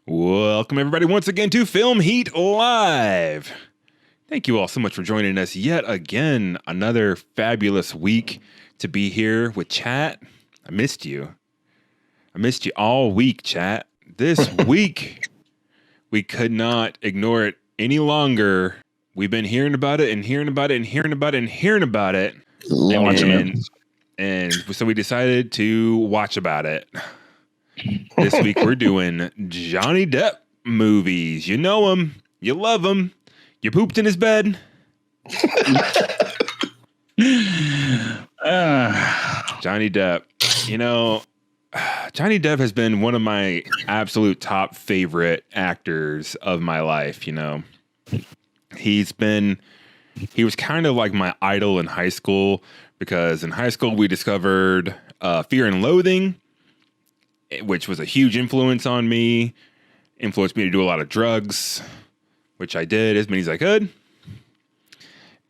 Welcome, everybody, once again to Film Heat Live. Thank you all so much for joining us yet again. Another fabulous week to be here with chat. I missed you. I missed you all week, chat. This week, we could not ignore it any longer. We've been hearing about it and hearing about it and hearing about it and hearing about it. And so we decided to watch about it. This week we're doing Johnny Depp movies. You know him. You love him. You pooped in his bed. Johnny Depp. You know, Johnny Depp has been one of my absolute top favorite actors of my life, you know. He was kind of like my idol in high school because in high school we discovered Fear and Loathing, which was a huge influenced me to do a lot of drugs, which I did as many as I could.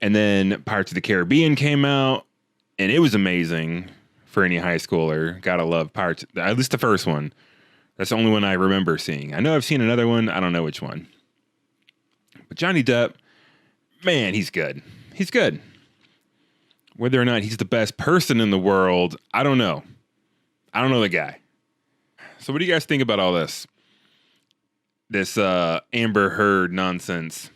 And then Pirates of the Caribbean came out, and it was amazing for any high schooler. Gotta love Pirates, at least the first one. That's the only one I remember seeing. I know I've seen another one. I don't know which one. But Johnny Depp, man, he's good. He's good. Whether or not he's the best person in the world, I don't know. I don't know the guy. So what do you guys think about all this? This Amber Heard nonsense.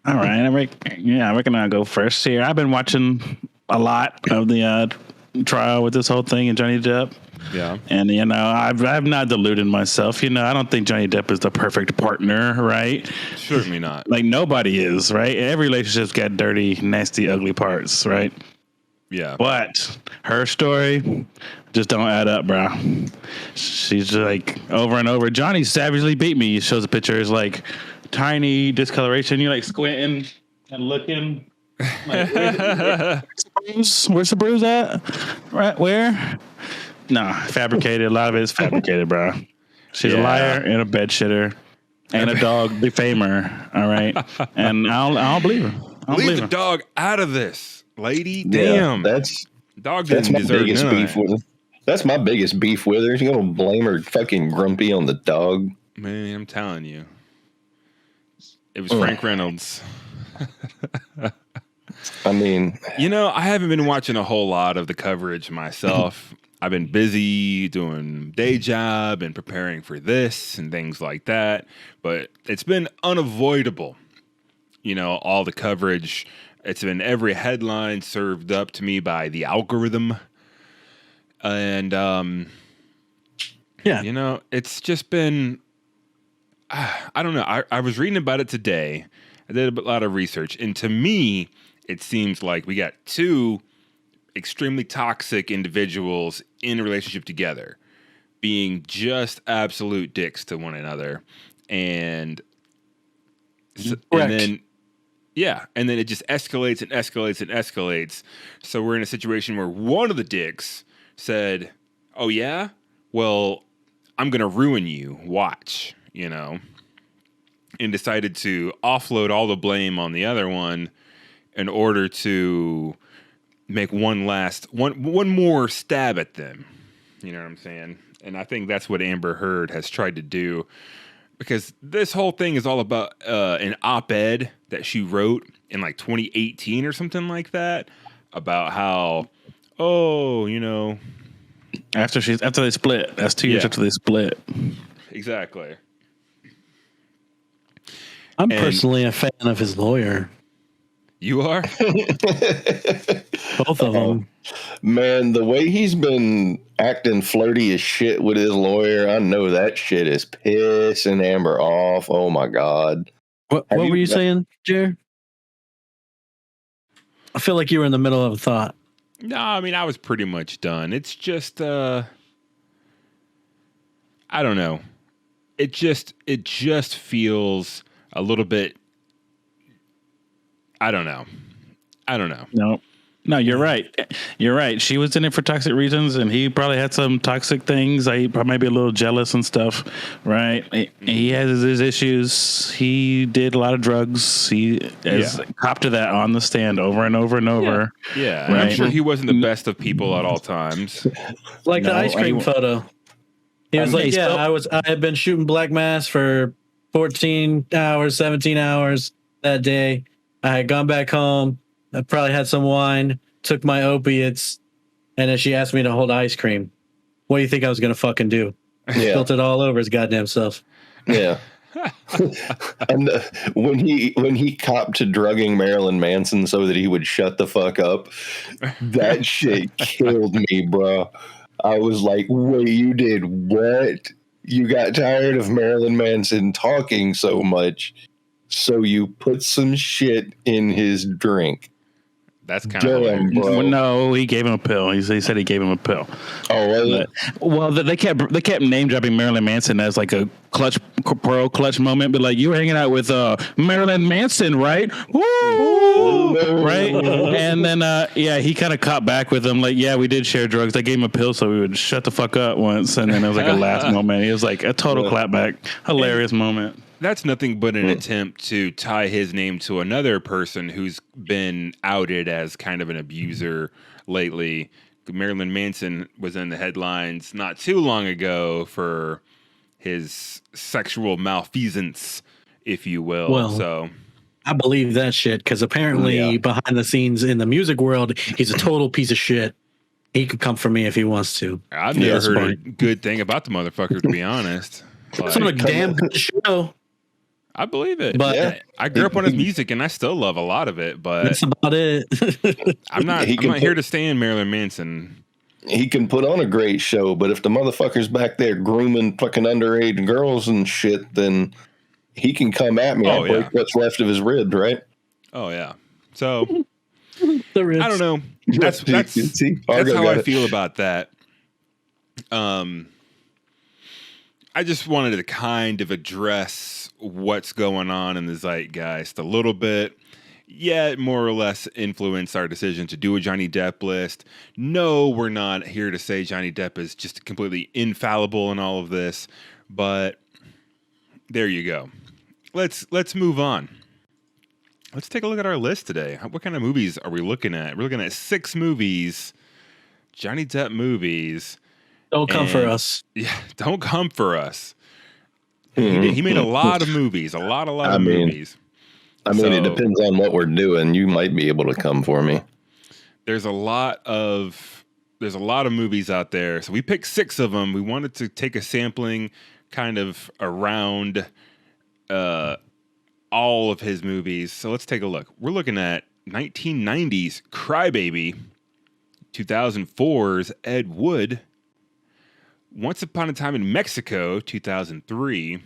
All right. I reckon I'll go first here. I've been watching a lot of the trial with this whole thing and Johnny Depp. Yeah. And, you know, I've not deluded myself. You know, I don't think Johnny Depp is the perfect partner, right? Certainly not. Like, nobody is, right? Every relationship's got dirty, nasty, ugly parts, right? Yeah. But her story just don't add up, bro. She's just like over and over. Johnny savagely beat me. He shows a picture. It's like tiny discoloration. You're like squinting and looking. Like, where's the bruise at? Right where? Nah, fabricated. A lot of it is fabricated, bro. She's a liar and a bed shitter and a dog defamer. All right, and I don't believe her. Leave the dog out of this, lady. Damn, that's dog didn't deserve biggest none. beef with her. That's my biggest beef with her. You're gonna blame her fucking grumpy on the dog? Man, I'm telling you, it was Frank Reynolds. I mean, you know, I haven't been watching a whole lot of the coverage myself. I've been busy doing day job and preparing for this and things like that. But it's been unavoidable. You know, all the coverage. It's been every headline served up to me by the algorithm. And, you know, it's just been, I don't know. I was reading about it today. I did a lot of research. And to me, it seems like we got two extremely toxic individuals in a relationship together being just absolute dicks to one another. And then it just escalates and escalates and escalates. So we're in a situation where one of the dicks said, oh yeah, well, I'm going to ruin you. Watch, you know, and decided to offload all the blame on the other one in order to make one more stab at them. You know what I'm saying? And I think that's what Amber Heard has tried to do, because this whole thing is all about an op-ed that she wrote in like 2018 or something like that, about how, you know, after they split. That's 2 years after they split. Exactly. I'm personally a fan of his lawyer. You are? Both of them. Man, the way he's been acting flirty as shit with his lawyer, I know that shit is pissing Amber off. Oh my God. What were you saying, Jer? I feel like you were in the middle of a thought. No, I mean, I was pretty much done. It's just, I don't know. It just feels a little bit, I don't know. No, you're right. You're right. She was in it for toxic reasons, and he probably had some toxic things. He probably might be a little jealous and stuff, right? He has his issues. He did a lot of drugs. He has copped to that on the stand over and over and over. Yeah. Right? I'm sure he wasn't the best of people at all times. Like the ice cream photo. He was like, Hey, yeah, so- I had been shooting Black Mass for 14 hours, 17 hours that day. I had gone back home. I probably had some wine, took my opiates, and then she asked me to hold ice cream. What do you think I was going to fucking do? Yeah. Spilt it all over his goddamn self. Yeah. And when he copped to drugging Marilyn Manson so that he would shut the fuck up, that shit killed me, bro. I was like, wait, you did what? You got tired of Marilyn Manson talking so much, so you put some shit in his drink. That's kind of Damn, hilarious. bro. No, he gave him a pill. He said he gave him a pill. Oh, was it? Well, they kept name dropping Marilyn Manson as like a pearl clutch moment, but like you were hanging out with Marilyn Manson, right? Woo! Right? And then he kind of caught back with him, like, yeah, we did share drugs. I gave him a pill so we would shut the fuck up once, and then it was like a last moment. It was like a total clapback, hilarious moment. That's nothing but an attempt to tie his name to another person who's been outed as kind of an abuser lately. Marilyn Manson was in the headlines not too long ago for his sexual malfeasance, if you will. Well, so I believe that shit because apparently behind the scenes in the music world, he's a total piece of shit. He could come for me if he wants to. I've never heard a good thing about the motherfucker, to be honest. It's not a damn good show. I believe it. But I grew up on his music, and I still love a lot of it. But that's about it. I'm not here to stand Marilyn Manson. He can put on a great show, but if the motherfucker's back there grooming fucking underage girls and shit, then he can come at me and break what's left of his ribs, right? Oh yeah. So The ribs. I don't know. That's how I feel about that. I just wanted to kind of address what's going on in the zeitgeist a little bit. Yeah, it more or less influenced our decision to do a Johnny Depp list. No, we're not here to say Johnny Depp is just completely infallible in all of this, but there you go. Let's move on. Let's take a look at our list today. What kind of movies are we looking at? We're looking at 6 movies, Johnny Depp movies. Don't come for us. Yeah, don't come for us. He made a lot of movies, a lot of movies. I mean, it depends on what we're doing. You might be able to come for me. There's a lot of movies out there. So we picked 6 of them. We wanted to take a sampling kind of around all of his movies. So let's take a look. We're looking at 1990s Crybaby, 2004's Ed Wood, Once Upon a Time in Mexico, 2003.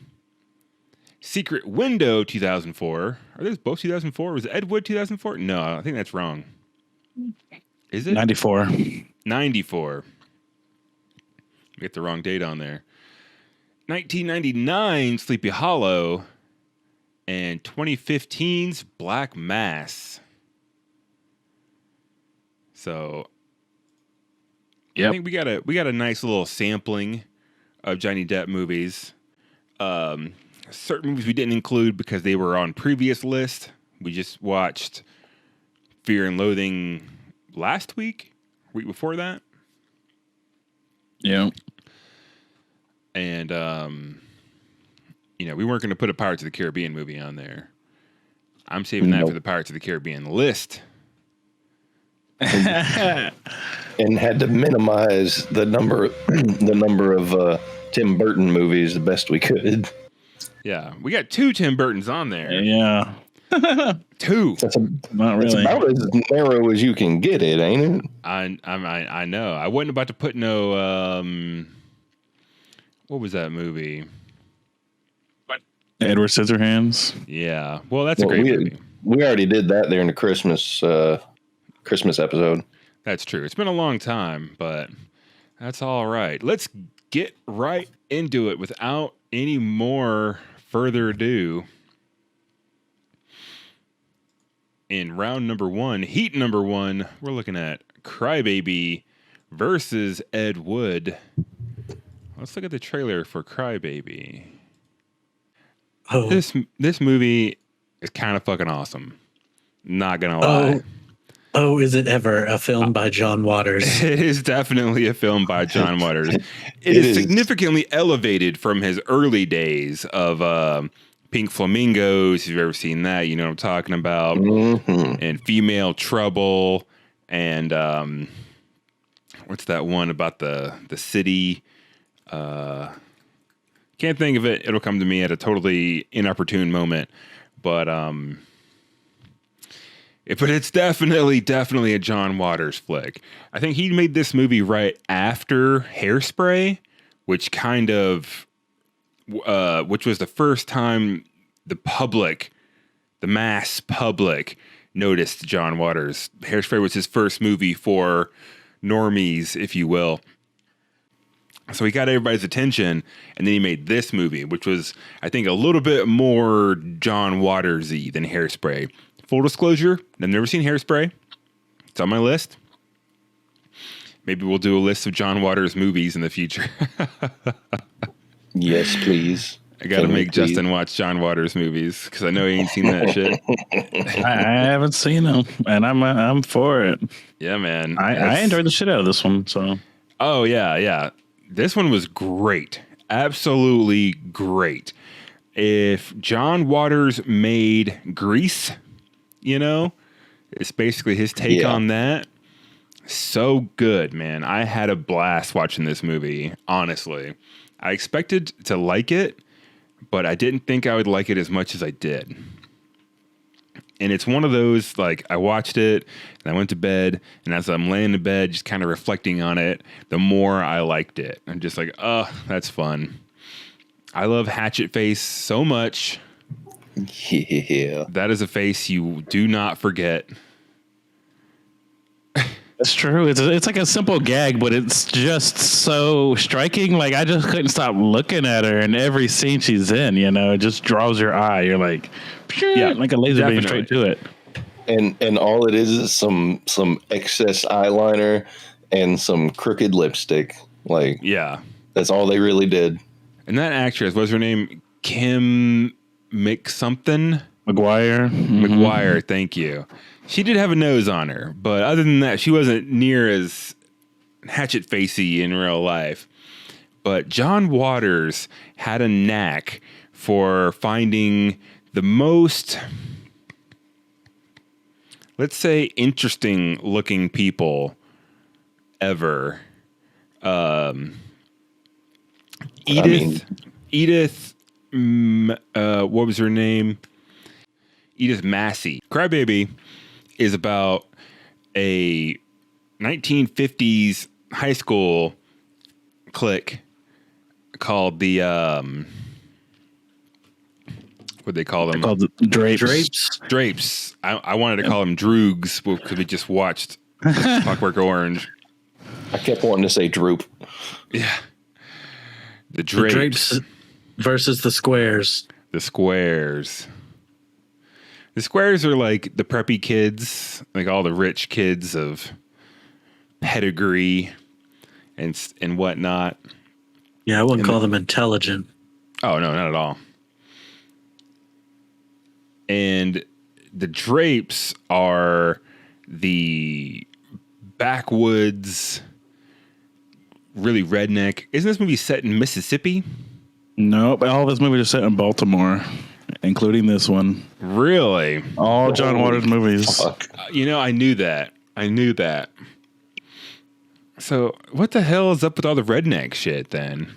Secret Window, 2004. Are those both 2004? Was Ed Wood 2004? No, I think that's wrong. Is it? 94. 94. Get the wrong date on there. 1999, Sleepy Hollow. And 2015's Black Mass. So I think we got a nice little sampling of Johnny Depp movies. Certain movies we didn't include because they were on previous lists. We just watched Fear and Loathing last week before that. Yeah. And we weren't going to put a Pirates of the Caribbean movie on there. I'm saving that for the Pirates of the Caribbean list. And had to minimize the number of Tim Burton movies the best we could. Yeah, we got 2 Tim Burtons on there. Yeah. 2. Not really. It's about as narrow as you can get it, ain't it? I know. I wasn't about to put no. What was that movie? Edward Scissorhands. Yeah. Well, that's a great movie. We already did that there in the Christmas episode. That's true. It's been a long time, but that's all right. Let's get right into it without any more further ado. In round number 1, heat number 1, we're looking at Crybaby versus Ed Wood. Let's look at the trailer for Crybaby. Oh. This movie is kind of fucking awesome. Not gonna lie. Oh, is it ever a film by John Waters? It is definitely a film by John Waters. It is significantly elevated from his early days of Pink Flamingos. If you've ever seen that, you know what I'm talking about. Mm-hmm. And Female Trouble. And what's that one about the city? Can't think of it. It'll come to me at a totally inopportune moment. But it's definitely a John Waters flick. I think he made this movie right after Hairspray, which which was the first time the mass public noticed John Waters. Hairspray was his first movie for normies, if you will. So he got everybody's attention, and then he made this movie, which was, I think, a little bit more John Waters-y than Hairspray. Full disclosure, I've never seen Hairspray. It's on my list. Maybe we'll do a list of John Waters movies in the future. Yes, please. I got to make Justin watch John Waters movies because I know he ain't seen that shit. I haven't seen them, and I'm for it. Yeah, man. I enjoyed the shit out of this one. So. Oh yeah. This one was great. Absolutely great. If John Waters made Grease, it's basically his take on that. So good, man. I had a blast watching this movie, honestly. I expected to like it, but I didn't think I would like it as much as I did. And it's one of those, like, I watched it and I went to bed, and as I'm laying in bed, just kind of reflecting on it, the more I liked it. I'm just like, oh, that's fun. I love Hatchet Face so much. Yeah. That is a face you do not forget. That's true. It's like a simple gag, but it's just so striking. Like, I just couldn't stop looking at her in every scene she's in. It just draws your eye. You're like, like a laser beam straight to it. And all it is some excess eyeliner and some crooked lipstick. Like, yeah, that's all they really did. And that actress, what's her name? Kim McSomething? McGuire. Mm-hmm. McGuire, thank you. She did have a nose on her, but other than that, she wasn't near as hatchet facey in real life. But John Waters had a knack for finding the most, let's say, interesting looking people ever. Edith, what was her name? Edith Massey. Crybaby is about a 1950s high school clique called the what they call them? They're called the Drapes. Drapes. I wanted to call them Droogs because we just watched Clockwork Orange. I kept wanting to say Droop. Yeah. The Drapes versus the Squares. The Squares. The Squares are like the preppy kids, like all the rich kids of pedigree and whatnot. Yeah, I wouldn't call them intelligent. Oh, no, not at all. And the Drapes are the backwoods, really redneck. Isn't this movie set in Mississippi? No, but all of his movies are set in Baltimore, including this one. Really? All John Waters movies. I knew that. So what the hell is up with all the redneck shit then?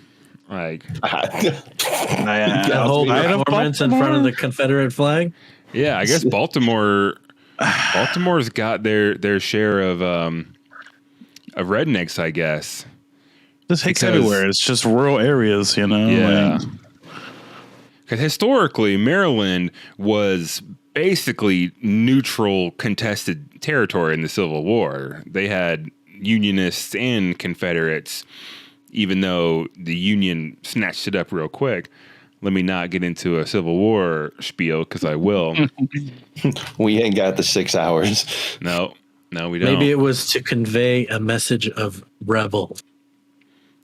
Like, the whole performance in front of the Confederate flag. Yeah, I guess Baltimore's got their share of rednecks, I guess. This hates everywhere. It's just rural areas, Yeah. Because historically, Maryland was basically neutral, contested territory in the Civil War. They had Unionists and Confederates, even though the Union snatched it up real quick. Let me not get into a Civil War spiel, because I will. We ain't got the 6 hours. No, we don't. Maybe it was to convey a message of rebel.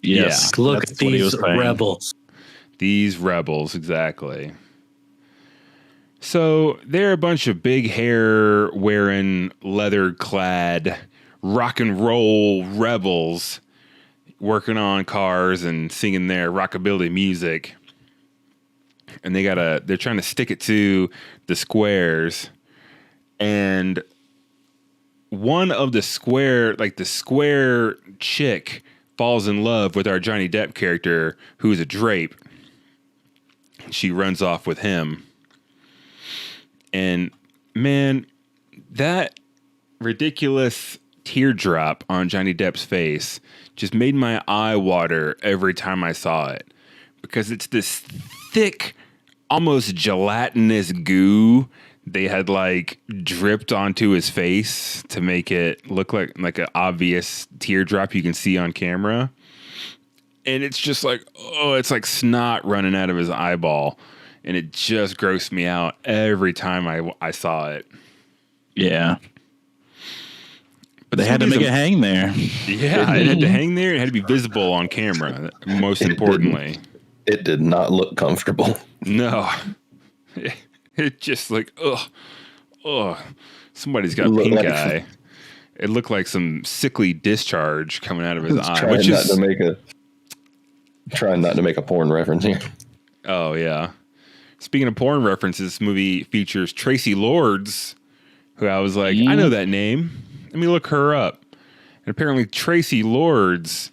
Yes. Yeah. Look at these rebels. These rebels, exactly. So they're a bunch of big hair wearing, leather clad rock and roll rebels working on cars and singing their rockabilly music. And they're trying to stick it to the squares. And one of the square chick falls in love with our Johnny Depp character, who's a drape. She runs off with him. And man, that ridiculous teardrop on Johnny Depp's face just made my eye water every time I saw it, because it's this thick, almost gelatinous goo they had like dripped onto his face to make it look like an obvious teardrop you can see on camera. And it's just like, oh, it's like snot running out of his eyeball. And it just grossed me out every time I saw it. Yeah. But they had to make it hang there. Yeah, it had to hang there. It had to be visible on camera, most importantly. It did not look comfortable. No. It just like, somebody's got pink eye. It looked like some sickly discharge coming out of his eye. Trying not to make a porn reference here. Oh, yeah. Speaking of porn references, this movie features Tracy Lords, who I was like, I know that name. Let me look her up. And apparently Tracy Lords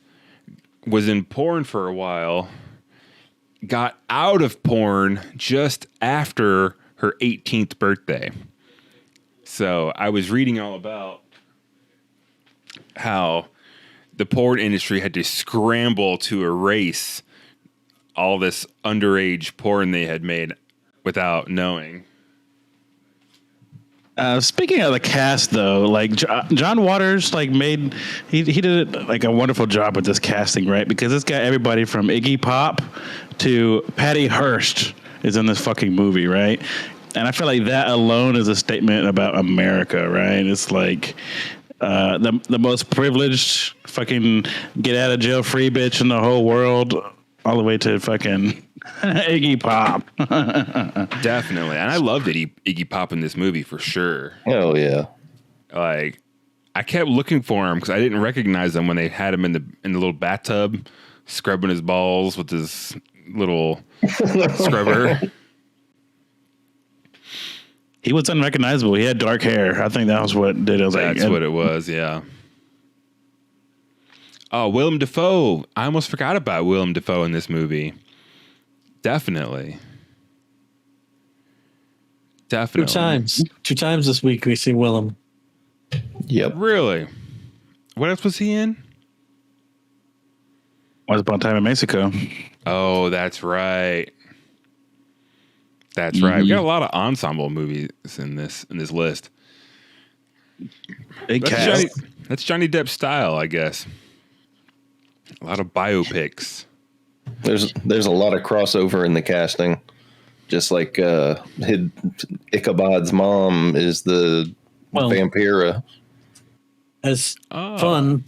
was in porn for a while, got out of porn just after her 18th birthday. So I was reading all about how the porn industry had to scramble to erase all this underage porn they had made without knowing. Speaking of the cast, though, like John Waters, like he did like a wonderful job with this casting, right? Because it's got everybody from Iggy Pop to Patty Hearst is in this fucking movie, right? And I feel like that alone is a statement about America, right? It's like the most privileged fucking get out of jail free bitch in the whole world, all the way to fucking Iggy Pop. Definitely. And I loved Iggy Pop in this movie for sure. Oh, yeah. Like, I kept looking for him because I didn't recognize him when they had him in the little bathtub scrubbing his balls with his little scrubber. He was unrecognizable. He had dark hair. I think that was what did it. That's what it was, yeah. Oh, Willem Dafoe. I almost forgot about Willem Dafoe in this movie. Definitely. Two times this week we see Willem. Yep. Really? What else was he in? Once Upon a Time in Mexico. Oh, that's right. That's right. We got a lot of ensemble movies in this list. That's Johnny Depp's style, I guess. A lot of biopics. There's a lot of crossover in the casting. Just like Ichabod's mom is the Vampira. As fun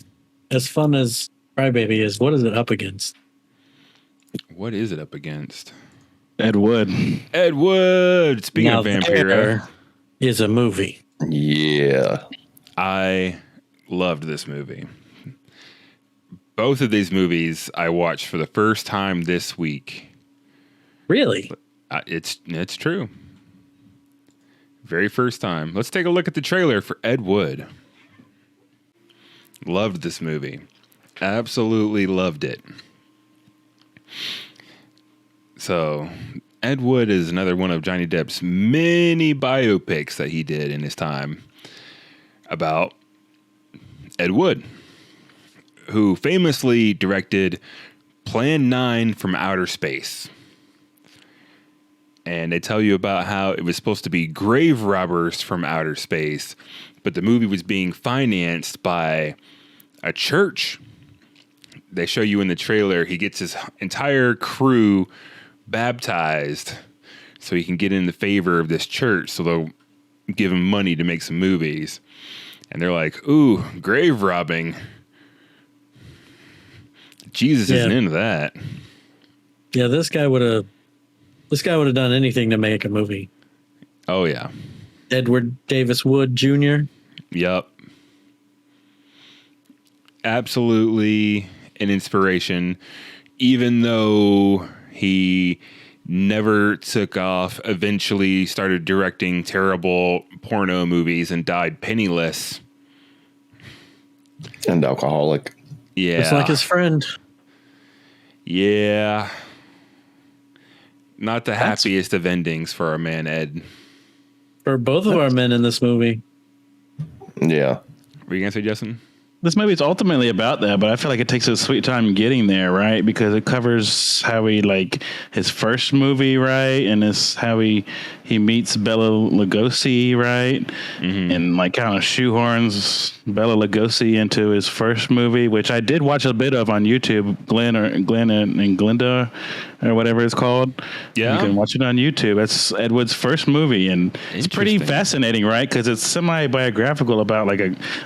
as Crybaby is, what is it up against? What is it up against? Ed Wood. Speaking of Vampira, is a movie. Yeah. I loved this movie. Both of these movies I watched for the first time this week. Really? It's true. Very first time. Let's take a look at the trailer for Ed Wood. Loved this movie. Absolutely loved it. So, Ed Wood is another one of Johnny Depp's many biopics that he did in his time about Ed Wood, who famously directed Plan 9 from Outer Space. And they tell you about how it was supposed to be grave robbers from outer space, but the movie was being financed by a church. They show you in the trailer, he gets his entire crew baptized so he can get in the favor of this church, so they'll give him money to make some movies. And they're like, ooh, grave robbing. Jesus isn't into that. Yeah, this guy would have done anything to make a movie. Oh yeah. Edward Davis Wood Jr. Yep. Absolutely an inspiration, even though he never took off, eventually started directing terrible porno movies and died penniless. And alcoholic. Yeah. It's like his friend. Yeah. Not the happiest of endings for our man Ed. For both of our men in this movie. Yeah. Were you going to say, Justin? This movie is ultimately about that, but I feel like it takes a sweet time getting there, right? Because it covers how he, like, his first movie, right? And it's how he meets Bela Lugosi, right? Mm-hmm. And, like, kind of shoehorns Bela Lugosi into his first movie, which I did watch a bit of on YouTube, Glenn and Glenda, or whatever it's called. Yeah. You can watch it on YouTube. That's Ed Wood's first movie, and it's pretty fascinating, right? Because it's semi-biographical about, like,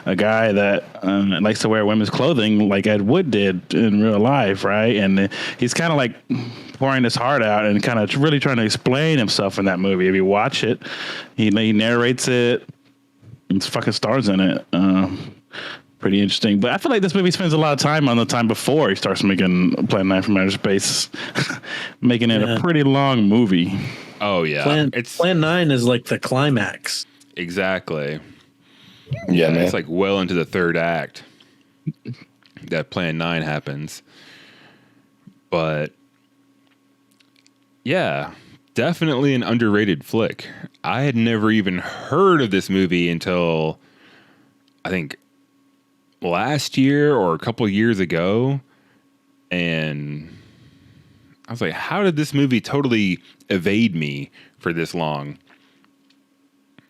a guy that likes to wear women's clothing like Ed Wood did in real life, right? And he's kind of like pouring his heart out and kind of really trying to explain himself in that movie. If you watch it, he narrates it, and fucking stars in it. Pretty interesting. But I feel like this movie spends a lot of time on the time before he starts making Plan 9 from Outer Space, making it a pretty long movie. Oh, yeah. Plan 9 is like the climax. Exactly. Yeah, man. It's like well into the third act that Plan 9 happens. But yeah, definitely an underrated flick. I had never even heard of this movie until I think last year or a couple years ago. And I was like, how did this movie totally evade me for this long?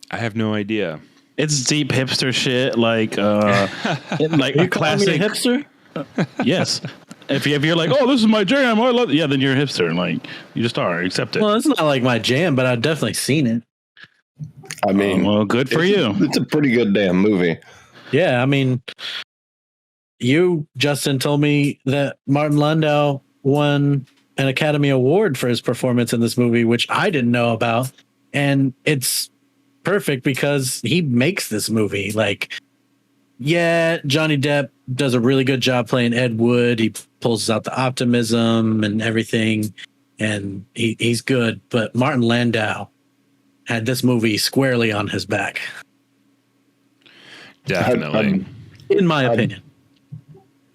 I have no idea. It's deep hipster shit, like like Are you a classic hipster? Yes. If you're like, oh, this is my jam, I love it. Yeah, then you're a hipster. Like, you just are. Accept it. Well, it's not like my jam, but I've definitely seen it. I mean, well, good for you. It's a pretty good damn movie. Yeah, I mean, you, Justin, told me that Martin Landau won an Academy Award for his performance in this movie, which I didn't know about. And it's perfect because he makes this movie. Like, yeah, Johnny Depp does a really good job playing Ed Wood. He pulls out the optimism and everything, and he's good. But Martin Landau had this movie squarely on his back. Definitely. In my opinion.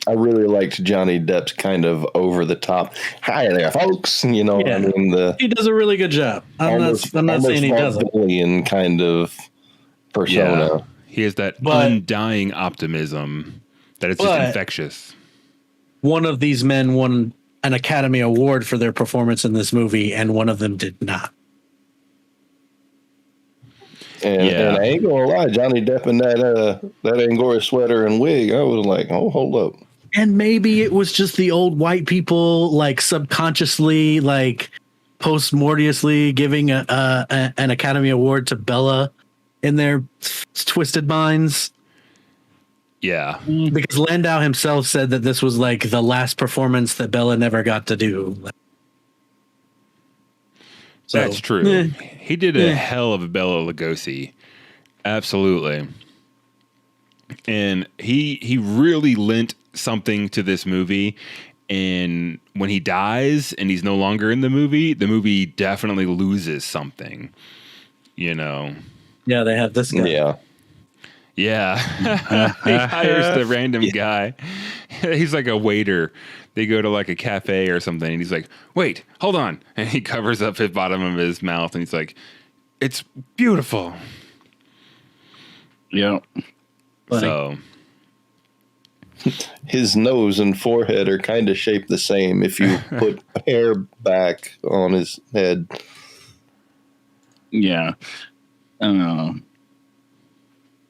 I really liked Johnny Depp's kind of over the top. Hi there, folks. You know, Yeah. I mean, He does a really good job. I'm not saying he doesn't. Vaudevillian kind of persona. Yeah. He has that undying optimism that it's just infectious. One of these men won an Academy Award for their performance in this movie, and one of them did not. And I ain't gonna lie, Johnny Depp in that Angora sweater and wig, I was like, oh, hold up. And maybe it was just the old white people, like, subconsciously, like, post-mortiously giving an Academy Award to Bella in their twisted minds. Yeah. Because Landau himself said that this was, like, the last performance that Bella never got to do. So, that's true. He did a hell of a Bela Lugosi. Absolutely. And he really lent something to this movie. And when he dies and he's no longer in the movie definitely loses something. You know? Yeah, they have this guy. Yeah. Yeah. He hires the random guy. He's like a waiter. They go to like a cafe or something, and he's like, wait, hold on. And he covers up the bottom of his mouth, and he's like, it's beautiful. Yeah. So his nose and forehead are kind of shaped the same if you put hair back on his head. Yeah.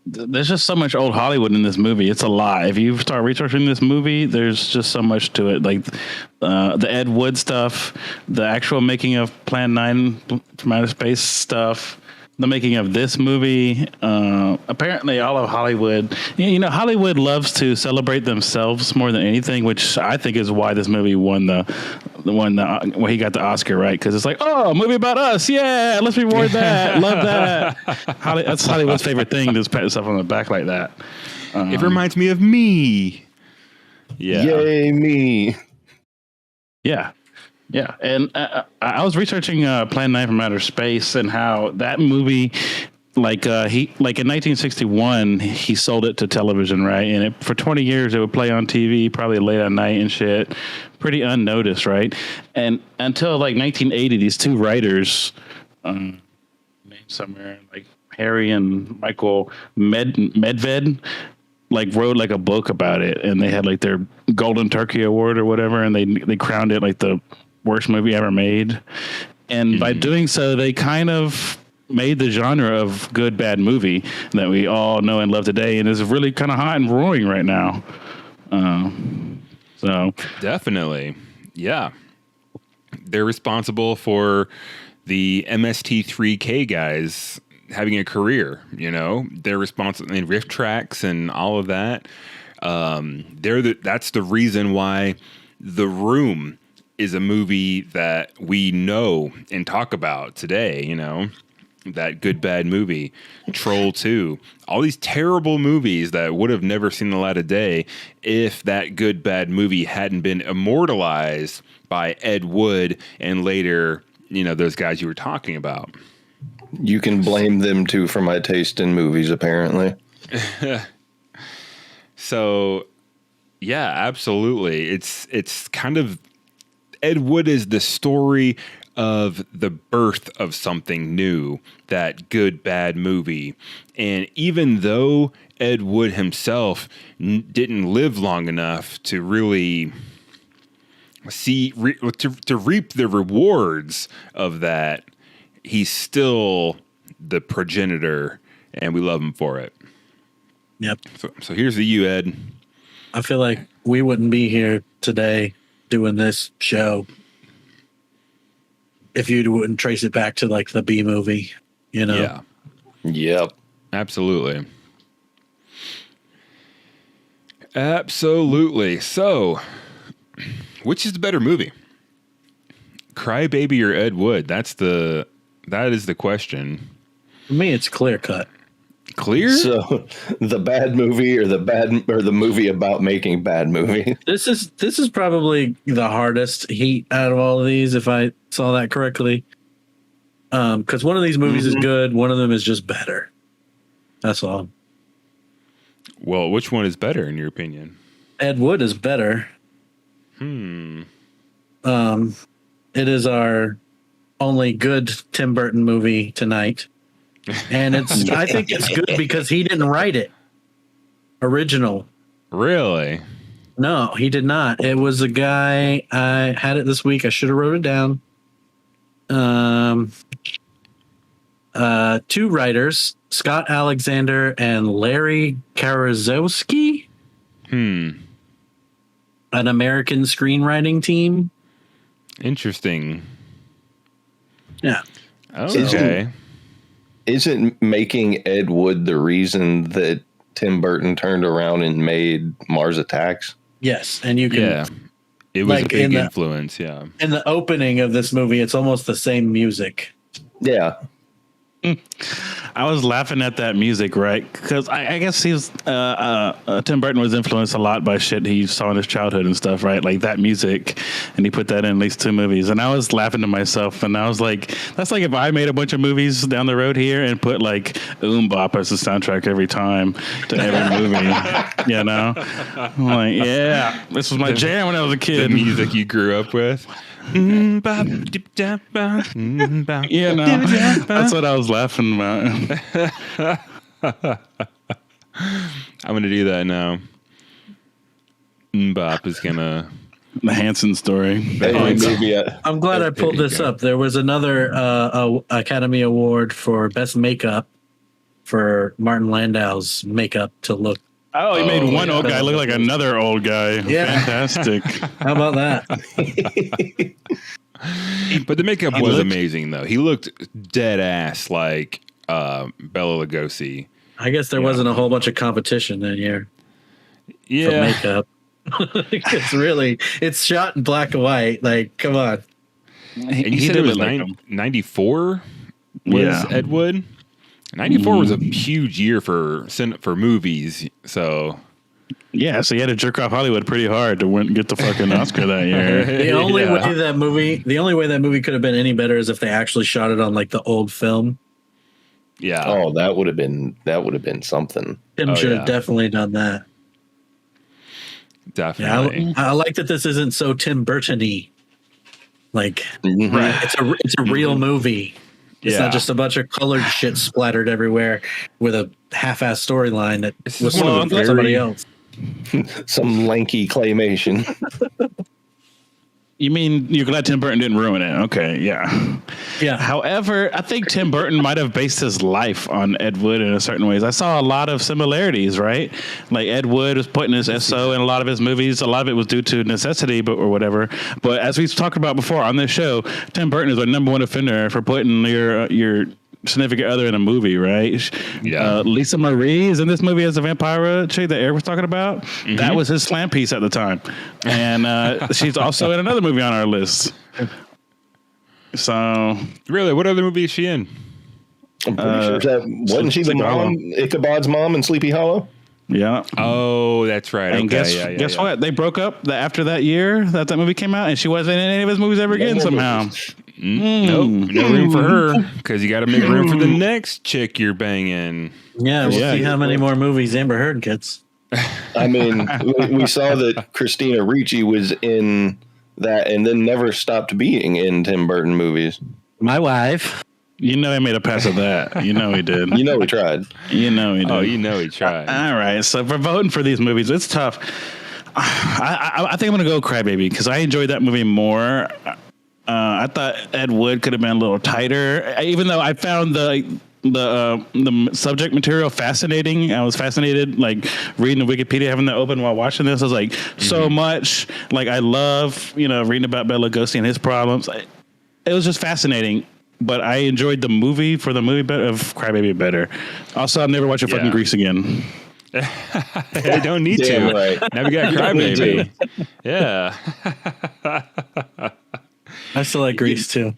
There's just so much old Hollywood in this movie. It's a lot. If you start researching this movie, there's just so much to it. Like the Ed Wood stuff, the actual making of Plan 9 from Outer Space stuff, the making of this movie. Apparently all of Hollywood, you know, Hollywood loves to celebrate themselves more than anything, which I think is why this movie won the when he got the Oscar, right? Because it's like, oh, a movie about us, yeah, let's reward that, love that. That's Hollywood's favorite thing, to pat yourself on the back like that. It reminds me of me. Yeah. Yay, me. Yeah. Yeah. And I was researching Plan 9 from Outer Space and how that movie, in 1961, he sold it to television, right? And for 20 years, it would play on TV, probably late at night and shit. Pretty unnoticed, right? And until 1980, these two writers, named somewhere, like Harry and Michael Medved, wrote a book about it, and they had their Golden Turkey Award or whatever, and they crowned it the worst movie ever made. And by doing so, they kind of made the genre of good bad movie that we all know and love today, and is really kind of hot and roaring right now. So definitely, yeah, they're responsible for the MST3K guys having a career. They're responsible in riff tracks and all of that. That's the reason why The Room is a movie that we know and talk about today. That good bad movie, Troll 2, all these terrible movies that would have never seen the light of day if that good bad movie hadn't been immortalized by Ed Wood and later, those guys you were talking about. You can blame them too for my taste in movies, apparently. So, yeah, absolutely. It's kind of, Ed Wood is the story of the birth of something new, that good bad movie. And even though Ed Wood himself didn't live long enough to really to reap the rewards of that, he's still the progenitor, and we love him for it. Yep. So here's to you, Ed. I feel like we wouldn't be here today doing this show if you wouldn't trace it back to the B movie, Yeah. Yep. Absolutely. Absolutely. So, which is the better movie? Crybaby or Ed Wood? That is the question. For me, it's clear cut. Clear? So, the bad movie or the movie about making bad movie? This is probably the hardest heat out of all of these, if I saw that correctly. Because one of these movies is good, one of them is just better. That's all. Well, which one is better in your opinion? Ed Wood is better. It is our only good Tim Burton movie tonight. And I think it's good because he didn't write it. Original. Really? No, he did not. It was a guy. I had it this week. I should have wrote it down. Two writers, Scott Alexander and Larry Karaszewski. An American screenwriting team. Interesting. Yeah. Okay. Isn't making Ed Wood the reason that Tim Burton turned around and made Mars Attacks? Yes, and you can. Yeah, it was a big influence. Yeah. In the opening of this movie, it's almost the same music. Yeah. I was laughing at that music, right? Because I guess he was Tim Burton was influenced a lot by shit he saw in his childhood and stuff, right? Like that music, and he put that in at least 2 movies. And I was laughing to myself, and I was like, "That's like if I made a bunch of movies down the road here and put like Bop as the soundtrack every time to every movie." I'm like, yeah, this was my jam when I was a kid. The music you grew up with. That's what I was laughing about. I'm gonna do that now. Bop is gonna the Hanson story. I'm glad I pulled this up. There was another Academy Award for Best Makeup for Martin Landau's makeup to look. Oh, he made one old guy look like another old guy. Yeah. Fantastic. How about that? But the makeup was amazing, though. He looked dead ass like Bela Lugosi. I guess there wasn't a whole bunch of competition that year. Yeah. For makeup. It's shot in black and white. Like, come on. And you said it was 94 was Ed Wood? 94 was a huge year for movies. So yeah, so you had to jerk off Hollywood pretty hard to get the fucking Oscar that year. The only way that movie could have been any better is if they actually shot it on like the old film. Yeah. Oh, that would have been something. Tim should have definitely done that. Definitely. Yeah, I like that this isn't so Tim Burton-y. Like, Right. It's a real movie. It's not just a bunch of colored shit splattered everywhere with a half-ass storyline that was somebody else. Some lanky claymation. You mean you're glad Tim Burton didn't ruin it? Okay, yeah. Yeah. However, I think Tim Burton might have based his life on Ed Wood in a certain ways. I saw a lot of similarities, right? Like Ed Wood was putting his SO in a lot of his movies. A lot of it was due to necessity, or whatever. But as we've talked about before on this show, Tim Burton is our number one offender for putting your significant other in a movie, right? Yeah. Lisa Marie is in this movie as a vampire chick that Eric was talking about. Mm-hmm. That was his slam piece at the time. And she's also in another movie on our list. So really, what other movie is she in? I'm pretty sure wasn't she the mom, Ichabod's mom in Sleepy Hollow? Yeah. Oh, that's right. And guess what? They broke up after that year that movie came out, and she wasn't in any of his movies ever again somehow. Nope, no room for her because you got to make room for the next chick you're banging. Yeah, we'll see how many more movies Amber Heard gets. I mean, we saw that Christina Ricci was in that and then never stopped being in Tim Burton movies. My wife. You know he made a pass at that. You know he did. You know he tried. You know he did. Oh, you know he tried. All right, so for voting for these movies, it's tough. I think I'm going to go Crybaby because I enjoyed that movie more. I thought Ed Wood could have been a little tighter, even though I found the subject material fascinating. I was fascinated, like reading the Wikipedia, having that open while watching this. I was like, so much. Like I love, reading about Bela Lugosi and his problems. It was just fascinating. But I enjoyed the movie of Crybaby better. Also, I'll never watch a fucking Grease again. I don't need to. Right. Now we got Crybaby. Yeah. I still like Grease too.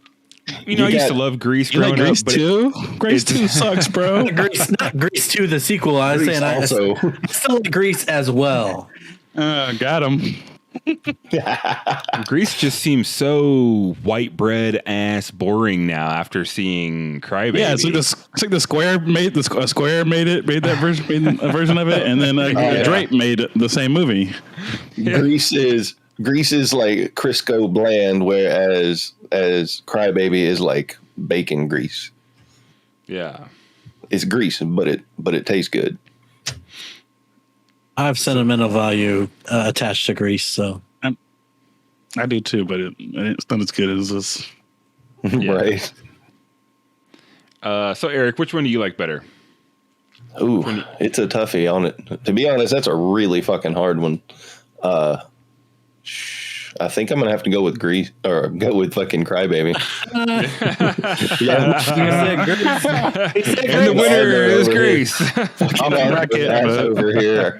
I used to love Grease growing up. Grease up. too? Grease 2 sucks, bro. Not Grease 2, the sequel. I was saying I still like Grease as well. Got him. Grease just seems so white bread ass boring now after seeing Crybaby. Yeah, it's like the Square made that version of it, and then Drake made the same movie. Yeah. Grease is like Crisco bland, whereas Crybaby is like bacon grease. Yeah, it's grease, but it tastes good. I have sentimental value attached to Grease, so I do too, but it's not as good as this. Right. So Eric, which one do you like better? Ooh, it's a toughie on it. To be honest, that's a really fucking hard one. I think I'm gonna have to go with Grease or go with fucking Crybaby. And the winner is Grease. Over here.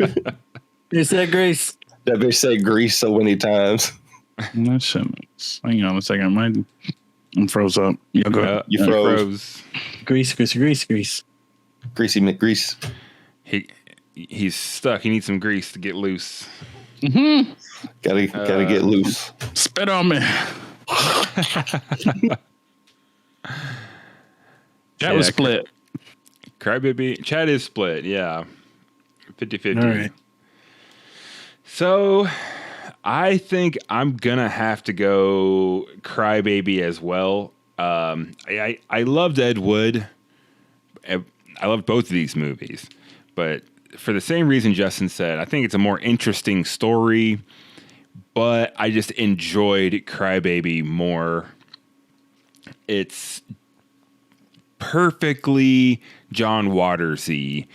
You said Grease. That bitch said Grease so many times. That shit. Hang on a second. I'm froze up. You go. You froze. Grease. Greasy McGrease. He's stuck. He needs some grease to get loose. Mm-hmm. Gotta get loose. Spit on me. Chat was split. Crybaby. Chat is split. Yeah. 50-50. All right. So I think I'm going to have to go Crybaby as well. I loved Ed Wood. I loved both of these movies. But for the same reason Justin said, I think it's a more interesting story. But I just enjoyed Crybaby more. It's perfectly John Waters-y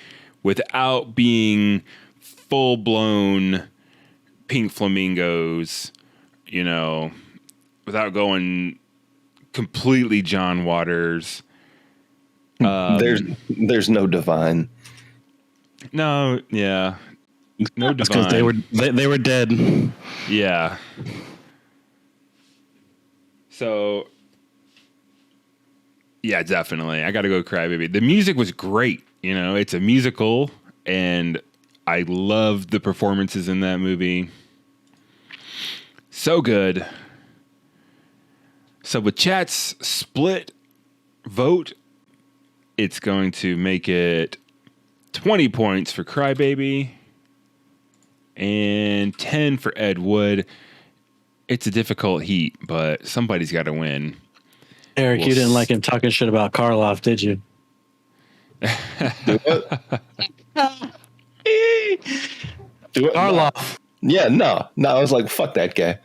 without being full-blown Pink Flamingos, without going completely John Waters. There's no divine. No, yeah. No because divine. they were dead. Yeah. So, yeah, definitely. I got to go Crybaby. The music was great. You know, it's a musical, and I loved the performances in that movie. So good. So with chat's split vote, it's going to make it 20 points for Crybaby and 10 for Ed Wood. It's a difficult heat, but somebody's got to win. Eric, We'll you didn't like him talking shit about Karloff, did you? Do what? Do it. Karloff. Yeah, no. I was like, fuck that guy.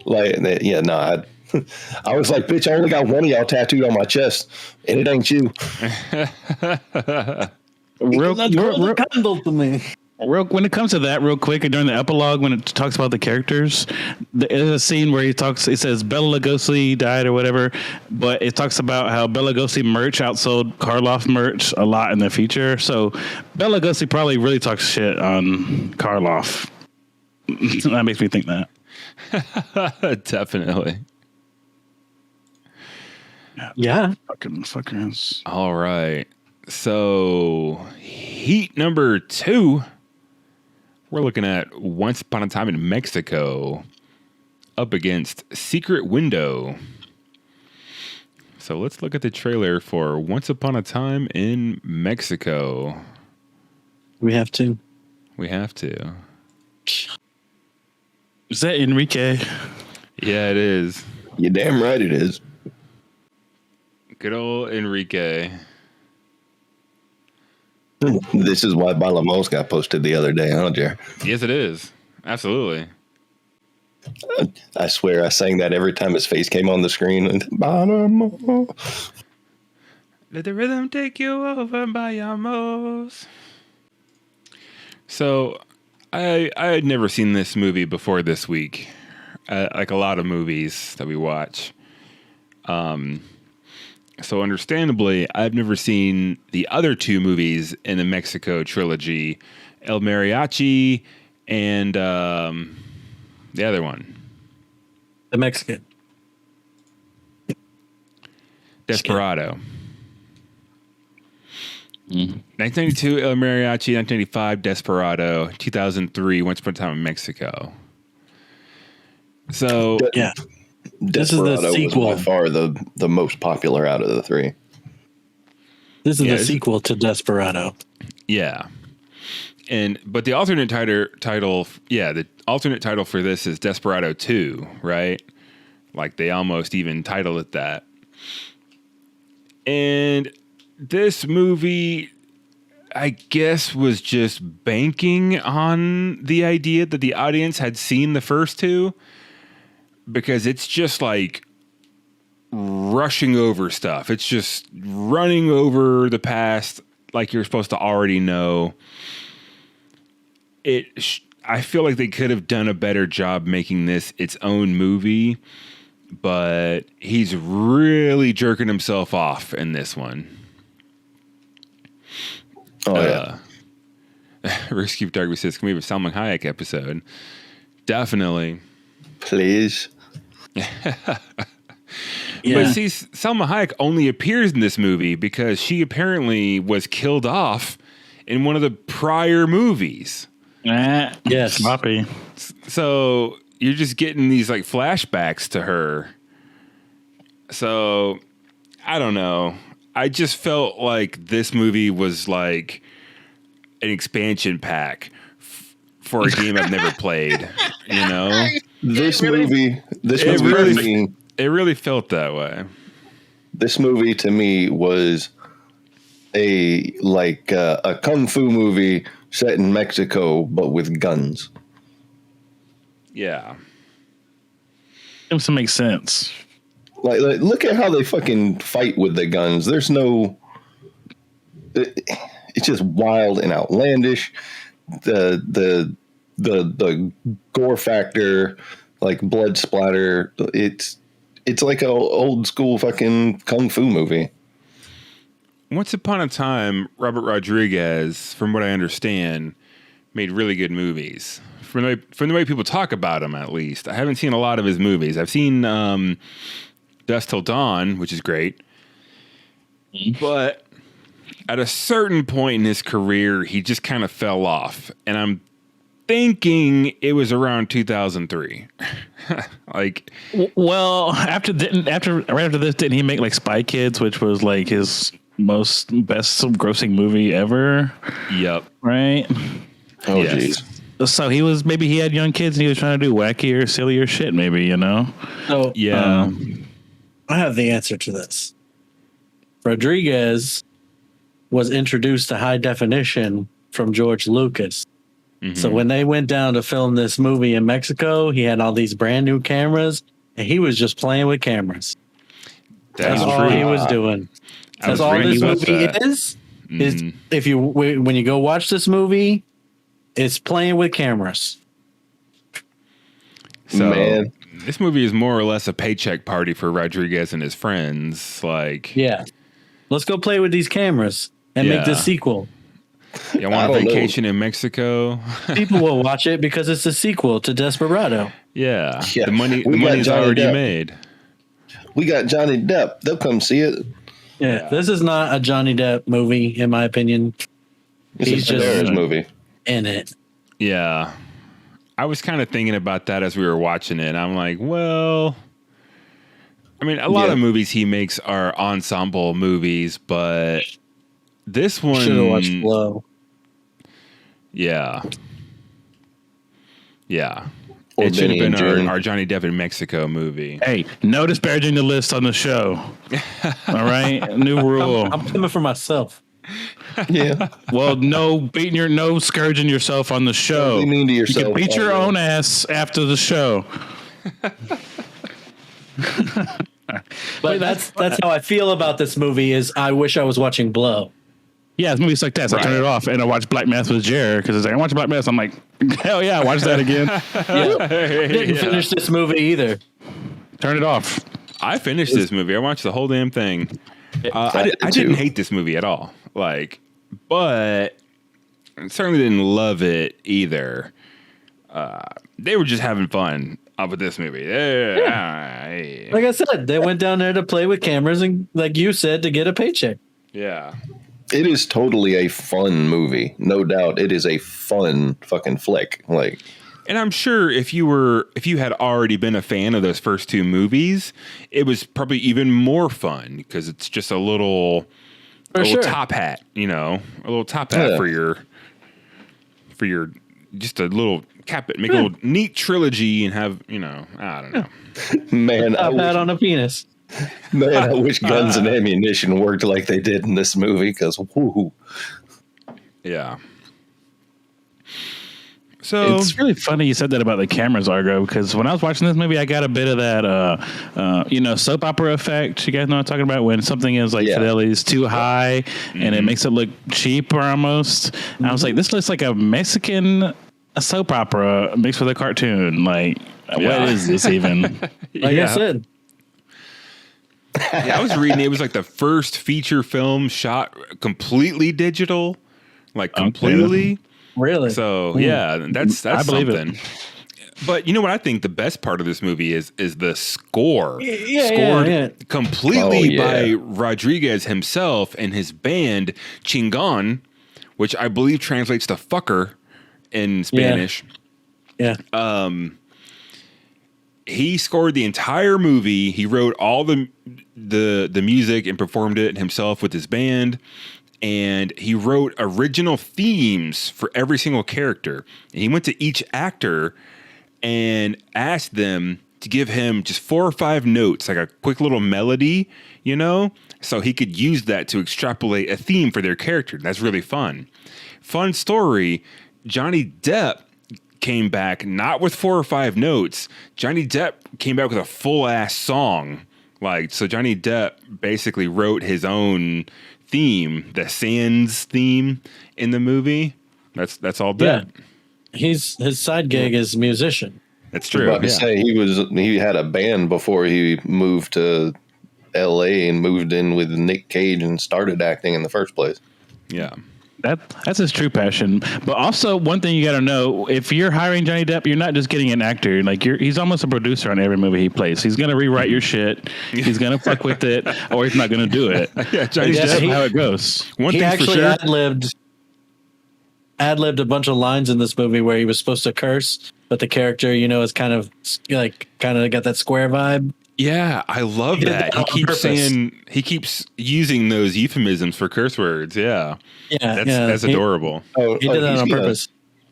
Like, yeah, no. I was like, bitch, I only got one of y'all tattooed on my chest, and it ain't you. When it comes to that, real quick, during the epilogue, when it talks about the characters, there's a scene where it says Bela Lugosi died or whatever, but it talks about how Bela Lugosi merch outsold Karloff merch a lot in the future. So Bela Lugosi probably really talks shit on Karloff. That makes me think that. Definitely. Yeah. Fucking fuckers. All right. So, heat number 2. We're looking at Once Upon a Time in Mexico up against Secret Window. So, let's look at the trailer for Once Upon a Time in Mexico. We have to. We have to. Is that Enrique? Yeah, it is. You're damn right it is. Good old Enrique. This is why Balamos got posted the other day, huh, Jer? Yes, it is. Absolutely. I swear I sang that every time his face came on the screen. Balamos. Let the rhythm take you over, Bayamos. So, I had never seen this movie before this week. Like a lot of movies that we watch. So understandably, I've never seen the other 2 movies in the Mexico trilogy, El Mariachi and the other one. The Mexican. Desperado. 1992, El Mariachi. 1985, Desperado. 2003, Once Upon a Time in Mexico. So, Yeah. This is the Desperado sequel. was by far the most popular out of the 3. This is Yeah, the sequel to Desperado. yeah. But the alternate title, the alternate title for this is Desperado 2, right? Like they almost even titled it that. And this movie, I guess, was just banking on the idea that the audience had seen the first 2, because it's just like rushing over stuff. It's just running over the past like you're supposed to already know. I feel like they could have done a better job making this its own movie, but he's really jerking himself off in this one. Oh, yeah. Risky Darby says, can we have a Salma Hayek episode? Definitely. Please. Yeah. But see, Salma Hayek only appears in this movie because she apparently was killed off in one of the prior movies. Yes. Sloppy. So you're just getting these like flashbacks to her. So I don't know. I just felt like this movie was like an expansion pack for a game I've never played. You know, This movie it really felt that way. This movie to me was a kung fu movie set in Mexico, but with guns. Yeah. Seems to make sense. Like, look at how they fucking fight with the guns. There's no. It's just wild and outlandish. The gore factor, like blood splatter. It's like an old school fucking kung fu movie. Once upon a time, Robert Rodriguez, from what I understand, made really good movies. From the way people talk about him, at least. I haven't seen a lot of his movies. I've seen Dusk Till Dawn, which is great. But at a certain point in his career, he just kind of fell off. And I'm thinking it was around 2003. Like, well, right after this, didn't he make like Spy Kids, which was like his best grossing movie ever? Yep. Right. Oh, jeez. So he had young kids and he was trying to do wackier, sillier shit. Maybe, you know. So yeah, I have the answer to this. Rodriguez was introduced to high definition from George Lucas. Mm-hmm. So when they went down to film this movie in Mexico, he had all these brand new cameras, and he was just playing with cameras. That's all he was doing. That's all this movie is. Is if you when you go watch this movie, it's playing with cameras. So Man. This movie is more or less a paycheck party for Rodriguez and his friends. Like, yeah, let's go play with these cameras and make this sequel. You want a vacation in Mexico? People will watch it because it's a sequel to Desperado. Yeah. The money's already made. We got Johnny Depp. They'll come see it. Yeah, this is not a Johnny Depp movie, in my opinion. He's just a movie in it. Yeah. I was kind of thinking about that as we were watching it. I'm like, well, I mean, a lot of movies he makes are ensemble movies, but this one should have watched Blow. Yeah. Yeah. It should have been our Johnny Depp in Mexico movie. Hey, no disparaging the list on the show. All right? New rule. I'm coming for myself. Yeah. Well, no scourging yourself on the show. Don't be mean to yourself. You can beat your own ass after the show. But that's how I feel about this movie. Is I wish I was watching Blow. Yeah, it's movies like that. So I turn it off and I watch Black Mass with Jared because it's like I watch Black Mass. I'm like, hell yeah, watch that again. I didn't finish this movie either. Turn it off. I finished this movie. I watched the whole damn thing. I didn't hate this movie at all. Like, but I certainly didn't love it either. They were just having fun with this movie. Like I said, they went down there to play with cameras and, like you said, to get a paycheck. Yeah. It is totally a fun movie. No doubt. It is a fun fucking flick. Like, and I'm sure if you had already been a fan of those first two movies, it was probably even more fun because it's just a little top hat, a little top hat for your just a little cap it, make a little neat trilogy and have, I don't know. Man, top hat on a penis. Man, I wish Guns and Ammunition worked like they did in this movie because, whoo. Yeah. So it's really funny you said that about the cameras, Argo, because when I was watching this movie, I got a bit of that, soap opera effect. You guys know what I'm talking about? When something is like fidelity is too high and it makes it look cheaper almost. And I was like, this looks like a Mexican soap opera mixed with a cartoon. Like, what is this even? Like I said. Yeah, I was reading it was like the first feature film shot completely digital, like completely. Really? So yeah, that's I believe something. it. But you know what I think the best part of this movie is the score. Scored completely by Rodriguez himself and his band Chingon, which I believe translates to fucker in Spanish. Yeah. He scored the entire movie. He wrote all the music and performed it himself with his band. And he wrote original themes for every single character. And he went to each actor and asked them to give him just 4 or 5 notes, like a quick little melody, so he could use that to extrapolate a theme for their character. That's really fun. Fun story. Johnny Depp came back not with 4 or 5 notes. Johnny Depp came back with a full ass song. So Johnny Depp basically wrote his own theme, the Sands theme in the movie. That's all Depp. Yeah. His side gig is musician. That's true. I was about to say he had a band before he moved to LA and moved in with Nick Cage and started acting in the first place. Yeah. That's his true passion. But also, one thing you got to know: if you're hiring Johnny Depp, you're not just getting an actor. Like he's almost a producer on every movie he plays. He's gonna rewrite your shit. He's gonna fuck with it, or he's not gonna do it. Yeah, Johnny That's Depp. how it goes. One He thing for actually sure. ad-libbed a bunch of lines in this movie where he was supposed to curse, but the character, is kind of got that square vibe. Yeah, I love He did that. that on purpose. He keeps using those euphemisms for curse words. Yeah, Yeah, that's adorable. He did that on purpose.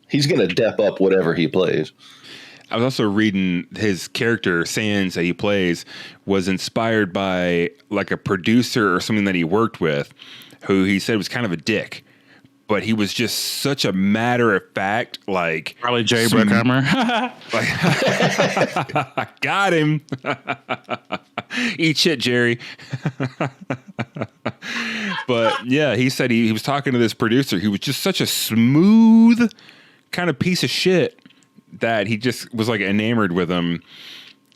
He's gonna dep up whatever he plays. I was also reading his character Sans that he plays was inspired by like a producer or something that he worked with, who he said was kind of a dick, but he was just such a matter of fact, like Probably Jerry Bruckheimer. like, got him. Eat shit, Jerry. But yeah, he said he was talking to this producer. He was just such a smooth kind of piece of shit that he just was like enamored with him,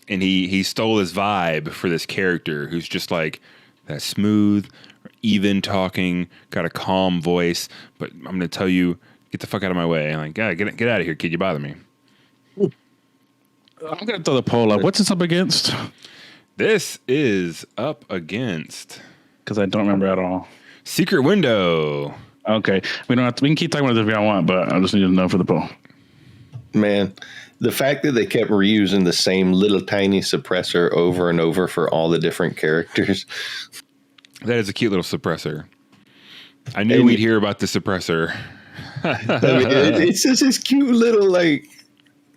and he stole his vibe for this character who's just like that smooth, even talking, got a calm voice. But I'm going to tell you, get the fuck out of my way. I'm like, God, get out of here, kid. You bother me. I'm gonna throw the poll up. What's this up against? This is up against Because I don't remember at all. Secret Window. Okay, we can keep talking about this if y'all want, but I just need to know for the poll. Man, the fact that they kept reusing the same little tiny suppressor over and over for all the different characters. That is a cute little suppressor. I knew we'd hear about the suppressor. I mean, it's just this cute little, like,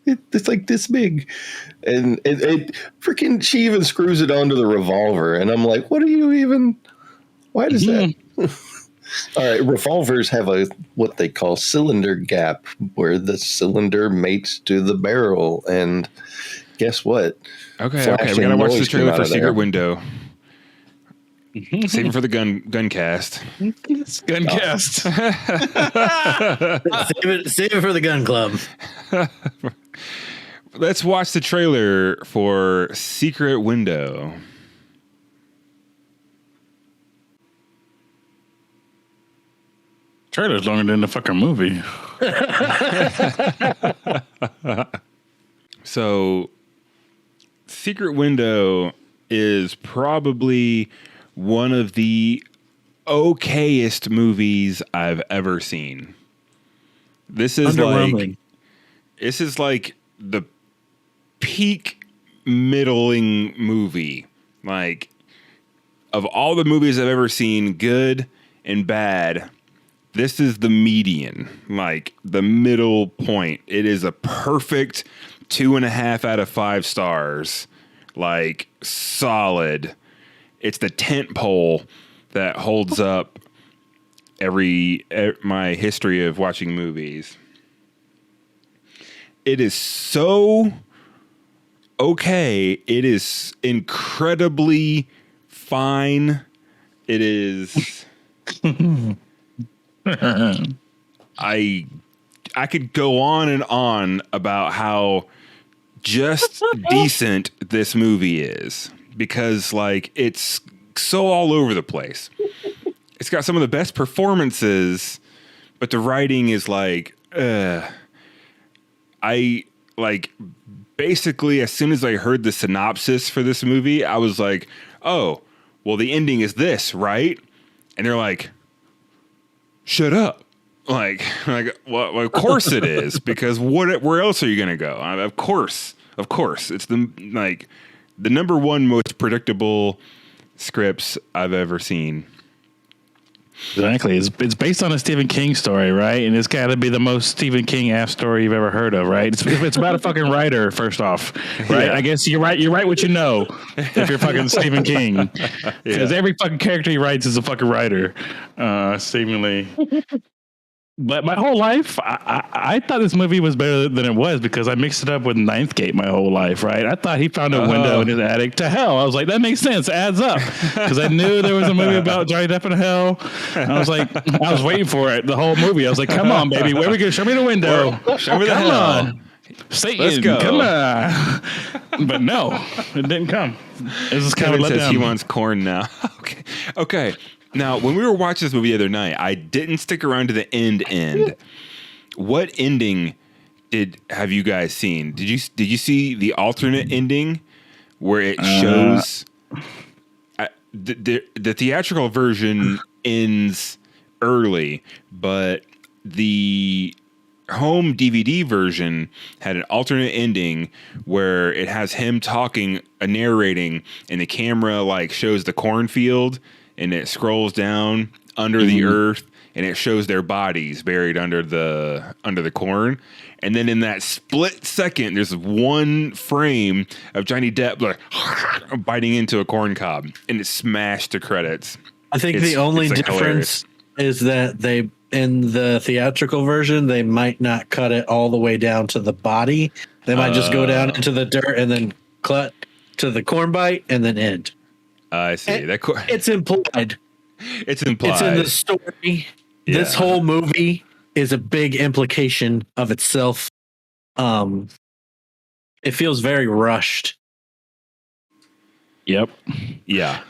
it's like this big. And it freaking, she even screws it onto the revolver. And I'm like, why does that? All right, revolvers have what they call cylinder gap, where the cylinder mates to the barrel, and guess what? Okay, we gotta watch the trailer for Secret Window. Save it for the gun cast. Gun cast. Save it for the gun club. Let's watch the trailer for Secret Window. Trailer's longer than the fucking movie. So, Secret Window is probably one of the okayest movies I've ever seen. This is like the peak middling movie. Like, of all the movies I've ever seen, good and bad, this is the median, like the middle point. It is a perfect 2.5 out of 5 stars, like solid. It's the tent pole that holds up my history of watching movies. It is so okay. It is incredibly fine. It is. I could go on and on about how just decent this movie is, because like it's so all over the place. It's got some of the best performances, but the writing is like, I like basically as soon as I heard the synopsis for this movie, I was like, oh, well, the ending is this, right? And they're like, shut up. Like, well, of course it is, because where else are you going to go? Of course. It's the number one most predictable scripts I've ever seen. Exactly. It's based on a Stephen King story, right? And it's got to be the most Stephen King ass story you've ever heard of, right? It's about a fucking writer, first off, right? Yeah. I guess you're right. You're right what you know if you're fucking Stephen King, because every fucking character he writes is a fucking writer, seemingly. But my whole life, I thought this movie was better than it was because I mixed it up with Ninth Gate my whole life, right? I thought he found a window in his attic to hell. I was like, that makes sense. It adds up. Because I knew there was a movie about Johnny Depp in hell. And I was like, I was waiting for it the whole movie. I was like, come on, baby. Where we go? Show me the window. Show me the hell. On. Satan, let's go. Come on. But no, it didn't come. It was just kind of let says down. He wants corn now. Okay. Now, when we were watching this movie the other night, I didn't stick around to the end. What ending have you guys seen? Did you see the alternate ending where it shows the theatrical version ends early, but the home DVD version had an alternate ending where it has him talking, narrating, and the camera like shows the cornfield and it scrolls down under the earth and it shows their bodies buried under the corn. And then in that split second, there's one frame of Johnny Depp like biting into a corn cob, and it's smashed to credits. I think the only difference is that they, in the theatrical version, they might not cut it all the way down to the body. They might just go down into the dirt and then cut to the corn bite and then end. I see. It's implied. It's implied. It's in the story. Yeah. This whole movie is a big implication of itself. It feels very rushed. Yep. Yeah.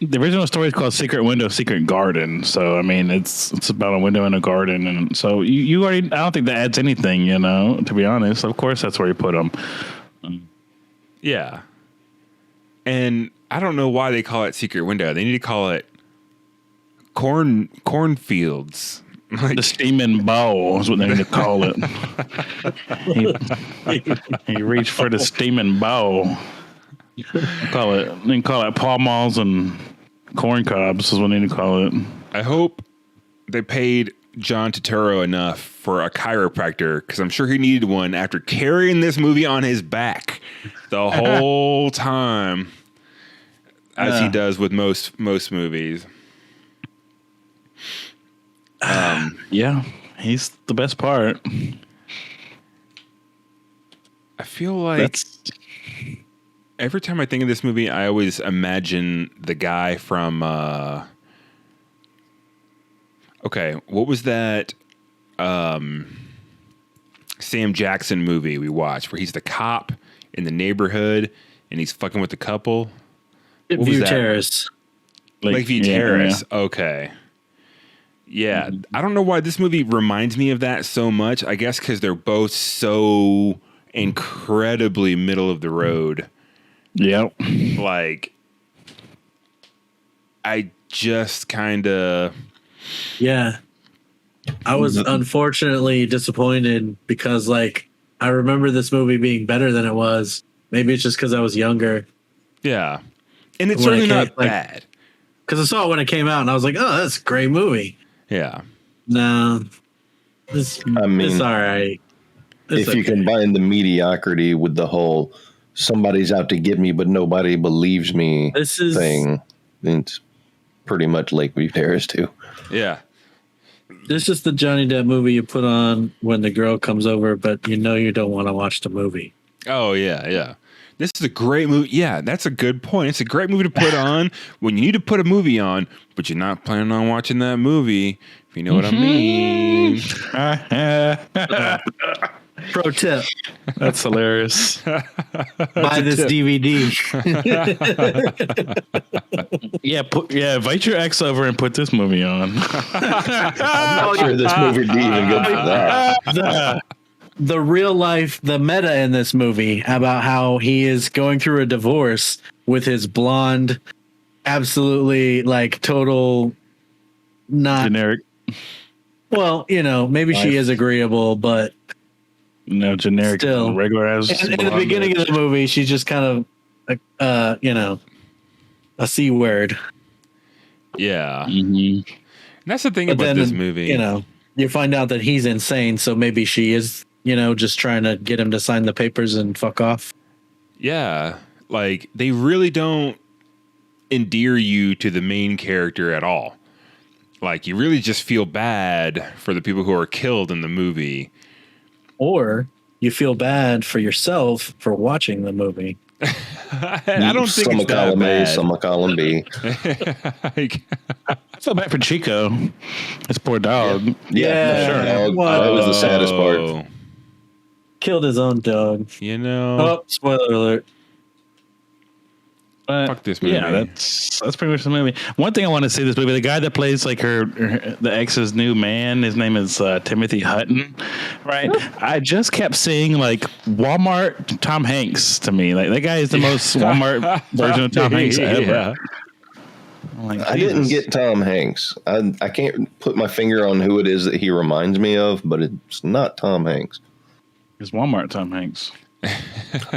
The original story is called Secret Window, Secret Garden. So, I mean, it's about a window in a garden. And so you already, I don't think that adds anything, to be honest. Of course, that's where you put them. Yeah. And I don't know why they call it Secret Window. They need to call it cornfields. Like, the steaming bowl is what they need to call it. he reached for the steaming bowl. They call it Pall Malls and corn cobs is what they need to call it. I hope they paid John Turturro enough for a chiropractor, because I'm sure he needed one after carrying this movie on his back the whole time, as he does with most movies. Yeah, he's the best part. I feel like every time I think of this movie, I always imagine the guy from what was that Sam Jackson movie we watched where he's the cop in the neighborhood and he's fucking with the couple? Lakeview Terrace. Lakeview Terrace. Yeah. Okay. Yeah, I don't know why this movie reminds me of that so much. I guess because they're both so incredibly middle of the road. Yep. Like, I just kind of... Yeah. I was unfortunately disappointed because, like, I remember this movie being better than it was. Maybe it's just because I was younger. Yeah. And it's certainly not bad. Because I saw it when it came out, and I was like, oh, that's a great movie. Yeah. No. It's all right. If you combine the mediocrity with the whole somebody's out to get me, but nobody believes me thing, it's pretty much Lakeview Terrace, too. Yeah. This is the Johnny Depp movie you put on when the girl comes over, but you don't want to watch the movie. Oh, yeah, yeah. This is a great movie. Yeah, that's a good point. It's a great movie to put on when you need to put a movie on, but you're not planning on watching that movie, if you know what I mean. Pro tip. That's hilarious. Buy this DVD. Invite your ex over and put this movie on. I'm not sure this movie would be even good for that. The real life, the meta in this movie about how he is going through a divorce with his blonde, absolutely like total not generic. Well, maybe she is agreeable, but no, generic, still regular as. In the beginning of the movie, she's just kind of, a C word. Yeah. Mm-hmm. And that's the thing about this movie. You find out that he's insane, so maybe she is, just trying to get him to sign the papers and fuck off. Yeah. Like, they really don't endear you to the main character at all. Like, you really just feel bad for the people who are killed in the movie. Or you feel bad for yourself for watching the movie. I don't think some it's that bad. Some column B. I feel bad for Chico. His poor dog. Yeah, sure. That was the saddest part. Killed his own dog. Oh, spoiler alert. But Fuck this movie. Yeah, that's pretty much the movie. One thing I want to say this movie, the guy that plays like the ex's new man, his name is Timothy Hutton, right? I just kept saying like Walmart Tom Hanks to me. Like that guy is the most Walmart version of Tom Hanks ever. Yeah. Like, I didn't get Tom Hanks. I can't put my finger on who it is that he reminds me of, but it's not Tom Hanks. It's Walmart Tom Hanks.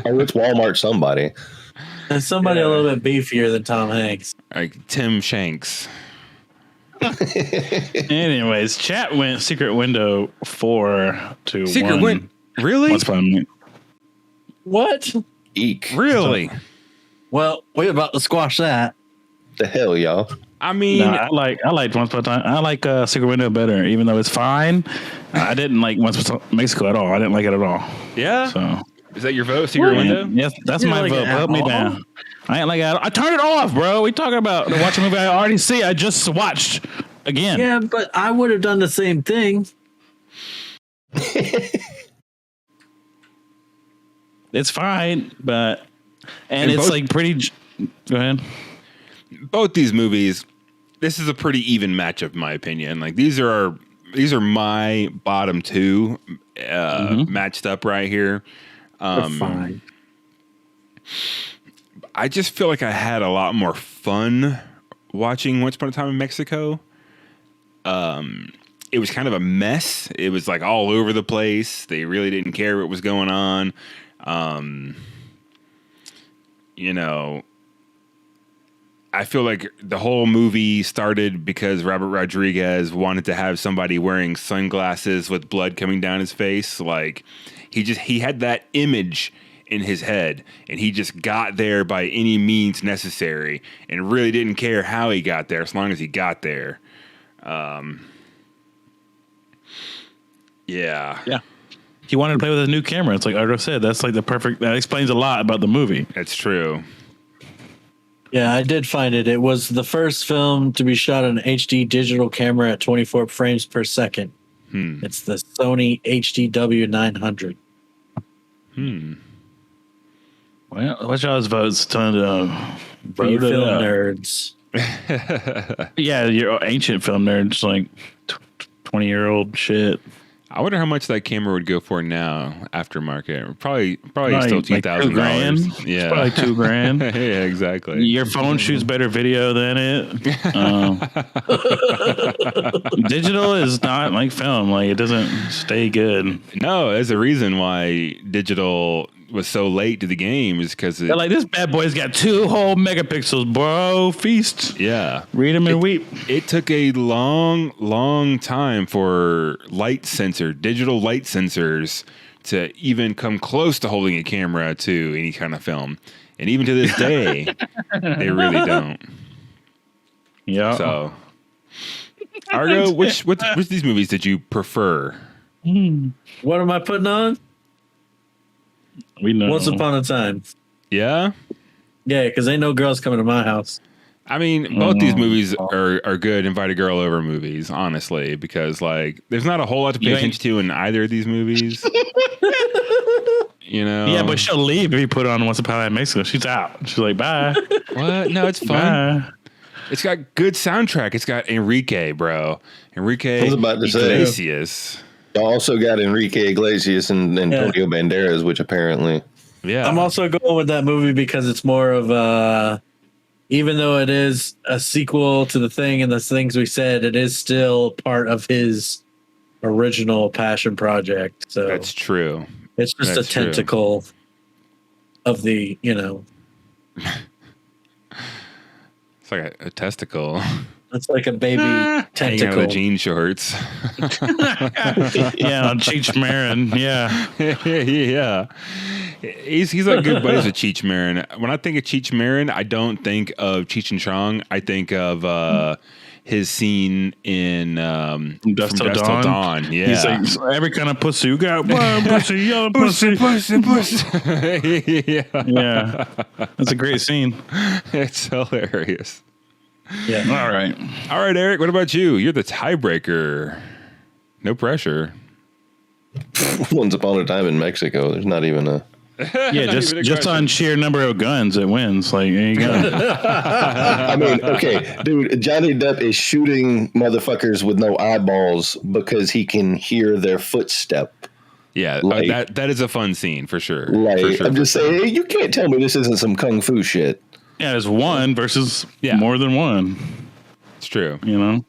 Or it's Walmart somebody. And somebody a little bit beefier than Tom Hanks. Like Tim Shanks. Anyways, chat went Secret Window 4 to Secret 1. Window. Really? Once upon a minute. What? Eek. Really? Well, we're about to squash that. The hell, y'all. I mean, No, I like Once Upon a Time. I like Secret Window better, even though it's fine. I didn't like Once Upon a Mexico at all. I didn't like it at all. yeah. So Is that your vote, Secret Window? yes, that's You my like vote. it at Vote me all? down. I ain't like it. I turned it off, bro. We talking about watching a movie I already see. I just watched again. Yeah, but I would have done the same thing. It's fine, but And it's both- like pretty. Go ahead. Both these movies, this is a pretty even matchup, in my opinion. Like these are my bottom two matched up right here. They're fine. I just feel like I had a lot more fun watching Once Upon a Time in Mexico. It was kind of a mess. It was like all over the place. They really didn't care what was going on. You know, I feel like the whole movie started because Robert Rodriguez wanted to have somebody wearing sunglasses with blood coming down his face. Like he had that image in his head, and he just got there by any means necessary and really didn't care how he got there as long as he got there. Yeah. He wanted to play with a new camera. It's like Ardo said. That's like that explains a lot about the movie. That's true. Yeah, I did find it. It was the first film to be shot on an HD digital camera at 24 frames per second. It's the Sony HDW 900. Well, what's y'all's votes? Time to For you vote it film up. nerds. Yeah, you're ancient film nerds, like 20-year-old shit. I wonder how much that camera would go for now, aftermarket. Probably Like still $2,000. $2,000. Yeah, It's probably $2,000. yeah, exactly. Your phone shoots better video than it. Digital is not like film. Like it doesn't stay good. No, there's a reason why digital was so late to the game is because They're like, this bad boy's got 2 whole megapixels, bro. Feast. yeah, Read them and weep. it took a long time for digital light sensors to even come close to holding a camera to any kind of film. And even to this day, they really don't. Yeah. So, Argo, which of these movies did you prefer? What am I putting on? we know. Once Upon a Time. Yeah? Yeah, because ain't no girls coming to my house. I mean, both these movies are good invite a girl over movies, honestly, because like there's not a whole lot to pay attention to in either of these movies. You know? Yeah, but she'll leave if you put on Once Upon a Time in Mexico. She's out. She's like, bye. What? No, it's fun. Bye. It's got good soundtrack. It's got Enrique, bro. Enrique I was about to say. Iglesias. You also got Enrique Iglesias and Antonio Banderas, which apparently. Yeah. I'm also going with that movie because it's more of a, even though it is a sequel to The Thing and the things we said, it is still part of his original passion project. So That's true. it's just that's a true. tentacle of the, It's like a testicle. it's like a baby Hanging out of tentacle. the jean shorts. Yeah, on Cheech Marin. Yeah. Yeah. He's like good buddies with Cheech Marin. When I think of Cheech Marin, I don't think of Cheech and Chong. I think of his scene in Dusk From Till Dusk Till Dawn. Dawn. Yeah. He's like, every kind of pussy. You got one pussy, young pussy. pussy. Yeah. Yeah. That's a great scene. It's hilarious. Yeah. All right. All right, Eric, what about you? You're the tiebreaker. No pressure. Once Upon a Time in Mexico. There's not even a. Yeah, just on sheer number of guns, it wins. Like, there you go. I mean, okay, dude, Johnny Depp is shooting motherfuckers with no eyeballs because he can hear their footstep. Yeah, Like, that is a fun scene for sure. Like, for sure, I'm just saying, hey, you can't tell me this isn't some kung fu shit. Yeah, there's one versus more than one. It's true. You know?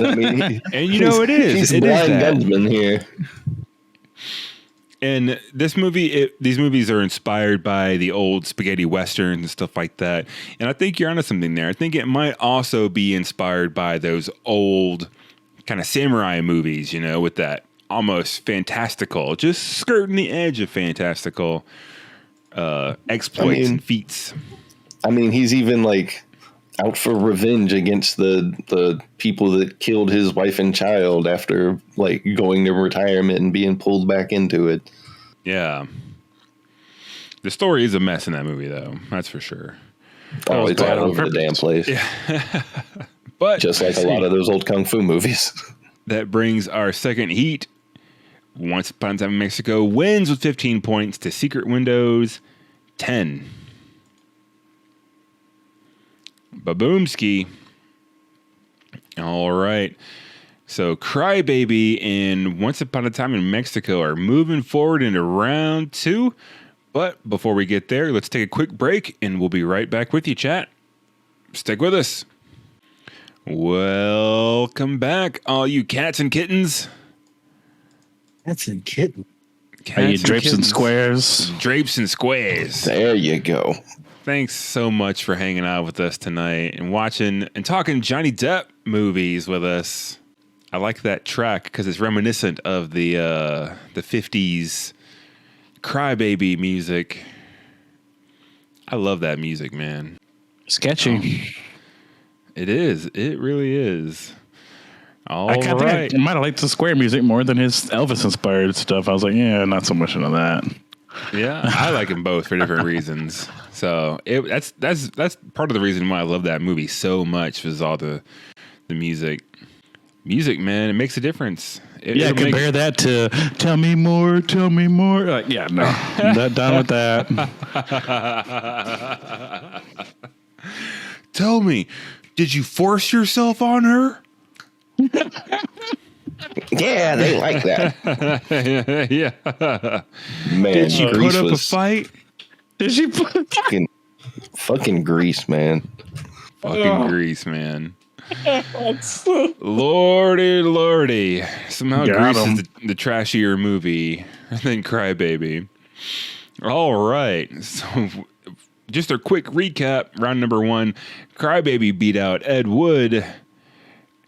I mean, And you know it is. He's It blind is that. gunsman here. And this movie, these movies are inspired by the old spaghetti westerns and stuff like that. And I think you're onto something there. I think it might also be inspired by those old kind of samurai movies, you know, with that almost fantastical, just skirting the edge of fantastical exploits and feats. I mean, he's even like out for revenge against the people that killed his wife and child after like going to retirement and being pulled back into it. Yeah. The story is a mess in that movie, though. That's for sure. Oh, it's all over the damn place. Yeah. But just like a lot of those old kung fu movies. That brings our second heat. Once Upon a Time in Mexico wins with 15 points to Secret Windows 10. Baboomski. All right. So Crybaby and Once Upon a Time in Mexico are moving forward into round 2. But before we get there, let's take a quick break and we'll be right back with you, chat. Stick with us. Welcome back, all you cats and kittens. Cats and kittens. Are you drapes and squares? Drapes and squares. There you go. Thanks so much for hanging out with us tonight and watching and talking Johnny Depp movies with us. I like that track because it's reminiscent of the 50s Crybaby music. I love that music, man. Sketchy. It is. It really is. All I think I might have liked the Square music more than his Elvis-inspired stuff. I was like, yeah, not so much into that. Yeah, I like them both for different reasons. So that's part of the reason why I love that movie so much was all the music. Music, man, it makes a difference. Compare that to Tell Me More, Tell Me More. Like, yeah, no, not done with that. Tell me, did you force yourself on her? Yeah, they like that. Yeah. Man, Did she put up a fight? Did she put fucking Grease, man. Fucking Grease, man. Lordy. Somehow Got Grease him. is the trashier movie than Crybaby. All right. So just a quick recap. Round number 1, Crybaby beat out Ed Wood.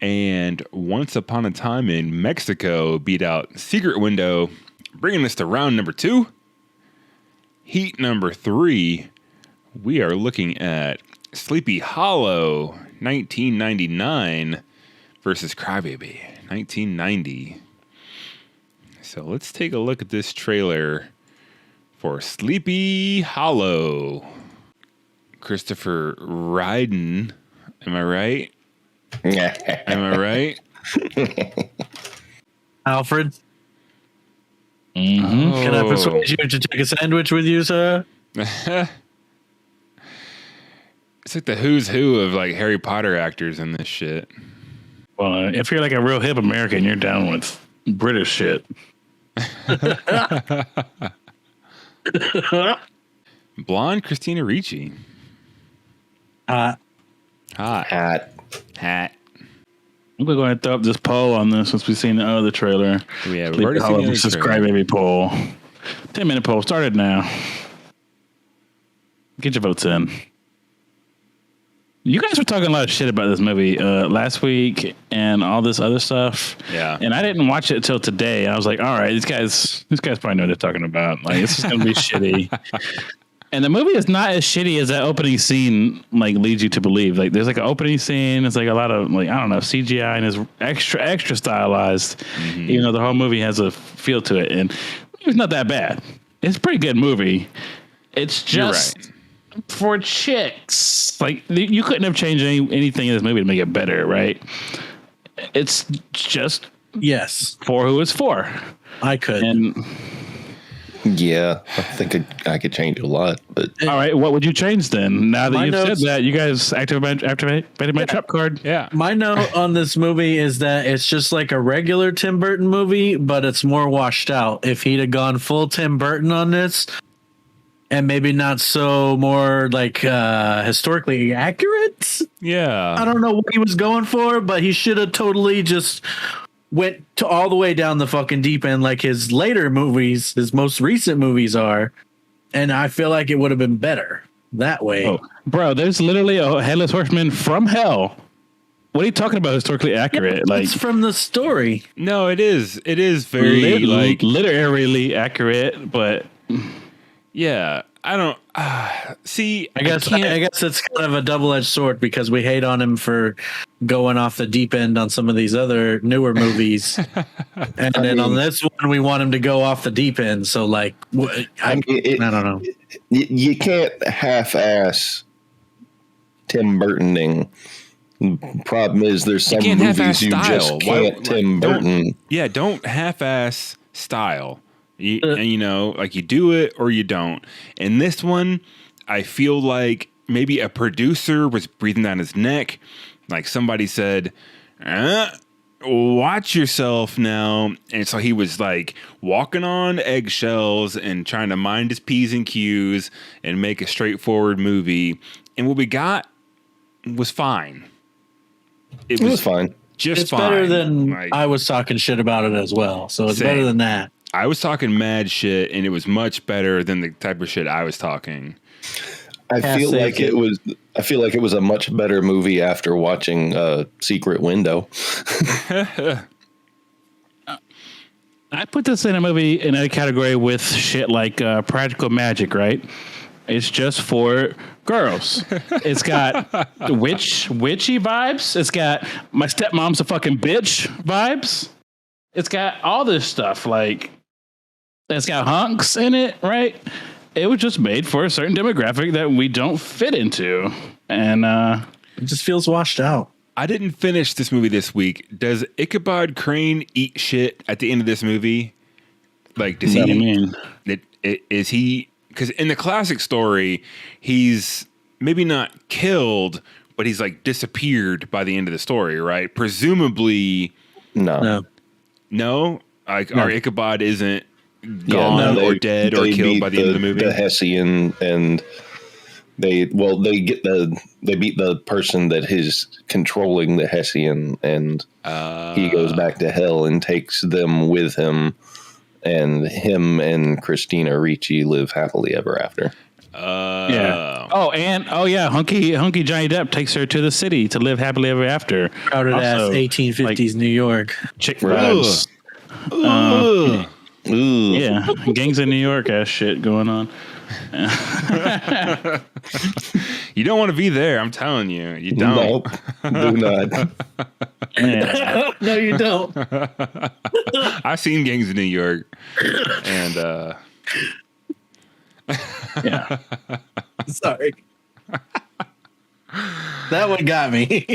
And Once Upon a Time in Mexico beat out Secret Window, bringing us to round number 2. Heat number 3, we are looking at Sleepy Hollow, 1999 versus Crybaby, 1990. So let's take a look at this trailer for Sleepy Hollow. Christopher Ryden, am I right? Am I right? Alfred, Mm-hmm. can I persuade you to take a sandwich with you, sir? It's like the who's who of like Harry Potter actors in this shit. Well, if you're like a real hip American, you're down with British shit. Blonde Christina Ricci. Uh, Hot. Hat. Hat. I'm going to go ahead and throw up this poll on this since we've seen the other trailer. Yeah, we've Sleepy already Hollow seen the versus other trailer. Crybaby poll. 10-minute poll. Started now. Get your votes in. You guys were talking a lot of shit about this movie last week and all this other stuff. Yeah. And I didn't watch it until today. I was like, all right, these guys probably know what they're talking about. Like, this is going to be shitty. And the movie is not as shitty as that opening scene like leads you to believe. Like, there's like an opening scene. It's like a lot of like, I don't know, CGI and is extra stylized. Mm-hmm. Even though the whole movie has a feel to it, and it's not that bad. It's a pretty good movie. It's just You're right. for chicks. Like, you couldn't have changed anything in this movie to make it better, right? It's just yes, for who it's for. I could. And Yeah, I think I could change a lot, but All right, what would you change then? Now that My you've notes- said that, you guys activated my trap card. Yeah. My note on this movie is that it's just like a regular Tim Burton movie, but it's more washed out. If he'd have gone full Tim Burton on this, and maybe not so more like historically accurate. Yeah. I don't know what he was going for, but he should have totally just went to all the way down the fucking deep end like his later movies, his most recent movies are. And I feel like it would have been better that way. Oh, bro, there's literally a headless horseman from hell. What are you talking about? Historically accurate? Yeah, like it's from the story. No, it is. It is very like literally accurate, but yeah. I don't see. I guess it's kind of a double-edged sword because we hate on him for going off the deep end on some of these other newer movies, and then on this one we want him to go off the deep end. So like, I don't know. You can't half-ass Tim Burtoning. Problem is, there's some can't movies half-ass you just style. can't Tim Burton. Don't half-ass style. And you know, like you do it or you don't. And this one, I feel like maybe a producer was breathing down his neck. Like somebody said, watch yourself now. And so he was like walking on eggshells and trying to mind his P's and Q's and make a straightforward movie. And what we got was fine. It was fine. Just It's fine. better than Like, I was talking shit about it as well. So it's Same. better than that. I was talking mad shit, and it was much better than the type of shit I was talking. I feel like it was a much better movie after watching Secret Window. I put this in a movie in a category with shit like Practical Magic, right? It's just for girls. It's got witchy vibes. It's got my stepmom's a fucking bitch vibes. It's got all this stuff like it's got hunks in it, right? It was just made for a certain demographic that we don't fit into, and It just feels washed out. I didn't finish this movie this week. Does Ichabod Crane eat shit at the end of this movie? Like, does I he? mean, Is he? Because in the classic story, he's maybe not killed, but he's like disappeared by the end of the story, right? Presumably, No. like our Ichabod isn't gone or dead or killed by the end of the movie. The Hessian, and they beat the person that is controlling the Hessian, and he goes back to hell and takes them with him, and him and Christina Ricci live happily ever after. yeah. Hunky Johnny Depp takes her to the city to live happily ever after. Crowded ass Also, 1850s New York. Chick vibes. Ooh. Yeah, gangs in New York ass shit going on. You don't want to be there. I'm telling you, you don't. Nope. Do not. Yeah. No, you don't. I've seen Gangs in New York, and Yeah. Sorry. That one got me.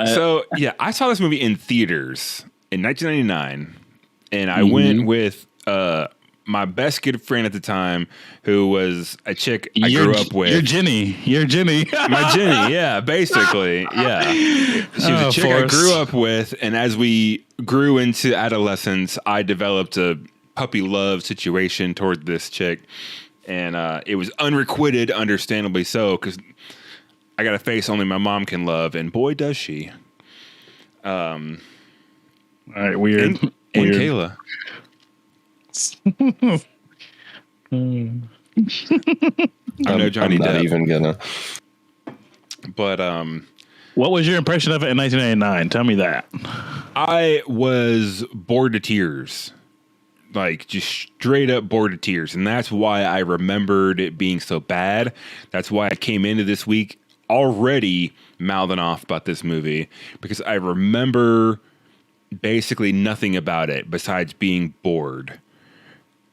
so yeah, I saw this movie in theaters in 1999, and I went with my best good friend at the time, who was a chick I grew up with. You're Jenny. My Jenny, yeah, basically, yeah. She was a chick I grew up with, and as we grew into adolescence, I developed a puppy love situation toward this chick, and it was unrequited, understandably so, because I got a face only my mom can love, and boy, does she. All right, weird. And Kayla. I know Johnny I'm not Depp, even gonna. but What was your impression of it in 1989? Tell me that. I was bored to tears, like just straight up bored to tears, and that's why I remembered it being so bad. That's why I came into this week already mouthing off about this movie, because I remember basically nothing about it besides being bored.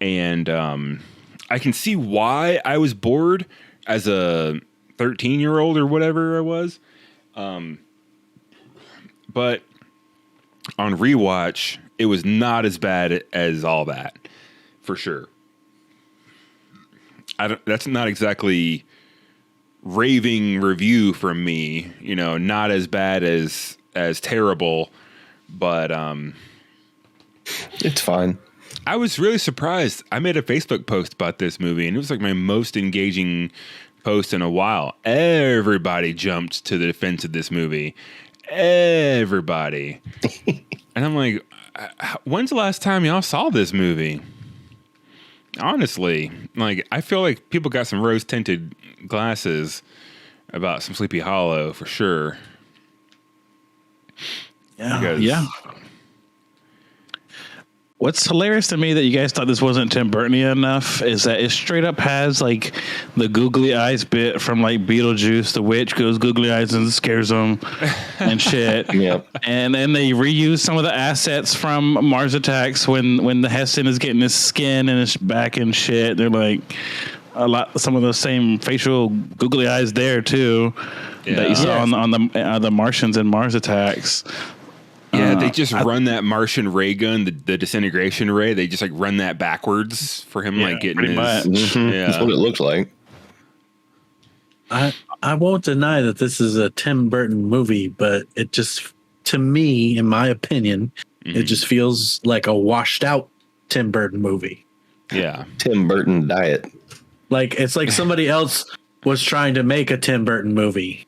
And I can see why I was bored as a 13-year-old or whatever I was. But on rewatch, it was not as bad as all that, for sure. That's not exactly raving review from me, you know, not as bad as terrible, but It's fine. I was really surprised. I made a Facebook post about this movie, and it was like my most engaging post in a while. Everybody jumped to the defense of this movie. Everybody. And I'm like, when's the last time y'all saw this movie? Honestly, like, I feel like people got some rose-tinted glasses about some Sleepy Hollow for sure. Yeah. What's hilarious to me that you guys thought this wasn't Tim Burton enough is that it straight up has like the googly eyes bit from like Beetlejuice. The witch goes googly eyes and scares them and shit. Yep. And then they reuse some of the assets from Mars Attacks when the Heston is getting his skin and his back and shit. They're like some of those same facial googly eyes there too that you saw on the Martians and Mars Attacks. Yeah, they just run that Martian ray gun, the disintegration ray. They just like run that backwards for him, like getting his. Yeah, that's what it looks like. I won't deny that this is a Tim Burton movie, but it just, to me, in my opinion, it just feels like a washed out Tim Burton movie. Yeah, Tim Burton diet. Like it's like somebody else was trying to make a Tim Burton movie.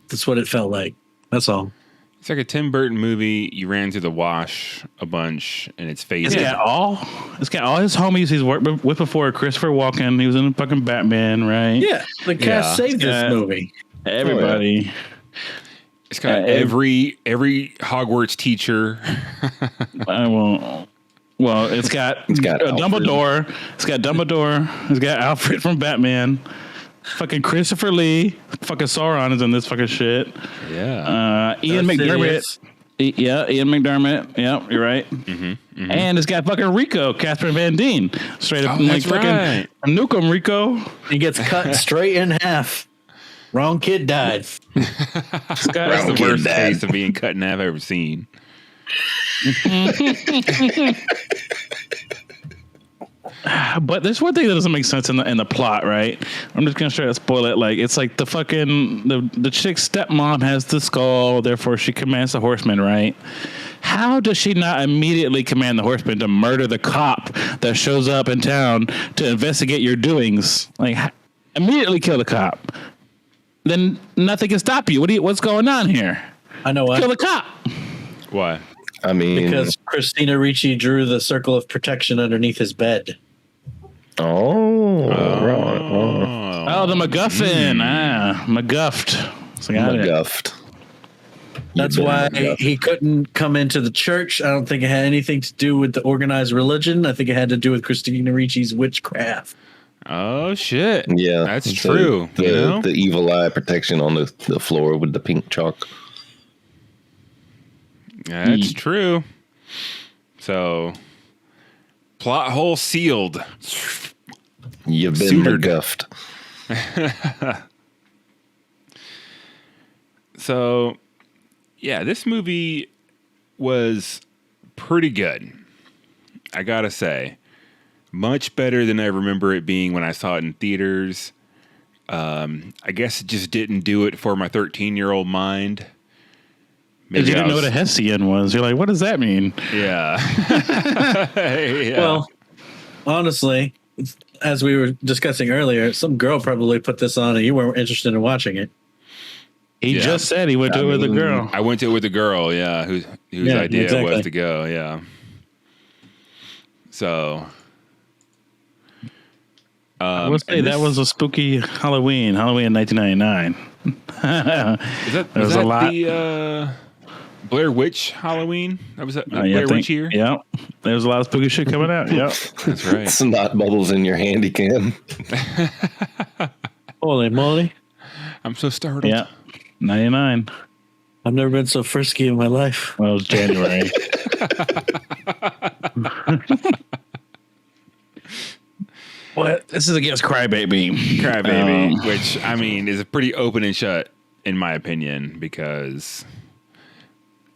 That's what it felt like. That's all. it's like a Tim Burton movie. You ran through the wash a bunch, and it's faded. It's got all his homies he's worked with before. Christopher Walken, he was in fucking Batman, right? Yeah, the cast saved this movie. Everybody. It's got every Hogwarts teacher. I won't. Well, it's got Dumbledore. It's got Dumbledore. It's got Alfred from Batman. Fucking Christopher Lee. Fucking Sauron is in this fucking shit. Yeah. Ian McDermott. Ian McDermott. Yep, you're right. And it's got fucking Rico, Catherine Van Dien. Straight up, like fucking nuke him, Rico. He gets cut straight in half. Wrong kid died. That's the worst case of being cut in half I've ever seen. But there's one thing that doesn't make sense in the plot, right? I'm just gonna try to spoil it. Like it's like the fucking the chick's stepmom has the skull, therefore she commands the horsemen, right? How does she not immediately command the horsemen to murder the cop that shows up in town to investigate your doings? Like immediately kill the cop. Then nothing can stop you. What's going on here? I know what. Kill the cop. Why? I mean, because Christina Ricci drew the circle of protection underneath his bed. The MacGuffin. McGuffed. McGuffed. That's why he couldn't come into the church. I don't think it had anything to do with the organized religion. I think it had to do with Christina Ricci's witchcraft. Oh shit! Yeah, that's true. The evil eye protection on the floor with the pink chalk. That's true. So, plot hole sealed. You've been McGuffed. So, yeah, this movie was pretty good. I gotta say, much better than I remember it being when I saw it in theaters. I guess it just didn't do it for my 13-year-old mind. Maybe you didn't know what a Hessian was. You're like, what does that mean? Yeah. Yeah. Well, honestly, as we were discussing earlier, some girl probably put this on and you weren't interested in watching it. He just said he went to it with a girl. I went to it with a girl, yeah, whose idea was to go, yeah. So... I would say that was a spooky Halloween 1999. Was that a lot. The Blair Witch Halloween? That was that Blair Witch year? Yeah. There was a lot of spooky shit coming out. Yep. That's right. Snot bubbles in your handy cam. Holy moly. I'm so startled. Yeah. 99. I've never been so frisky in my life. Well, it was January. What? This is against Crybaby. Which, I mean, is pretty open and shut, in my opinion, because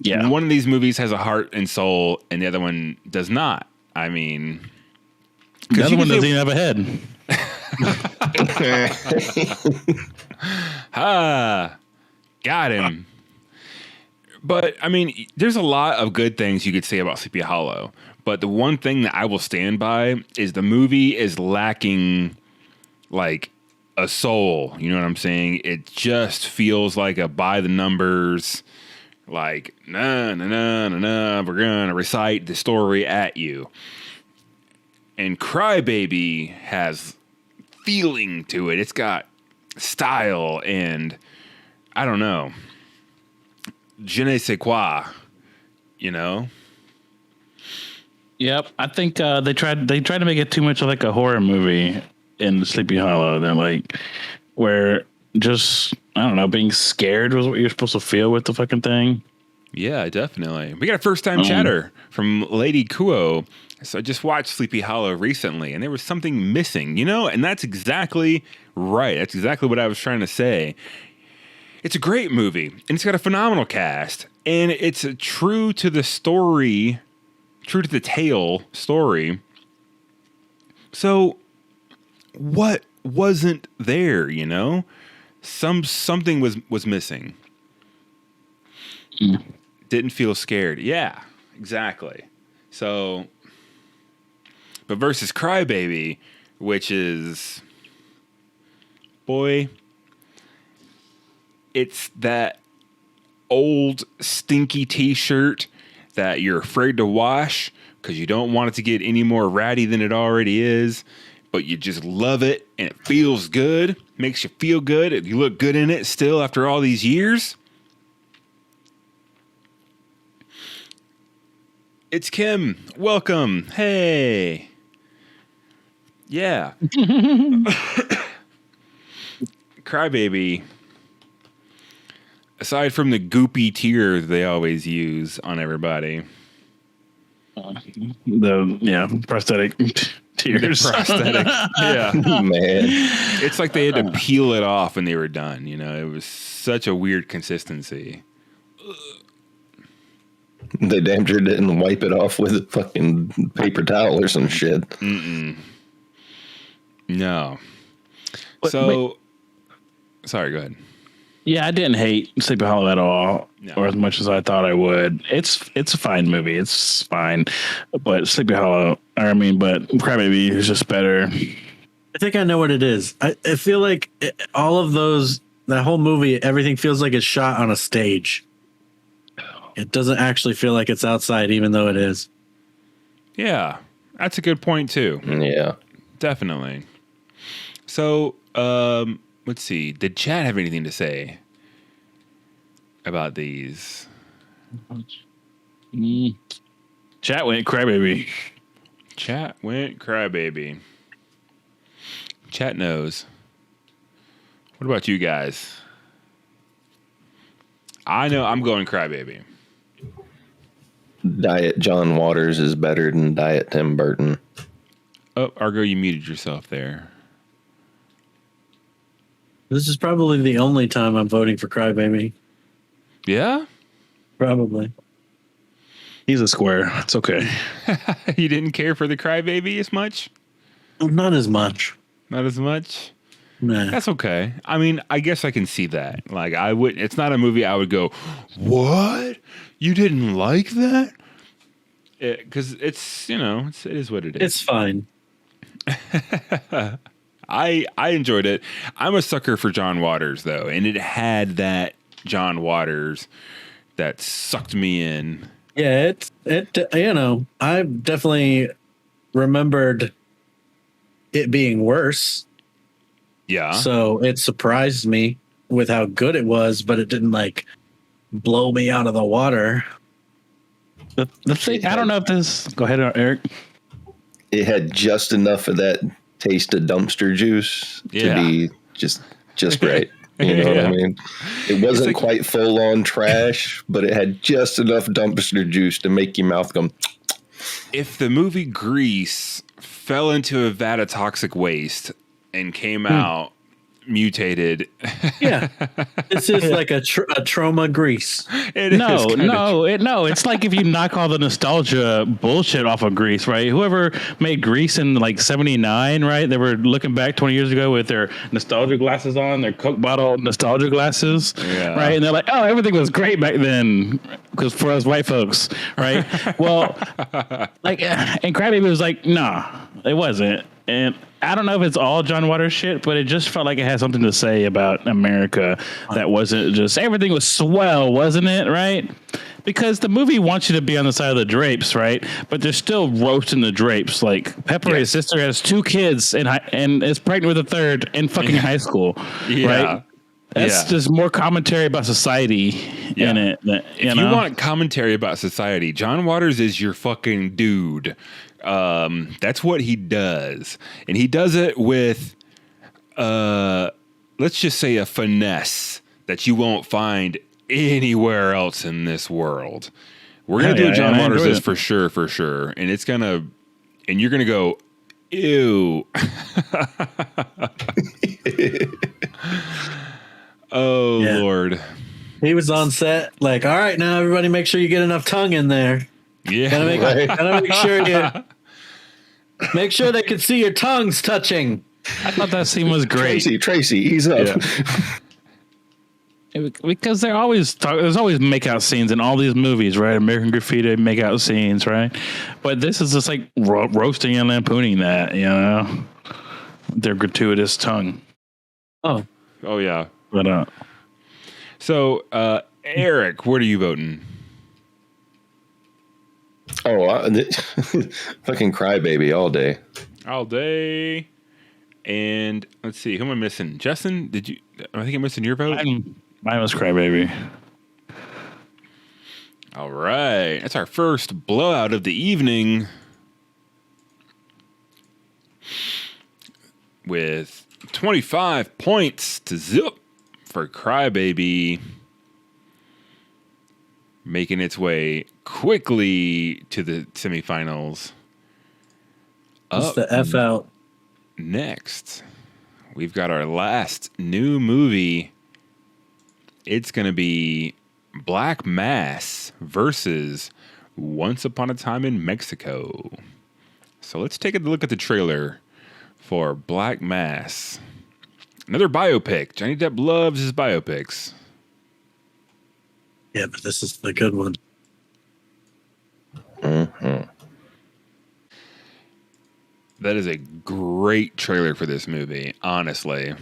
Yeah. One of these movies has a heart and soul, and the other one does not. I mean, The other one doesn't even have a head. Got him. But I mean, there's a lot of good things you could say about Sleepy Hollow. But the one thing that I will stand by is the movie is lacking like a soul. You know what I'm saying? It just feels like a by the numbers, like, nah, we're going to recite the story at you. And Crybaby has feeling to it. It's got style and I don't know. Je ne sais quoi, you know? Yep, I think they tried to make it too much of like a horror movie in Sleepy Hollow. They're like, where just I don't know, being scared was what you're supposed to feel with the fucking thing. Yeah, definitely. We got a first time chatter from Lady Kuo. So I just watched Sleepy Hollow recently, and there was something missing, you know, and that's exactly right. That's exactly what I was trying to say. It's a great movie, and it's got a phenomenal cast, and it's true to the story. True to the tale story. So what wasn't there, you know? Something was missing. Didn't feel scared. Yeah, exactly. So but versus Crybaby, which is boy, it's that old stinky t-shirt that you're afraid to wash because you don't want it to get any more ratty than it already is, but you just love it and it feels good, makes you feel good. You look good in it still after all these years. It's Kim. Welcome. Hey. Yeah. Crybaby. Aside from the goopy tears they always use on everybody. Prosthetic tears. The prosthetic. Yeah. Man. It's like they had to peel it off when they were done. You know, it was such a weird consistency. They damn sure didn't wipe it off with a fucking paper towel or some shit. No. Sorry, go ahead. Yeah, I didn't hate Sleepy Hollow at all, No. or as much as I thought I would. It's a fine movie. It's fine, but Sleepy Hollow, but Crybaby is just better. I think I know what it is. I feel like all of those, that whole movie, everything feels like it's shot on a stage. It doesn't actually feel like it's outside, even though it is. Yeah, that's a good point too. Yeah. Definitely. So, let's see. Did Chad have anything to say about these? Chat went Crybaby. Chat went Crybaby. Chat knows. What about you guys? I know I'm going Crybaby. Diet John Waters is better than Diet Tim Burton. Oh, Argo, you muted yourself there. This is probably the only time I'm voting for Crybaby. Yeah? Probably. He's a square. It's okay. You didn't care for the Crybaby as much? Not as much. Not as much? Nah. That's okay. I mean, I guess I can see that. Like, I would. It's not a movie I would go, what? You didn't like that? Because it's, you know, it is what it is. It's fine. I enjoyed it. I'm a sucker for John Waters, though, and it had that John Waters that sucked me in. Yeah, you know, I definitely remembered it being worse. Yeah. So it surprised me with how good it was, but it didn't like blow me out of the water. The thing, I don't know if this. Go ahead, Eric. It had just enough of that taste of dumpster juice to be just right. You know what I mean? It wasn't like, quite full on trash, but it had just enough dumpster juice to make your mouth go. If the movie Grease fell into a vat of toxic waste and came out mutated. Yeah, this is like a trauma grease. It's like if you knock all the nostalgia bullshit off of Grease, right? Whoever made Grease in like '79, right? They were looking back 20 years ago with their nostalgia glasses on, their Coke bottle nostalgia glasses, right? And they're like, oh, everything was great back then, because for us white folks, right? Well, like, and Crybaby was like, nah, it wasn't. And I don't know if it's all John Waters shit, but it just felt like it had something to say about America that wasn't just everything was swell, wasn't it? Right? Because the movie wants you to be on the side of the drapes, right? But they're still roasting the drapes. Like Pepper's sister has 2 kids and is pregnant with a third in fucking high school, right? That's just more commentary about society in it. If you want commentary about society, John Waters is your fucking dude. That's what he does. And he does it with, let's just say a finesse that you won't find anywhere else in this world. We're going to do what John Waters is for sure. And it's going to, and you're going to go, ew. Lord. He was on set like, all right, now everybody make sure you get enough tongue in there. Yeah. Gotta make sure they can see your tongues touching. I thought that scene was great. Tracy, ease up. Yeah. Because there's always make out scenes in all these movies, right? American Graffiti make out scenes, right? But this is just like roasting and lampooning that, you know, their gratuitous tongue. Oh yeah. But so Eric, what are you voting? Fucking Crybaby all day. All day. And let's see, who am I missing? Justin, I think I'm missing your vote? Mine was Crybaby. All right. That's our first blowout of the evening. With 25 points to zip for Crybaby. Making its way quickly to the semifinals. It's the F out. Next, we've got our last new movie. It's going to be Black Mass versus Once Upon a Time in Mexico. So let's take a look at the trailer for Black Mass. Another biopic. Johnny Depp loves his biopics. Yeah, but this is the good one. Mm-hmm. That is a great trailer for this movie, honestly.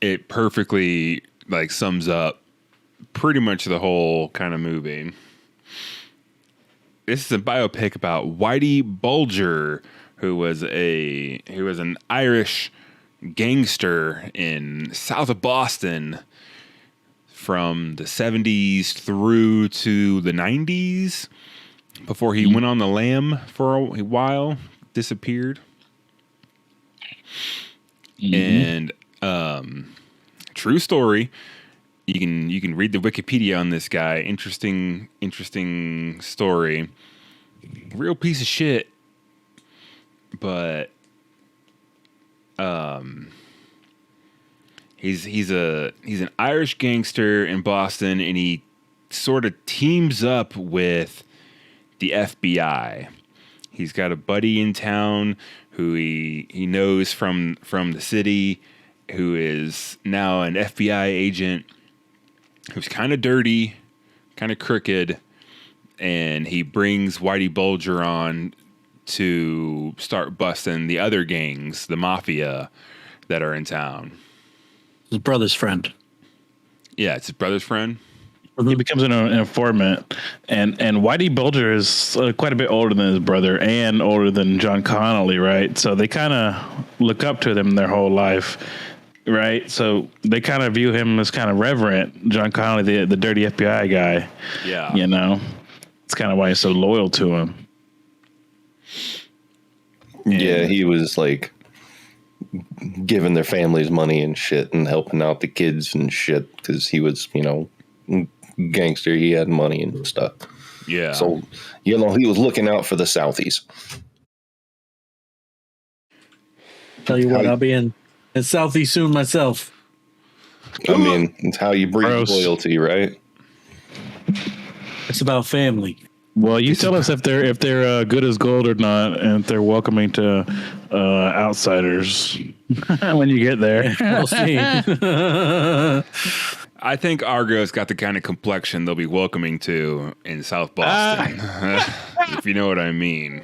It perfectly sums up pretty much the whole kind of movie. This is a biopic about Whitey Bulger, who was an Irish gangster in south of Boston from the 70s through to the 90s before he went on the lam for a while, disappeared. And true story. You can read the Wikipedia on this guy. Interesting story. Real piece of shit. But he's an Irish gangster in Boston, and he sort of teams up with the FBI. He's got a buddy in town who he knows from the city, who is now an FBI agent, who's kind of dirty, kind of crooked, and he brings Whitey Bulger on to start busting the other gangs, the mafia that are in town. His brother's friend. Yeah, it's his brother's friend. He becomes an informant, and Whitey Bulger is quite a bit older than his brother and older than John Connolly, right? So they kind of look up to them their whole life, right? So they kind of view him as kind of reverent. John Connolly, the dirty FBI guy. Yeah. You know, it's kind of why he's so loyal to him. Yeah, he was giving their families money and shit and helping out the kids and shit because he was, gangster. He had money and stuff. Yeah. So, he was looking out for the Southies. Tell you what, I'll be in Southeast soon myself. I mean, it's how you breed Gross. loyalty, right? It's about family. Well, you tell us if they're good as gold or not, and if they're welcoming to outsiders when you get there. We'll see. I think Argo's got the kind of complexion they'll be welcoming to in South Boston. If you know what I mean.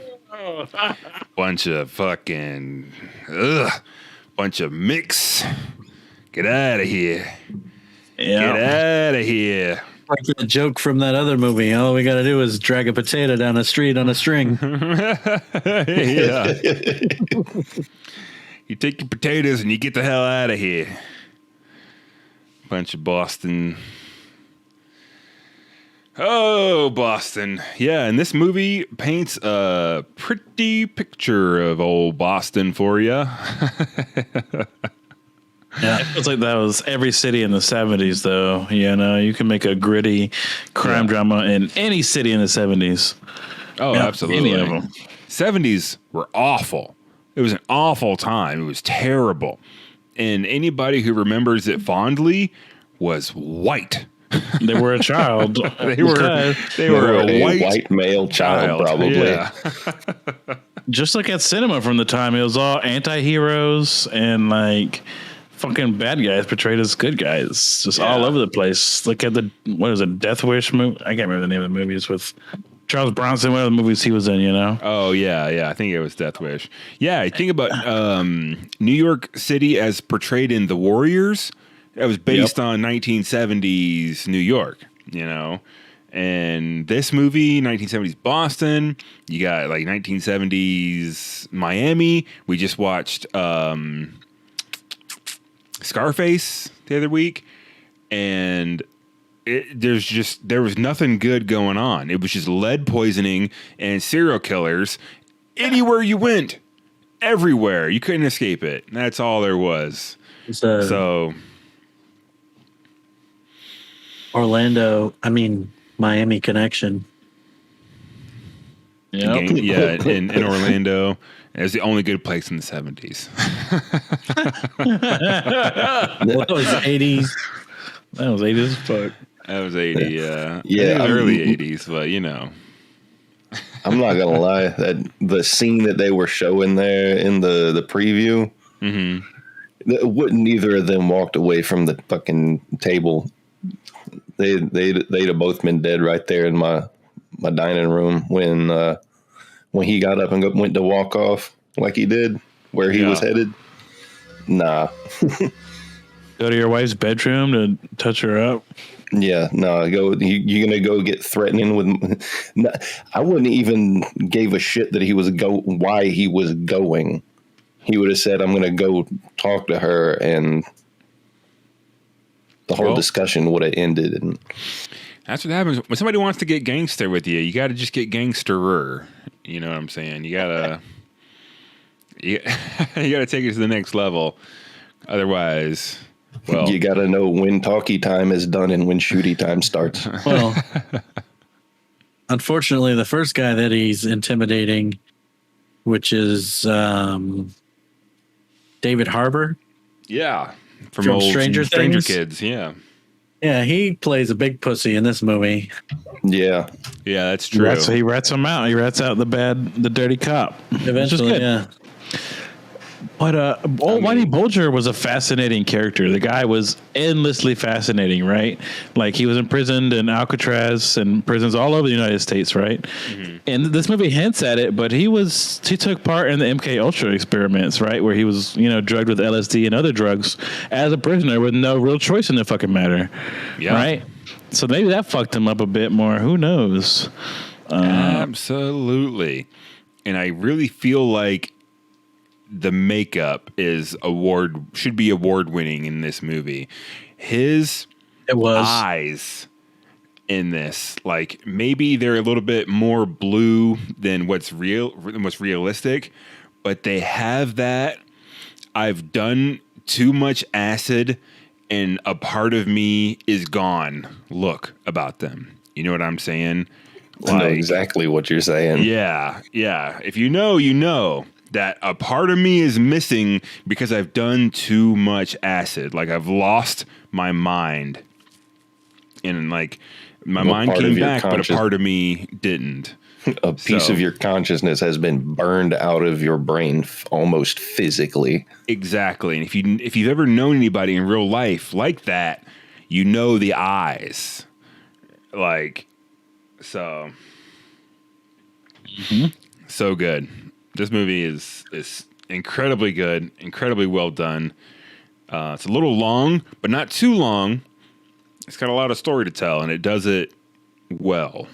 Bunch of fucking bunch of mix. Get out of here. Get out of here. Like the joke from that other movie. All we got to do is drag a potato down a street on a string. Yeah. You take your potatoes and you get the hell out of here. Bunch of Boston. Oh, Boston. Yeah, and this movie paints a pretty picture of old Boston for you. Yeah, it feels like that was every city in the 70s, though. You know, you can make a gritty crime drama in any city in the 70s. Oh, absolutely. Any of them. 70s were awful. It was an awful time. It was terrible. And anybody who remembers it fondly was white. They were a child. They were a white male child, probably. Yeah. Just like at cinema from the time, it was all anti-heroes and like fucking bad guys portrayed as good guys, just all over the place. Look at what is it, Death Wish movie? I can't remember the name of the movies with Charles Bronson. One of the movies he was in, you know? Oh yeah. I think it was Death Wish. Yeah, I think about New York City as portrayed in The Warriors. It was based on 1970s New York, you know. And this movie, 1970s Boston. You got like 1970s Miami. We just watched Scarface the other week, and there was nothing good going on. It was just lead poisoning and serial killers anywhere you went, everywhere. You couldn't escape it. That's all there was. So Miami connection. In Orlando. It was the only good place in the 70s. That was 80s. That was 80s as fuck. That was 80, yeah. Yeah, Early 80s, but you know. I'm not gonna lie, that the scene that they were showing there in the preview, wouldn't neither of them walked away from the fucking table. They'd have both been dead right there in my dining room when he got up and went to walk off like he did where he was headed. Nah. Go to your wife's bedroom to touch her up. Yeah, no, you're gonna go get threatening with. I wouldn't even gave a shit that why he was going. He would have said, "I'm gonna go talk to her," and the whole discussion would have ended. And that's what happens when somebody wants to get gangster with you. You got to just get gangsterer. You know what I'm saying? You gotta take it to the next level. Otherwise. Well, you got to know when talkie time is done and when shooty time starts. Well, unfortunately, the first guy that he's intimidating, which is David Harbour. Yeah. From old Stranger Kids. Yeah. Yeah, he plays a big pussy in this movie. Yeah. Yeah, that's true. He rats him out. He rats out the dirty cop. Eventually, yeah. But Whitey Bulger was a fascinating character. The guy was endlessly fascinating, right? Like he was imprisoned in Alcatraz and prisons all over the United States, right? Mm-hmm. And this movie hints at it, but he took part in the MK Ultra experiments, right? Where he was, drugged with LSD and other drugs as a prisoner with no real choice in the fucking matter, right? So maybe that fucked him up a bit more. Who knows? Absolutely. And I really feel like the makeup should be award winning in this movie. His eyes in this, like maybe they're a little bit more blue than what's realistic, but they have that I've done too much acid and a part of me is gone look about them. You know what I'm saying? I know exactly what you're saying. Yeah. If you know, you know. that a part of me is missing because I've done too much acid. Like I've lost my mind, and like my mind came back, but a part of me didn't. A piece of your consciousness has been burned out of your brain almost physically. Exactly. And if you've ever known anybody in real life like that, you know the eyes. Like, so. So good. This movie is incredibly good, incredibly well done. It's a little long, but not too long. It's got a lot of story to tell, and it does it well.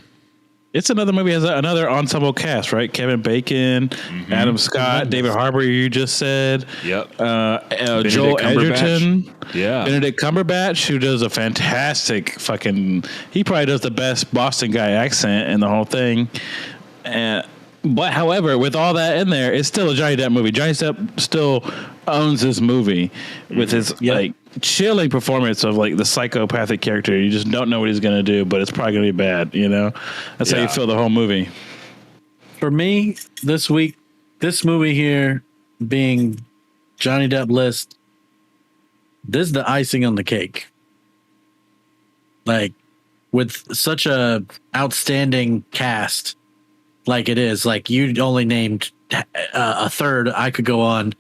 It's another movie has another ensemble cast, right? Kevin Bacon, Adam Scott, David Harbour. You just said, Yep. Joel Edgerton, yeah, Benedict Cumberbatch, who does a fantastic fucking. He probably does the best Boston guy accent in the whole thing. But however, with all that in there, it's still a Johnny Depp movie. Johnny Depp still owns this movie with his like chilling performance of like the psychopathic character. You just don't know what he's going to do, but it's probably going to be bad. You know, that's how you feel the whole movie. For me, this week, this movie here being Johnny Depp list, this is the icing on the cake. Like with such a outstanding cast. Like it is, like you only named a third. I could go on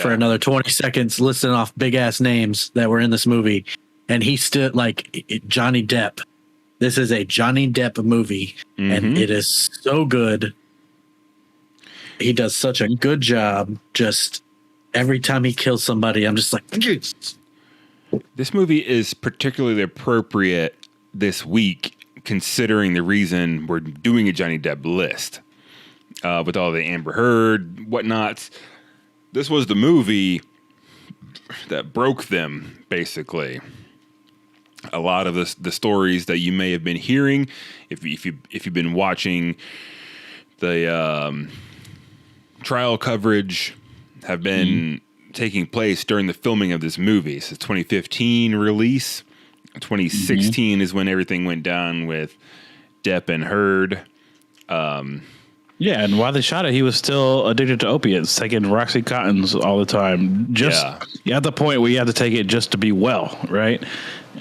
for another 20 seconds listing off big ass names that were in this movie, and he stood like Johnny Depp. This is a Johnny Depp movie, and it is so good. He does such a good job. Just every time he kills somebody, I'm just like, Jesus. This movie is particularly appropriate this week, considering the reason we're doing a Johnny Depp list with all the Amber Heard whatnots. This was the movie that broke them, basically. A lot of the stories that you may have been hearing, if you've been watching the trial coverage, have been taking place during the filming of this movie. It's a 2015 release. 2016 is when everything went down with Depp and Heard. Yeah, and while they shot it, he was still addicted to opiates, taking Roxycontins all the time. Just at the point where you have to take it just to be well, right?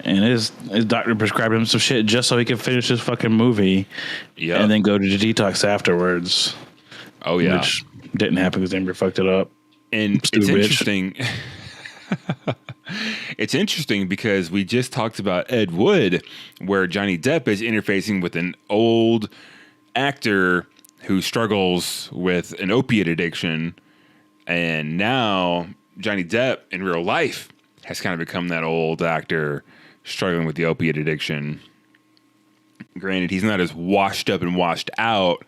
And his doctor prescribed him some shit just so he could finish his fucking movie and then go to the detox afterwards. Oh, yeah. Which didn't happen because Amber fucked it up. And it's interesting. It's interesting because we just talked about Ed Wood, where Johnny Depp is interfacing with an old actor who struggles with an opiate addiction. And now Johnny Depp in real life has kind of become that old actor struggling with the opiate addiction. Granted, he's not as washed up and washed out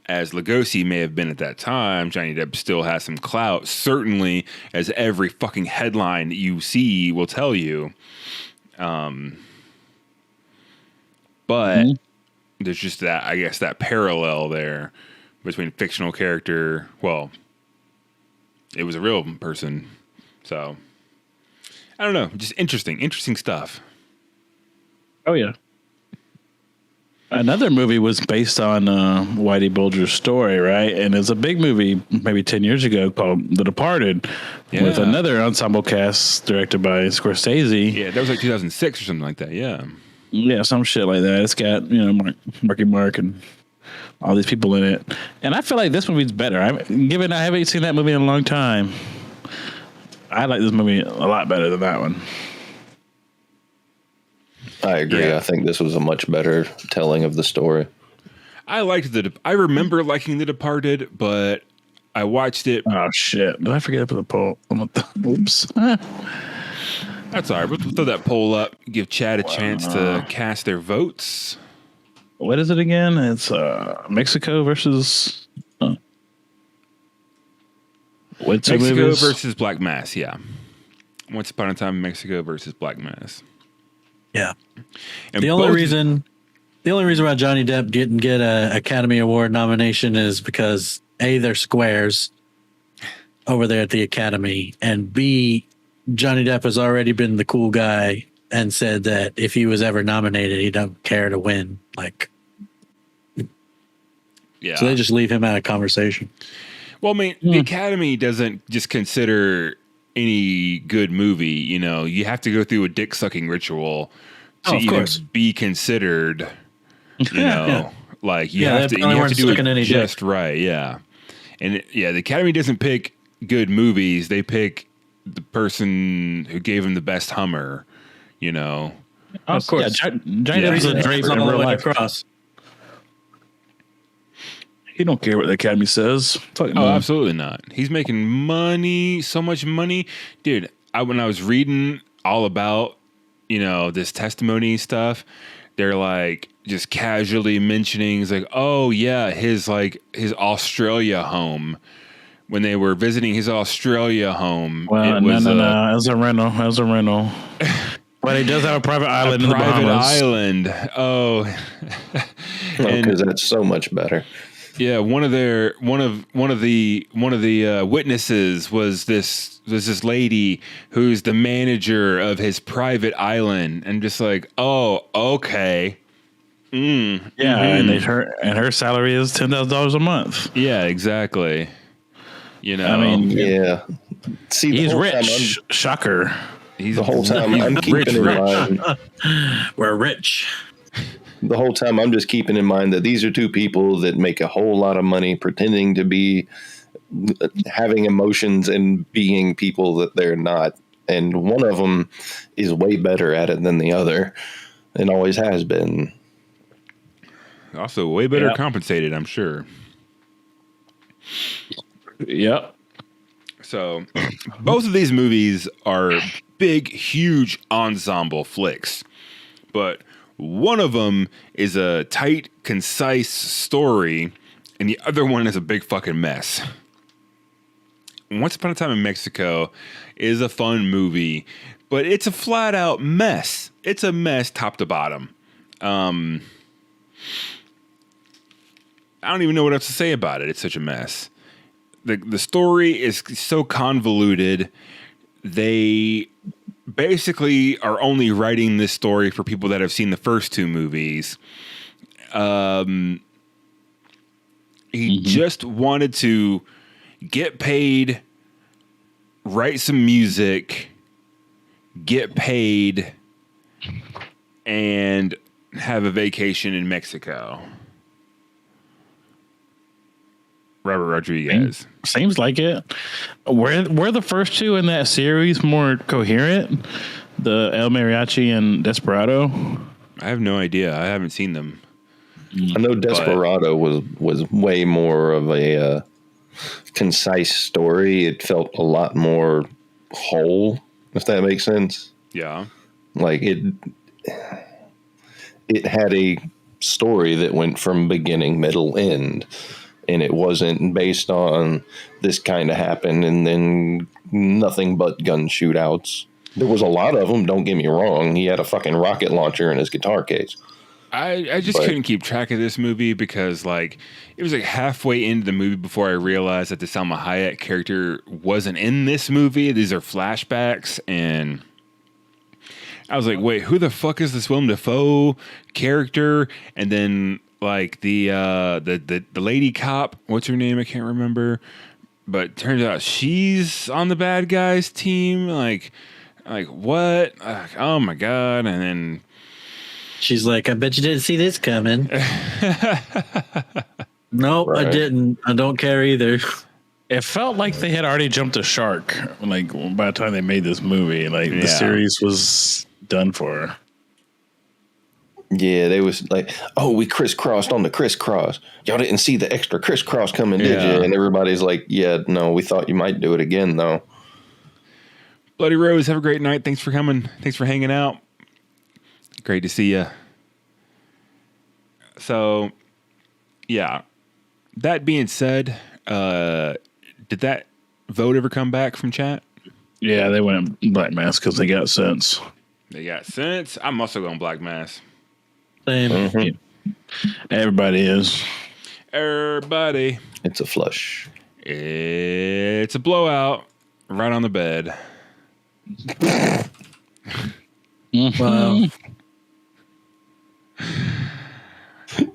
as Lugosi may have been at that time. Johnny Depp still has some clout, certainly, as every fucking headline that you see will tell you. But there's just that, I guess, that parallel there between fictional character. Well, it was a real person. So, I don't know. Just interesting stuff. Oh, yeah. Another movie was based on Whitey Bulger's story, right? And it's a big movie maybe 10 years ago called The Departed with another ensemble cast directed by Scorsese. Yeah, that was like 2006 or something like that, yeah. Yeah, some shit like that. It's got, Marky Mark and all these people in it. And I feel like this movie's better. Given I haven't seen that movie in a long time, I like this movie a lot better than that one. I agree. Yeah. I think this was a much better telling of the story. I remember liking The Departed, but I watched it. Oh shit! Did I forget to put the poll? Oops. That's all right. We'll throw that poll up. Give Chad a chance to cast their votes. What is it again? It's Mexico versus. Mexico versus Black Mass. Yeah. Once Upon a Time in Mexico versus Black Mass. Yeah. And the only reason why Johnny Depp didn't get an Academy Award nomination is because A, they're squares over there at the Academy, and B, Johnny Depp has already been the cool guy and said that if he was ever nominated, he don't care to win. Like, yeah. So they just leave him out of conversation. Well, I mean, the Academy doesn't just consider any good movie. You know, you have to go through a dick sucking ritual to of even course. be considered. You know, Yeah. like you Yeah, have they to probably weren't do sucking any it dick. just right. Yeah, and the Academy doesn't pick good movies; they pick the person who gave him the best Hummer. You know, Of course. Yeah, Johnny Depp is a drape in all the real way life. across. He don't care what the Academy says. Fuck oh, no. absolutely not. He's making money, so much money, dude. When I was reading all about this testimony stuff, they're like just casually mentioning, it's like, oh yeah, his Australia home. When they were visiting his Australia home, Well, it was no. It was a rental. It was a rental. But he does have a private island in the private Bahamas. island. Oh, Because that's so much better. yeah. One of the witnesses was this lady who's the manager of his private island, and just like, oh, okay. Yeah, and her salary is $10,000 a month. Yeah, exactly. I mean, Yeah. See, he's whole time rich. Shocker. He's the whole time I'm keeping in mind. We're rich. The whole time I'm just keeping in mind that these are two people that make a whole lot of money pretending to be having emotions and being people that they're not. And one of them is way better at it than the other and always has been. also way better Yeah. compensated, I'm sure. Yep. So both of these movies are big, huge ensemble flicks, but one of them is a tight, concise story, and the other one is a big fucking mess. Once Upon a Time in Mexico is a fun movie, but it's a flat out mess. It's a mess top to bottom. I don't even know what else to say about it. It's such a mess. The story is so convoluted. They basically are only writing this story for people that have seen the first two movies. He just wanted to get paid, write some music, get paid, and have a vacation in Mexico. Robert Rodriguez. Seems like it. Were the first two in that series more coherent? The El Mariachi and Desperado? I have no idea. I haven't seen them. I know Desperado was way more of a concise story. It felt a lot more whole, if that makes sense. Yeah. Like it had a story that went from beginning, middle, end, and it wasn't based on this kind of happened and then nothing but gun shootouts. There was a lot of them, don't get me wrong. He had a fucking rocket launcher in his guitar case. I just couldn't keep track of this movie because it was like halfway into the movie before I realized that the Salma Hayek character wasn't in this movie. These are flashbacks, and I was like, wait, who the fuck is this Willem Dafoe character? And then the lady cop, what's her name? I can't remember. But turns out she's on the bad guys team. Like what? Oh my god! And then She's like, I bet you didn't see this coming. Nope, Right. I didn't. I don't care either. It felt like they had already jumped a shark. Like by the time they made this movie, the Yeah. series was done for. Yeah, they was like, oh, we crisscrossed on the crisscross. Y'all didn't see the extra crisscross coming, did Yeah. you? And everybody's like, yeah, no, we thought you might do it again, though. Bloody Rose, have a great night. Thanks for coming. Thanks for hanging out. Great to see you. So, yeah. That being said, did that vote ever come back from chat? Yeah, they went Black Mass because they got sense. They got sense. I'm also going Black Mass. Same. Mm-hmm. Everybody is. Everybody, It's a flush. it's a blowout right on the bed. Wow.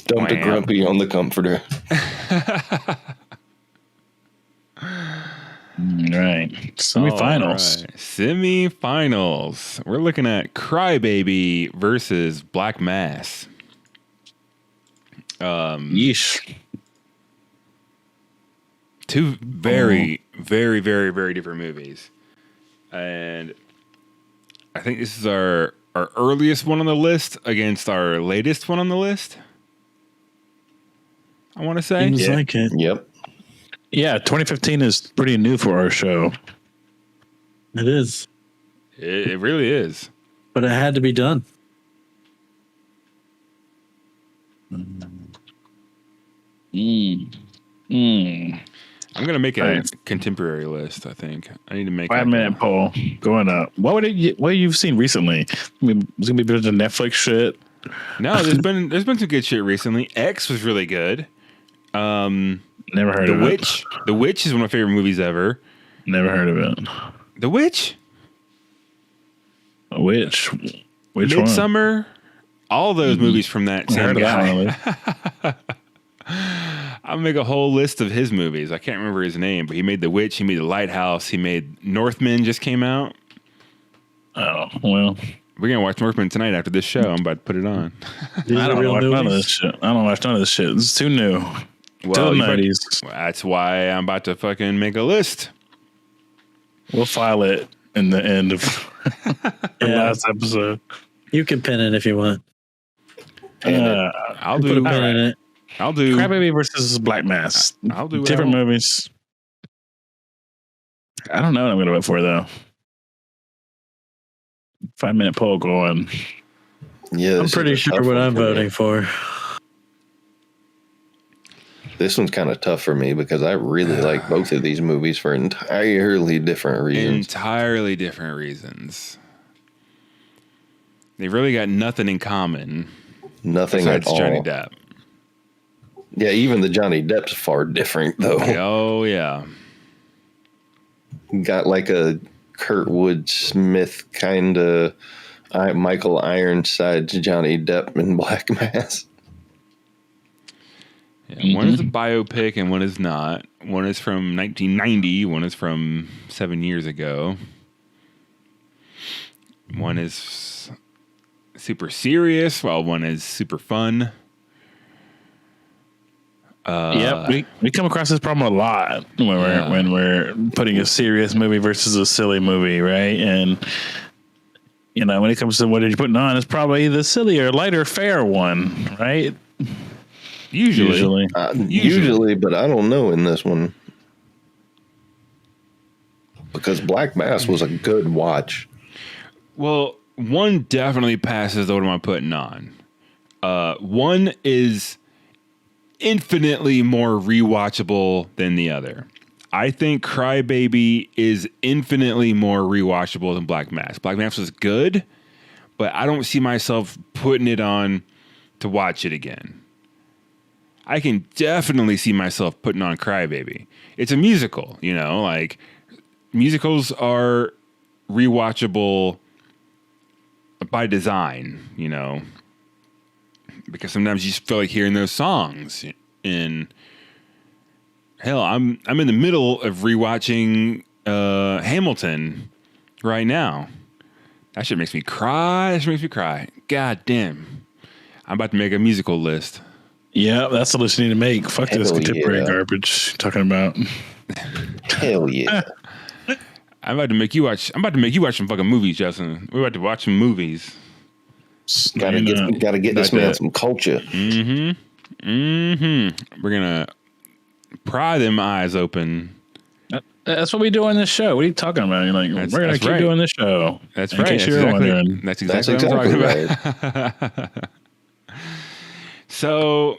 Dumped a Wow. grumpy on the comforter. Semifinals. All right. Semifinals. We're looking at Crybaby versus Black Mass. Yeesh. Two very, very, very, very different movies. And I think this is our earliest one on the list against our latest one on the list. I want to say. Seems like it. Yep. Yeah, 2015 is pretty new for our show. It is. It really is. But it had to be done. I'm gonna make a Right. contemporary list. I think I need to make 5-minute poll going up. What you've seen recently? I mean, it's gonna be better than Netflix shit. No, there's been some good shit recently. X was really good. Never heard The of Witch. The Witch is one of my favorite movies ever. it. Never heard of it. The Witch. Which one? Midsummer. All those movies from that I same heard of guy. that one. I'll make a whole list of his movies. I can't remember his name, but he made The Witch. He made The Lighthouse. He made Northman. Just came out. Oh well, We're gonna watch Northman tonight after this show. I'm about to put it on. These I are don't real watch none of movies. this shit. I don't watch none of this shit. It's too new. Till the you better- 90s. That's why I'm about to fucking make a list. We'll file it in the end of the Yeah. last episode. You can pin it if you want. I'll Put a do. pin in it. I'll do. Crybaby versus Black Mass. I'll do Different whatever. movies. I don't know what I'm going to vote for, though. 5-minute poll going. Yeah, I'm this pretty is a sure tough what one I'm for me. voting for. This one's kind of tough for me because I really like both of these movies for entirely different reasons. Entirely different reasons. They've really got nothing in common Nothing at besides all. Johnny Depp. Yeah, even the Johnny Depp's far different though. Oh yeah. Got like a Kurtwood Smith kind of Michael Ironside's Johnny Depp in Black Mass. Yeah, one is a biopic and one is not. One is from 1990. One is from 7 years ago. One is super serious, while one is super fun. Yep, we come across this problem a lot when we're putting a serious movie versus a silly movie, right? And you know, when it comes to what are you putting on, it's probably the sillier, lighter, fair one, right? Usually. Usually, but I don't know in this one. Because Black Mass was a good watch. Well, one definitely passes the what am I putting on. One is infinitely more rewatchable than the other. I think Crybaby is infinitely more rewatchable than Black Mass. Black Mass was good, but I don't see myself putting it on to watch it again. I can definitely see myself putting on Crybaby. It's a musical, you know, like musicals are rewatchable by design, you know, because sometimes you just feel like hearing those songs. And hell, I'm in the middle of rewatching Hamilton right now. That shit makes me cry. That shit makes me cry. God damn. I'm about to make a musical list. Yeah, that's the list you need to make. Fuck this Hell contemporary yeah. garbage you're talking about. Hell yeah. I'm about to make you watch some fucking movies, Justin. We're about to watch some movies. Gotta get this Not man that. some culture. We're gonna pry them eyes open. That's what we do on this show. What are you talking about? You're like, That's- we're gonna that's keep right. doing this show. That's In right. case That's you're exactly, wondering. that's That's exactly what I'm exactly talking right. about. So,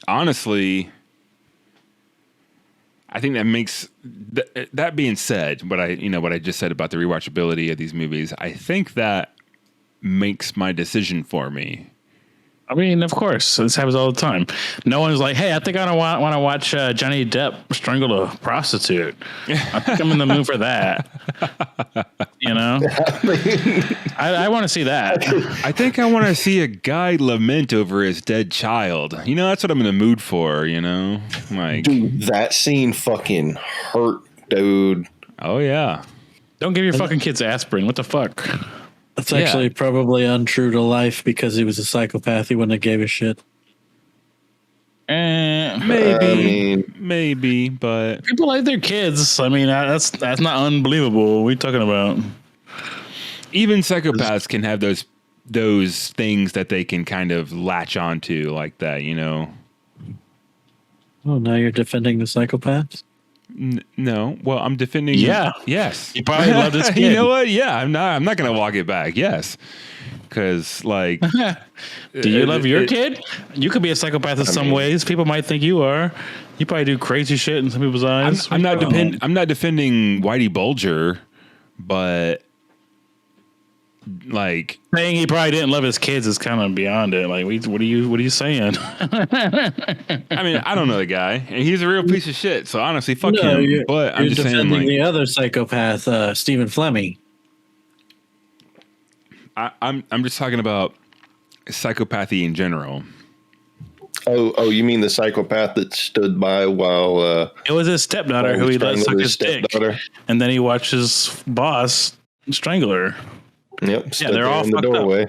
honestly, I think that makes that being said, what I just said about the rewatchability of these movies, I think that makes my decision for me. I mean, of course, this happens all the time. No one's like, "Hey, I think I want to watch Johnny Depp strangle a prostitute. I think I'm in the mood for that." You know, I want to see that. I think I want to see a guy lament over his dead child. You know, that's what I'm in the mood for. You know, like, Dude, that scene fucking hurt, dude. oh yeah. Don't give your fucking kids aspirin. What the fuck? That's actually probably untrue to life because he was a psychopath. He wouldn't have gave a shit. Maybe, but People like their kids. I mean, that's not unbelievable. What are you talking about? even psychopaths can have those things that they can kind of latch onto like that, you know. Oh, now you're defending the psychopaths? No, well, I'm defending. Yeah. Yes. He probably loved his kid. You know what? Yeah, I'm not gonna walk it back. Yes, because like, do you love your kid? You could be a psychopath in some ways. People might think you are. You probably do crazy shit in some people's eyes. I'm not defending Whitey Bulger, but like saying he probably didn't love his kids is kind of beyond it. Like, what are you saying? I mean, I don't know the guy, and he's a real piece of shit. So honestly, fuck him. But I'm just saying, like, the other psychopath, Stephen Fleming. I'm just talking about psychopathy in general. Oh, you mean the psychopath that stood by while it was his stepdaughter who he let suck his dick, stepdaughter? and then he watched his boss strangle her. Yep. Yeah, they're all in the fucked doorway.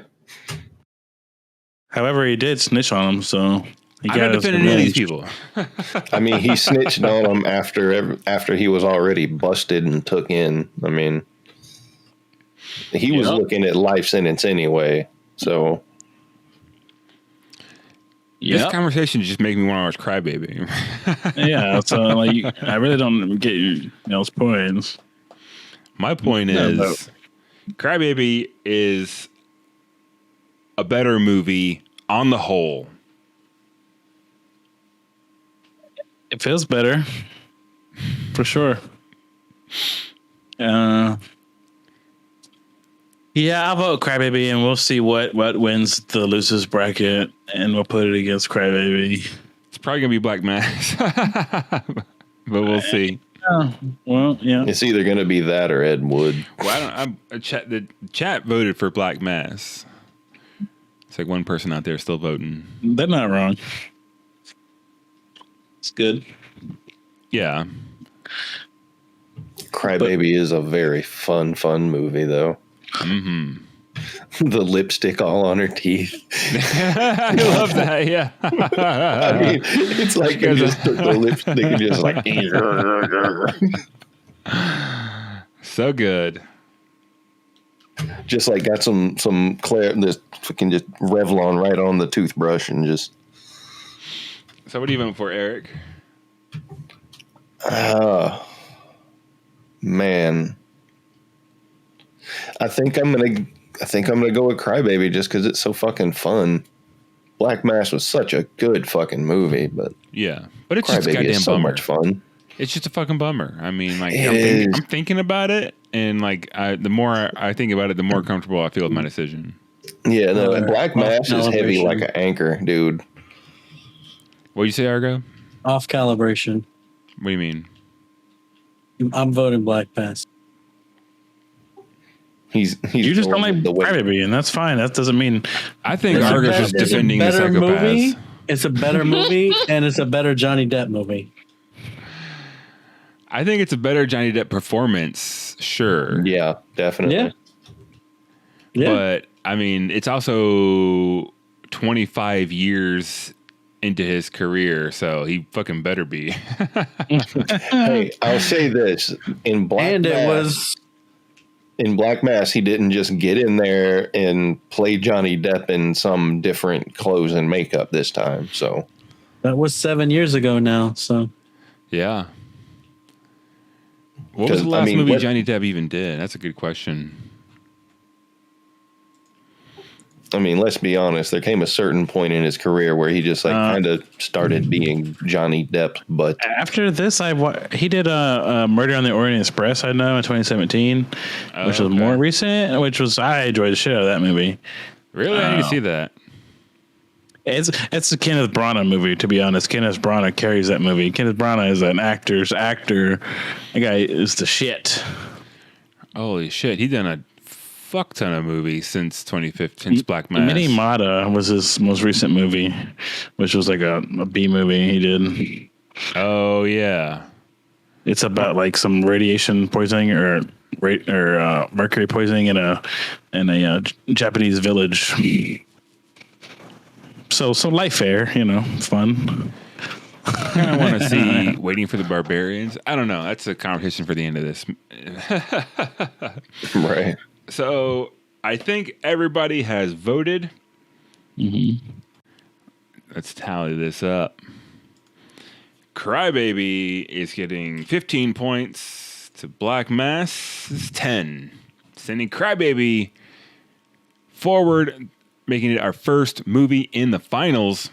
However, he did snitch on him, so he I'm not defending any of these people. I mean, he snitched on him after he was already busted and took in. I mean, he was looking at life sentence anyway. So This conversation just makes me want to watch Crybaby. Yeah, so like, I really don't get y'all's points. My point is, Crybaby is a better movie on the whole. It feels better, for sure. Yeah, I'll vote Crybaby, and we'll see what wins the losers bracket, and we'll put it against Crybaby. It's probably gonna be Black Mass, but we'll see. Well, yeah, it's either going to be that or Ed Wood. Well, the chat voted for Black Mass. It's like one person out there still voting. they're not wrong. It's good. Yeah. Crybaby is a very fun movie, though. Mm-hmm. The lipstick all on her teeth. I love that. Yeah. I mean, it's like you just took the lipstick and just like. So good. Just like got some this fucking just Revlon right on the toothbrush and just. So what are you voting for, Eric? Man. I think I'm gonna go with Crybaby just because it's so fucking fun. Black Mass was such a good fucking movie, but yeah, but it's just a Crybaby goddamn is so bummer. much fun. It's just a fucking bummer. I mean, like It I'm thinking about it, and like the more I think about it, the more comfortable I feel with my decision. Yeah, no, Black Mass is heavy calibration. like an anchor, dude. What do you say, Argo? Off calibration. What do you mean? I'm voting Black Mass. He's You just don't like the way. Crybaby, and that's fine. That doesn't mean I think It's a Argo's better- just it's a defending the better movie. psychopaths. It's a better movie, and it's a better Johnny Depp movie. I think it's a better Johnny Depp performance, sure. Yeah, definitely. Yeah. Yeah. But I mean, it's also 25 years into his career, so he fucking better be. Hey, I'll say this: in Black Mass, he didn't just get in there and play Johnny Depp in some different clothes and makeup this time. So That was 7 years ago now. So Yeah. What was the 'Cause, last I mean, movie what- Johnny Depp even did? That's a good question. I mean, let's be honest. There came a certain point in his career where he just like kind of started being Johnny Depp, but after this, he did a Murder on the Orient Express. I know in 2017, which was okay. more recent. I enjoyed the shit out of that movie. Really? I need to see that. It's a Kenneth Branagh movie, to be honest. Kenneth Branagh carries that movie. Kenneth Branagh is an actor's actor. That guy is the shit. Holy shit, he done a fuck ton of movies since 2015, since Black Mass. Mini Mata was his most recent movie, which was like a B movie he did. Oh yeah. It's about like some radiation poisoning or mercury poisoning in a Japanese village. So light fare, fun. I kind of want to see Waiting for the Barbarians. I don't know. That's a conversation for the end of this. Right. So I think everybody has voted. Mm-hmm. Let's tally this up. Crybaby is getting 15 points to Black Mass is 10. Sending Crybaby forward, making it our first movie in the finals.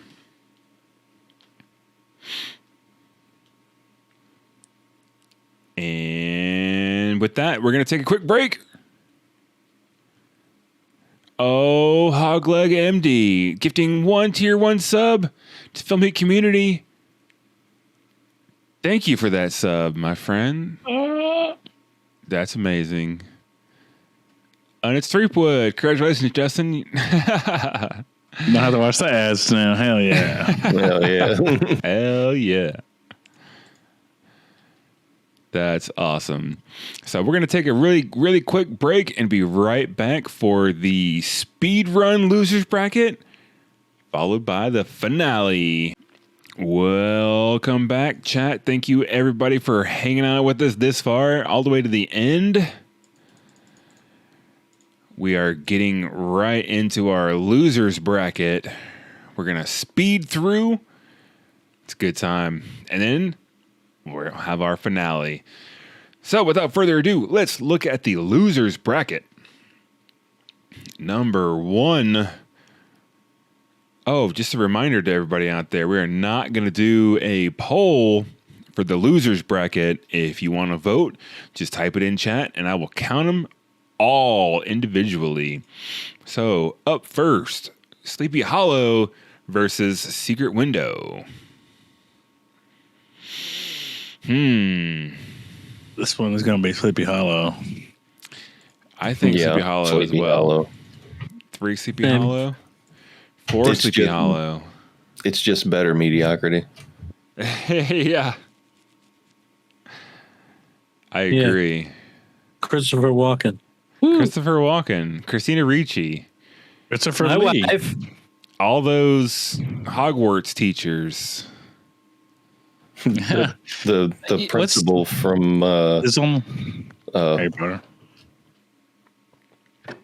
And with that, we're going to take a quick break. Oh, Hogleg MD, gifting 1 tier 1 sub to Film Heat Community. Thank you for that sub, my friend. That's amazing. And it's Threepwood. Congratulations, Justin. Know how to watch the ads now. Hell yeah. Hell yeah. Hell yeah. That's awesome. So we're going to take a really, really quick break and be right back for the speedrun losers bracket, followed by the finale. Welcome back, chat. Thank you, everybody, for hanging out with us this far, all the way to the end. We are getting right into our losers bracket. We're going to speed through. It's a good time. And then we'll have our finale. So without further ado, let's look at the losers bracket. Number 1. Oh, just a reminder to everybody out there, we are not going to do a poll for the losers bracket. If you want to vote, just type it in chat and I will count them all individually. So up first, Sleepy Hollow versus Secret Window. This one is going to be Sleepy Hollow. I think Sleepy Hollow Sleepy as well. Hollow. 3 Sleepy Hollow. 4 Sleepy Hollow. It's just better mediocrity. Yeah. I agree. Christopher Walken. Christopher Walken. Christina Ricci. Christopher My Lee. wife. All those Hogwarts teachers. The principal from This one. Harry Potter.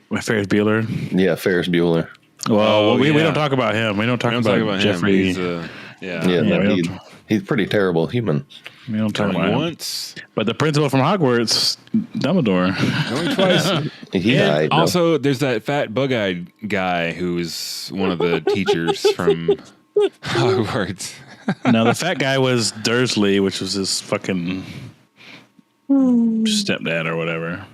With Ferris Bueller. Yeah, Ferris Bueller. Well, we yeah. don't talk about him. We don't talk about Jeffrey. Him. He's pretty terrible human. We don't talk Going about him. once. But the principal from Hogwarts, Dumbledore. Going twice. He And died. also, there's that fat bug-eyed guy who's one of the teachers from Hogwarts. Now, the fat guy was Dursley, which was his fucking stepdad or whatever.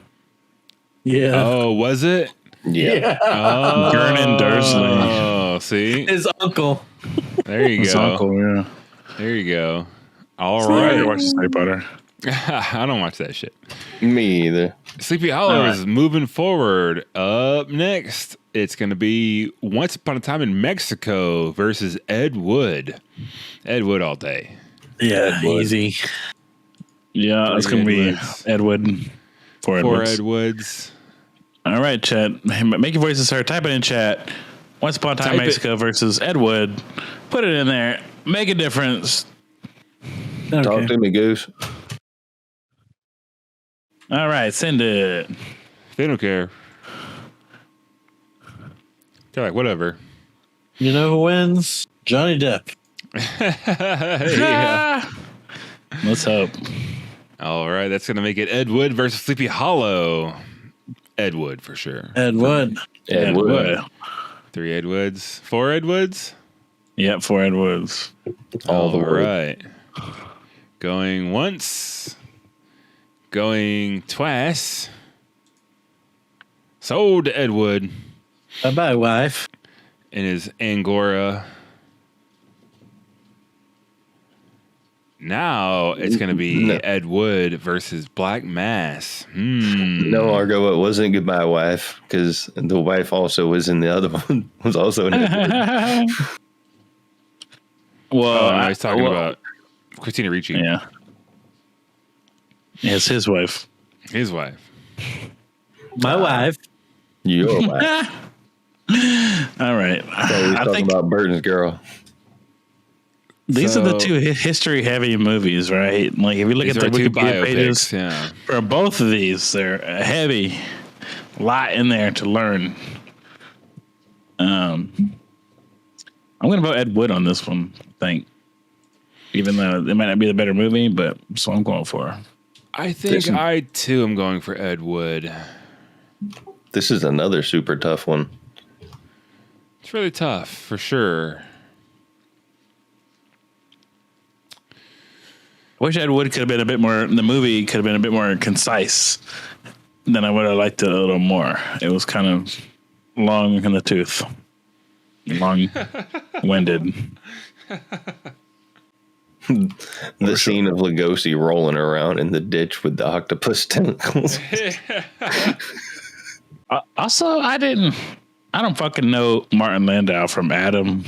Yeah. Oh, was it? Yeah. Oh, Vernon Dursley. Oh, see? His uncle. There you His go. uncle, yeah. There you go. All I right. watch Harry Potter. I don't watch that shit. Me either. Sleepy Hollow All right. is moving forward. Up next, it's going to be Once Upon a Time in Mexico versus Ed Wood. Ed Wood all day. Yeah, Wood. easy. Yeah, it's 3 going to be Edwards. Edward. 4 4 Edwards. Ed Woods. All right, chat. Make your voices heard. Type it in chat. Once Upon a Time in Type it. Mexico versus Ed Wood. Put it in there. Make a difference. Talk Okay. to me, Goose. All right, send it. They don't care. They're like, whatever. You know who wins? Johnny Depp. Yeah. Let's hope. All right, that's going to make it Ed Wood versus Sleepy Hollow. Ed Wood for sure. Ed Wood. Ed Wood. 3 Ed Woods. 4 Ed Woods. Yep, 4 Edwards. All the way. right. Going once. Going twice. Sold to Ed Wood Bye bye, wife. in his Angora. Now it's going to be Ed Wood versus Black Mass. No, Argo, it wasn't Goodbye Wife, because the wife also was in the other one. Was also in Ed Wood. Well, I was talking about Christina Ricci. Yeah. It's his wife. His wife. My wife. Your wife. All right. So we talking about Burton's girl. These are the two history-heavy movies, right? Like, if you look at the Wikipedia pages for both of these, they're heavy. A lot in there to learn. I'm going to vote Ed Wood on this one, I think. Even though it might not be the better movie, but that's what I'm going for. I think I, too, am going for Ed Wood. This is another super tough one. It's really tough, for sure. I wish Ed Wood could have been a bit more, the movie could have been a bit more concise than I would have liked it a little more. It was kind of long in the tooth. Long-winded. The scene of Lugosi rolling around in the ditch with the octopus tentacles. Also, I don't fucking know Martin Landau from Adam,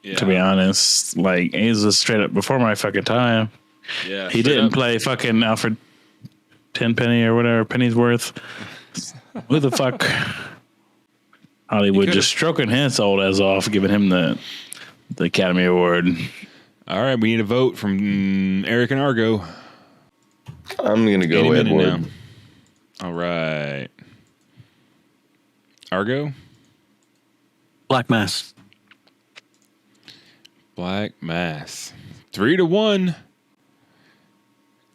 to be honest. Like, he's just straight up before my fucking time. Yeah, he didn't play fucking Alfred Tenpenny or whatever, Pennyworth. Who the fuck? Hollywood just stroking his old ass off, giving him the Academy Award. All right, we need a vote from Eric and Argo. I'm going to go Ed Wood. Now. All right. Argo? Black Mass. Black Mass. 3-1.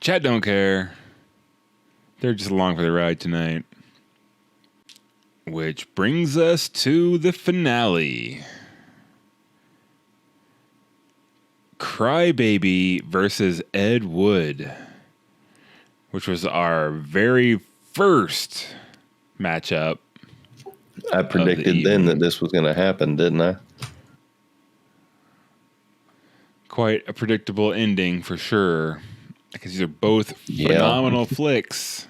Chat don't care. They're just along for the ride tonight. Which brings us to the finale. Crybaby versus Ed Wood, which was our very first matchup. I predicted then that this was going to happen, didn't I? Quite a predictable ending for sure, because these are both phenomenal flicks.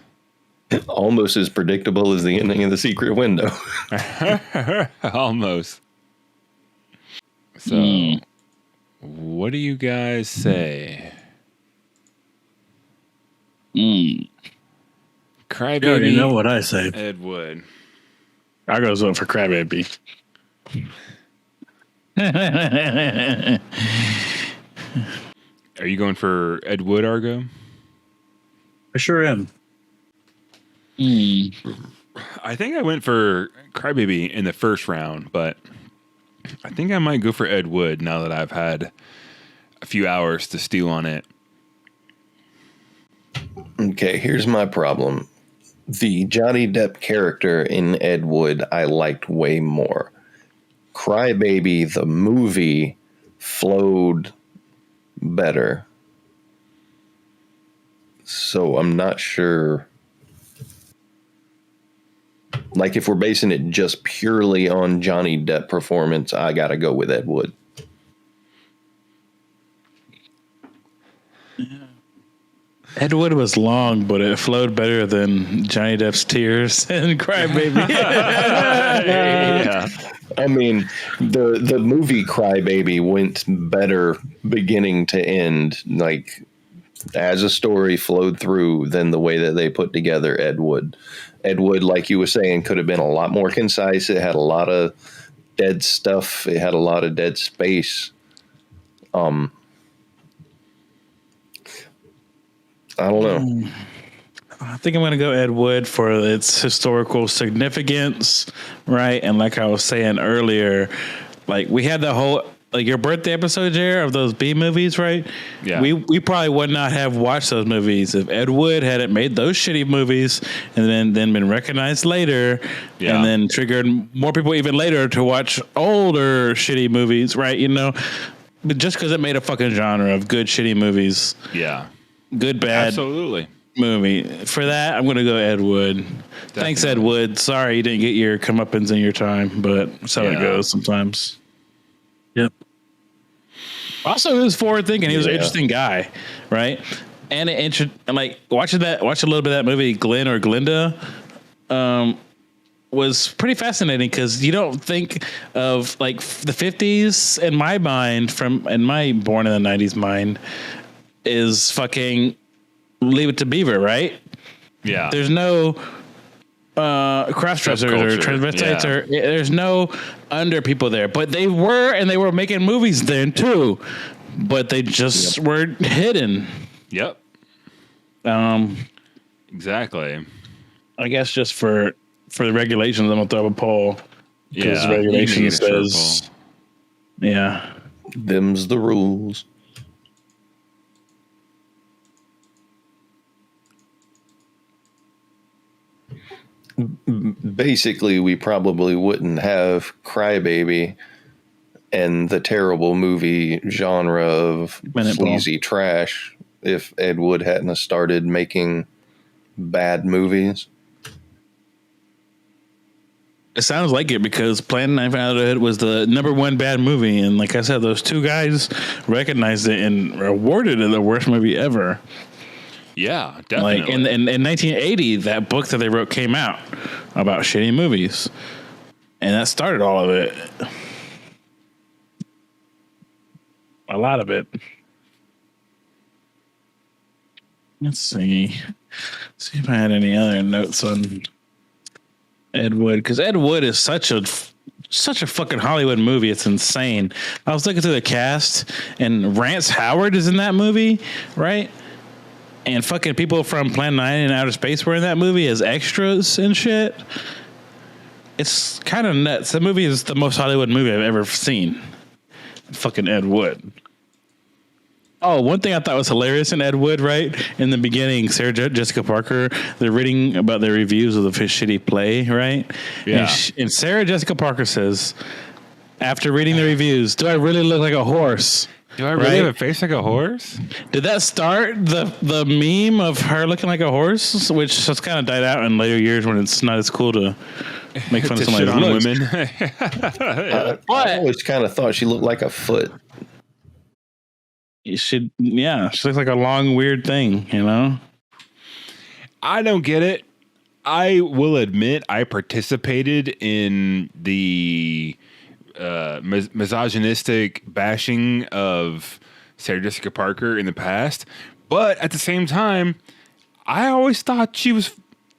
Almost as predictable as the ending of The Secret Window. Almost. So, what do you guys say? Crybaby. You already know what I say. Ed Wood. I go vote for Crybaby. Are you going for Ed Wood, Argo? I sure am. I think I went for Crybaby in the first round, but I think I might go for Ed Wood now that I've had a few hours to stew on it. Okay, here's my problem. The Johnny Depp character in Ed Wood I liked way more. Crybaby, the movie, flowed better. So I'm not sure. Like, if we're basing it just purely on Johnny Depp performance, I got to go with Ed Wood. Ed Wood was long, but it flowed better than Johnny Depp's tears and Crybaby. Yeah. I mean, the movie Crybaby went better beginning to end, like, as a story flowed through than the way that they put together Ed Wood. Ed Wood, like you were saying, could have been a lot more concise. It had a lot of dead stuff. It had a lot of dead space. I don't know. I think I'm going to go Ed Wood for its historical significance, right? And like I was saying earlier, like, we had the whole, like, your birthday episode, Jared, of those B movies, right? Yeah. We probably would not have watched those movies if Ed Wood hadn't made those shitty movies and then been recognized later and then triggered more people even later to watch older shitty movies, right? You know, but just because it made a fucking genre of good shitty movies. Yeah. Good, bad. Absolutely. Movie. For that, I'm going to go Ed Wood. Definitely. Thanks, Ed Wood. Sorry you didn't get your comeuppance in your time, but that's how it goes sometimes. Yep. Also, he was forward thinking. He was an Yeah. interesting guy, right? And like watch a little bit of that movie, Glenn or Glinda, was pretty fascinating because you don't think of like the 50s in my mind, in my born in the 90s mind, is fucking Leave It to Beaver, right? Yeah. There's no cross-dressers or Subculture, transvestites, yeah. or there's no under people there, but they were making movies then too, but they just were hidden. Yep. Exactly. I guess just for the regulations, I'm gonna throw up a poll because Yeah. regulation you can get a says, purple. yeah. Them's the rules. Basically, we probably wouldn't have Crybaby and the terrible movie genre of Minute Ball. sleazy trash if Ed Wood hadn't have started making bad movies. It sounds like it because Plan 9 Fatherhood was the #1 bad movie, and like I said, those two guys recognized it and awarded it the worst movie ever. Yeah, definitely. Like in 1980, that book that they wrote came out about shitty movies, and that started all of it. A lot of it. Let's see if I had any other notes on Ed Wood, because Ed Wood is such a fucking Hollywood movie. It's insane. I was looking through the cast, and Rance Howard is in that movie, right? And fucking people from Plan 9 and Outer Space were in that movie as extras and shit. It's kind of nuts. That movie is the most Hollywood movie I've ever seen. Fucking Ed Wood. Oh, one thing I thought was hilarious in Ed Wood, right? In the beginning, Sarah Jessica Parker, they're reading about their reviews of the shitty play, right? Yeah. And Sarah Jessica Parker says, after reading the reviews, do I really look like a horse? Do I really have a face like a horse? Did that start the meme of her looking like a horse, which has kind of died out in later years when it's not as cool to make fun of To somebody's shit on looks? women. I always kind of thought she looked like a foot. She looks like a long weird thing, you know. I don't get it. I will admit I participated in the misogynistic bashing of Sarah Jessica Parker in the past, but at the same time, I always thought she was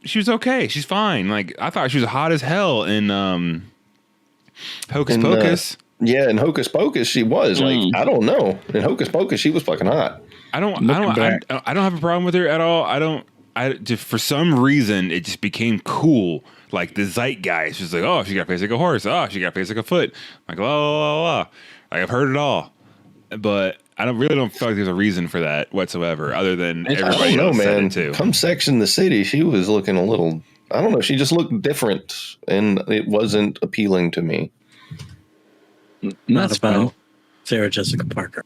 okay. She's fine. Like I thought she was hot as hell in Hocus Pocus. Yeah, in Hocus Pocus she was. Like, I don't know. In Hocus Pocus she was fucking hot. I don't have a problem with her at all. For some reason it just became cool. Like the zeitgeist was like, oh, she got a face like a horse. Oh, she got a face like a foot. Like, la la la la. Like I've heard it all, but I don't feel like there's a reason for that whatsoever, other than everybody else said it too. Come Sex in the City, she was looking a little. I don't know. She just looked different, and it wasn't appealing to me. Not about Sarah Jessica Parker.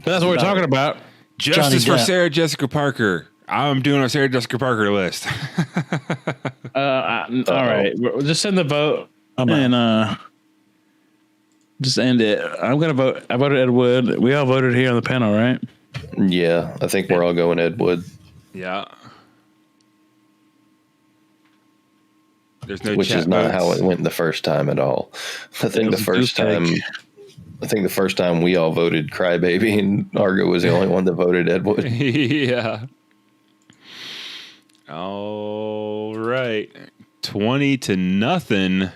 That's what we're talking about. Justice for Depp. Sarah Jessica Parker. I'm doing a Sarah Jessica Parker list. All right, we'll just send the vote and just end it. I'm gonna vote. I voted Ed Wood. We all voted here on the panel, right? Yeah, I think we're all going Ed Wood. Yeah. There's no Which chat is not votes. how it went the first time at all. I think the first time we all voted Crybaby, and Argo was the only one that voted Ed Wood. Yeah. All right. 20-0.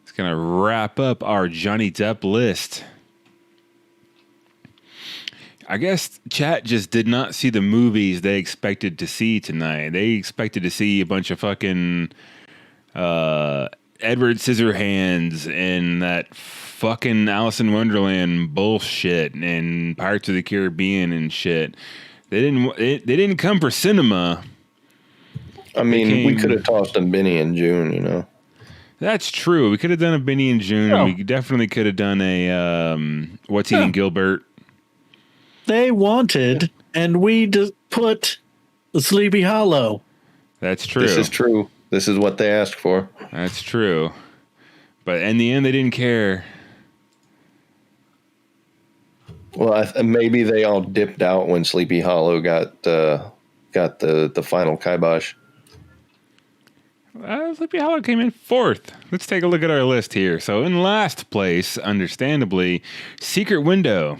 It's going to wrap up our Johnny Depp list. I guess chat just did not see the movies they expected to see tonight. They expected to see a bunch of fucking Edward Scissorhands and that fucking Alice in Wonderland bullshit and Pirates of the Caribbean and shit. They didn't come for cinema. I mean, we could have tossed a Benny and June, you know. That's true. We could have done a Benny and June. Yeah. We definitely could have done a What's Eating Gilbert. They wanted, and we just put the Sleepy Hollow. That's true. This is true. This is what they asked for. That's true. But in the end, they didn't care. Well, maybe they all dipped out when Sleepy Hollow got the final kibosh. Sleepy Hollow came in 4th. Let's take a look at our list here. So in last place, understandably, Secret Window.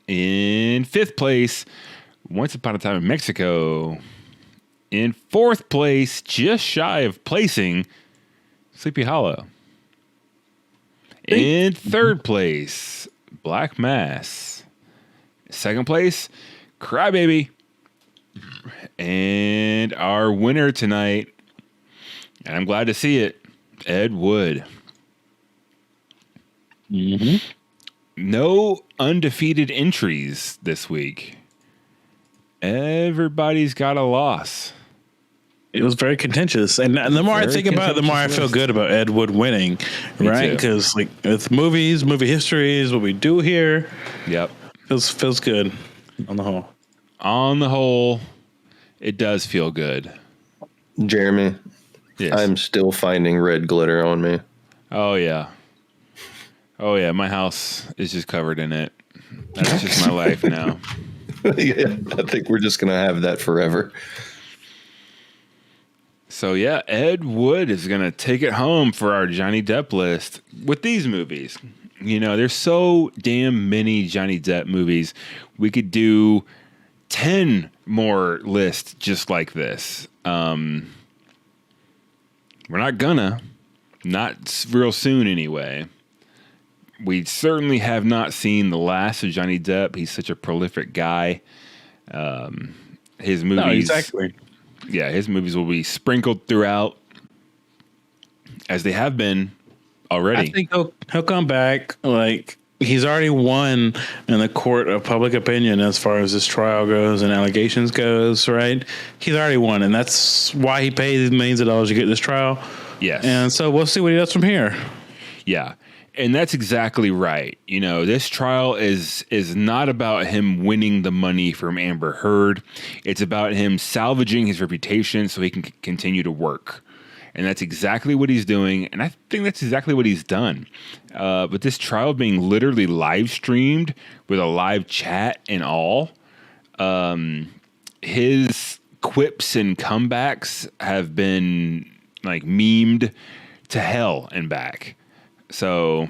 In 5th place, Once Upon a Time in Mexico. In 4th place, just shy of placing, Sleepy Hollow. In 3rd place, Black Mass. 2nd place, Crybaby. And our winner tonight, and I'm glad to see it, Ed Wood. Mm-hmm. No undefeated entries this week. Everybody's got a loss. It was very contentious, and the more I think about it, the more I feel good about Ed Wood winning, right? Because like with movies, movie histories, what we do here, Yep, feels good on the whole. On the whole, it does feel good. Jeremy, Yes. I'm still finding red glitter on me. Oh yeah. My house is just covered in it. That's just my life now. Yeah, I think we're just gonna have that forever. So yeah, Ed Wood is gonna take it home for our Johnny Depp list with these movies. You know, there's so damn many Johnny Depp movies. We could do 10 more lists just like this. We're not gonna. Not real soon anyway. We certainly have not seen the last of Johnny Depp. He's such a prolific guy. His movies... No, exactly. Yeah, his movies will be sprinkled throughout, as they have been already. I think he'll come back. Like, he's already won in the court of public opinion as far as this trial goes and allegations goes, right? He's already won, and that's why he paid millions of dollars to get this trial. Yes. And so we'll see what he does from here. Yeah. And that's exactly right. You know, this trial is not about him winning the money from Amber Heard. It's about him salvaging his reputation so he can continue to work. And that's exactly what he's doing. And I think that's exactly what he's done. But this trial being literally live streamed with a live chat and all, his quips and comebacks have been like memed to hell and back. So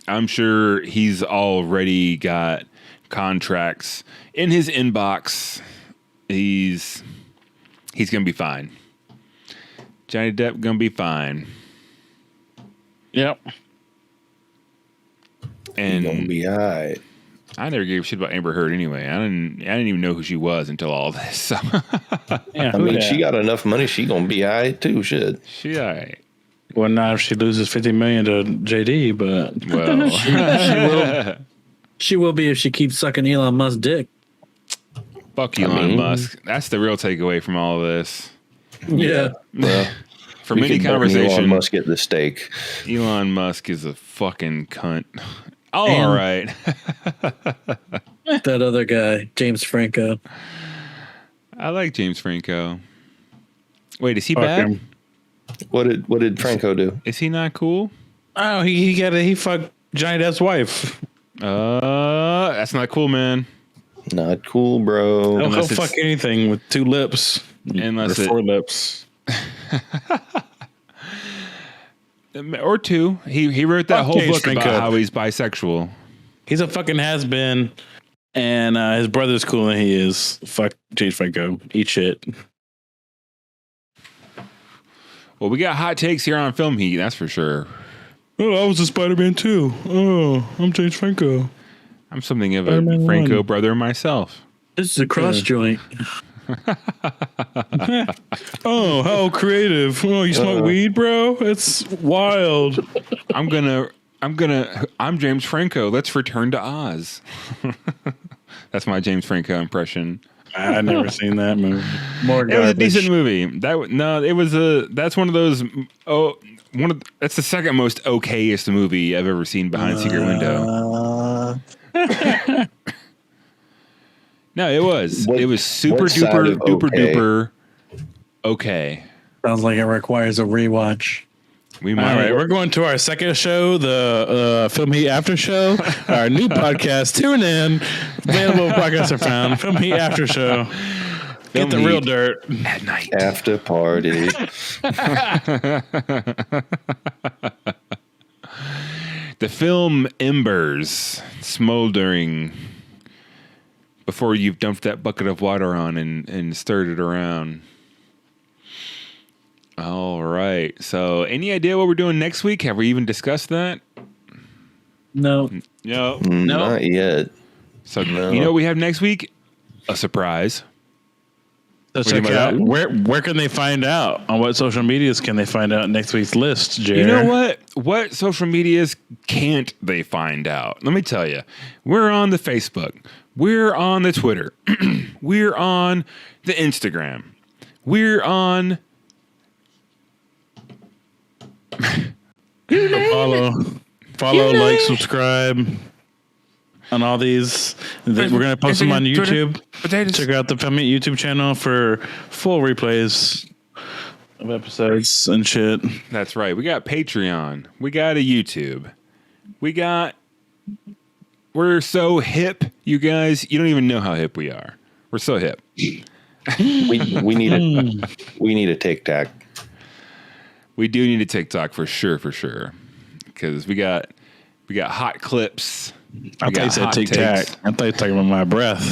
I'm sure he's already got contracts in his inbox. He's gonna be fine. Johnny Depp gonna be fine. Yep. And Gonna be all right. I never gave a shit about Amber Heard anyway. I didn't even know who she was until all this. So Yeah, I mean, she got enough money. She gonna be all right too. Shit. she all right. Well, not if she loses $50 million to JD, but Well, She will be if she keeps sucking Elon Musk's dick. fuck Elon Musk. That's the real takeaway from all of this. Yeah. Well, From we any could burn conversation, Elon Musk get the steak. Elon Musk is a fucking cunt. All And- right. That other guy, James Franco. I like James Franco. Wait, is he fuck bad? him. What did Franco do? Is he not cool? Oh, he fucked Johnny Depp's wife. That's not cool, man. Not cool, bro. He'll Unless fuck it's- anything with 2 lips. Unless or it- 4 lips. Or 2. He wrote that Fuck whole James book about Franco. how he's bisexual. He's a fucking has-been, and his brother's cooler than he is. Fuck James Franco. Eat shit. Well, we got hot takes here on Film Heat, that's for sure. Oh, I was a Spider-Man too. Oh, I'm James Franco. I'm something of a Spider-Man Franco 1. brother myself. This is a cross joint. Oh, how creative. Oh, you smoke weed, bro? It's wild. I'm James Franco. Let's return to Oz. That's my James Franco impression. I've never seen that movie. More It was a garbage. decent movie. That's one of those. That's the second most okayest movie I've ever seen behind Secret Window. No, it was. What- It was super what side duper of duper okay? duper okay. Sounds like it requires a rewatch. We All might. right, we're going to our second show, the Film Heat After Show. Our new podcast. Tune in. Available podcasts are found. Film Heat After Show. Get the real dirt at night. After party. The film embers smoldering before you've dumped that bucket of water on and stirred it around. All right. So, any idea what we're doing next week? Have we even discussed that? No. No. Not yet. So, No. you know what we have next week? A surprise. So What do you check think out about where can they find out? On what social medias can they find out next week's list, Jerry? You know what? What social medias can't they find out? Let me tell you. We're on the Facebook. We're on the Twitter. We're on the Instagram. We're on... Follow, like, subscribe on all these. We're going to post them on YouTube. Check out the Film Heat YouTube channel for full replays of episodes and shit. That's right. We got Patreon. We got a YouTube. We're so hip, you guys. You don't even know how hip we are. We're so hip. We need a TikTok. We do need a TikTok for sure, because we got hot clips. I thought you said Tic Tac. I thought you were talking about my breath.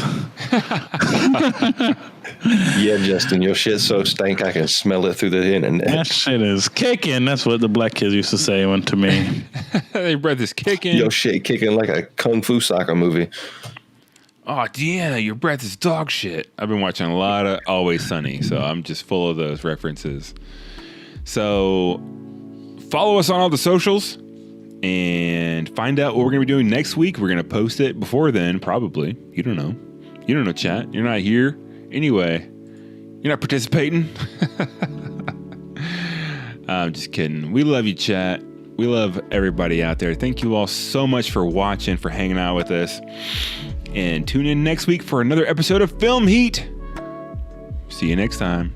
Yeah, Justin, your shit so stank I can smell it through the internet. That shit is kicking. That's what the black kids used to say to me. Their breath is kicking. Your shit kicking like a kung fu soccer movie. Oh, Deanna, your breath is dog shit. I've been watching a lot of Always Sunny, so I'm just full of those references. So follow us on all the socials and find out what we're going to be doing next week. We're going to post it before then, probably. You don't know. You don't know, chat. You're not here. Anyway, you're not participating. I'm just kidding. We love you, chat. We love everybody out there. Thank you all so much for watching, for hanging out with us. And tune in next week for another episode of Film Heat. See you next time.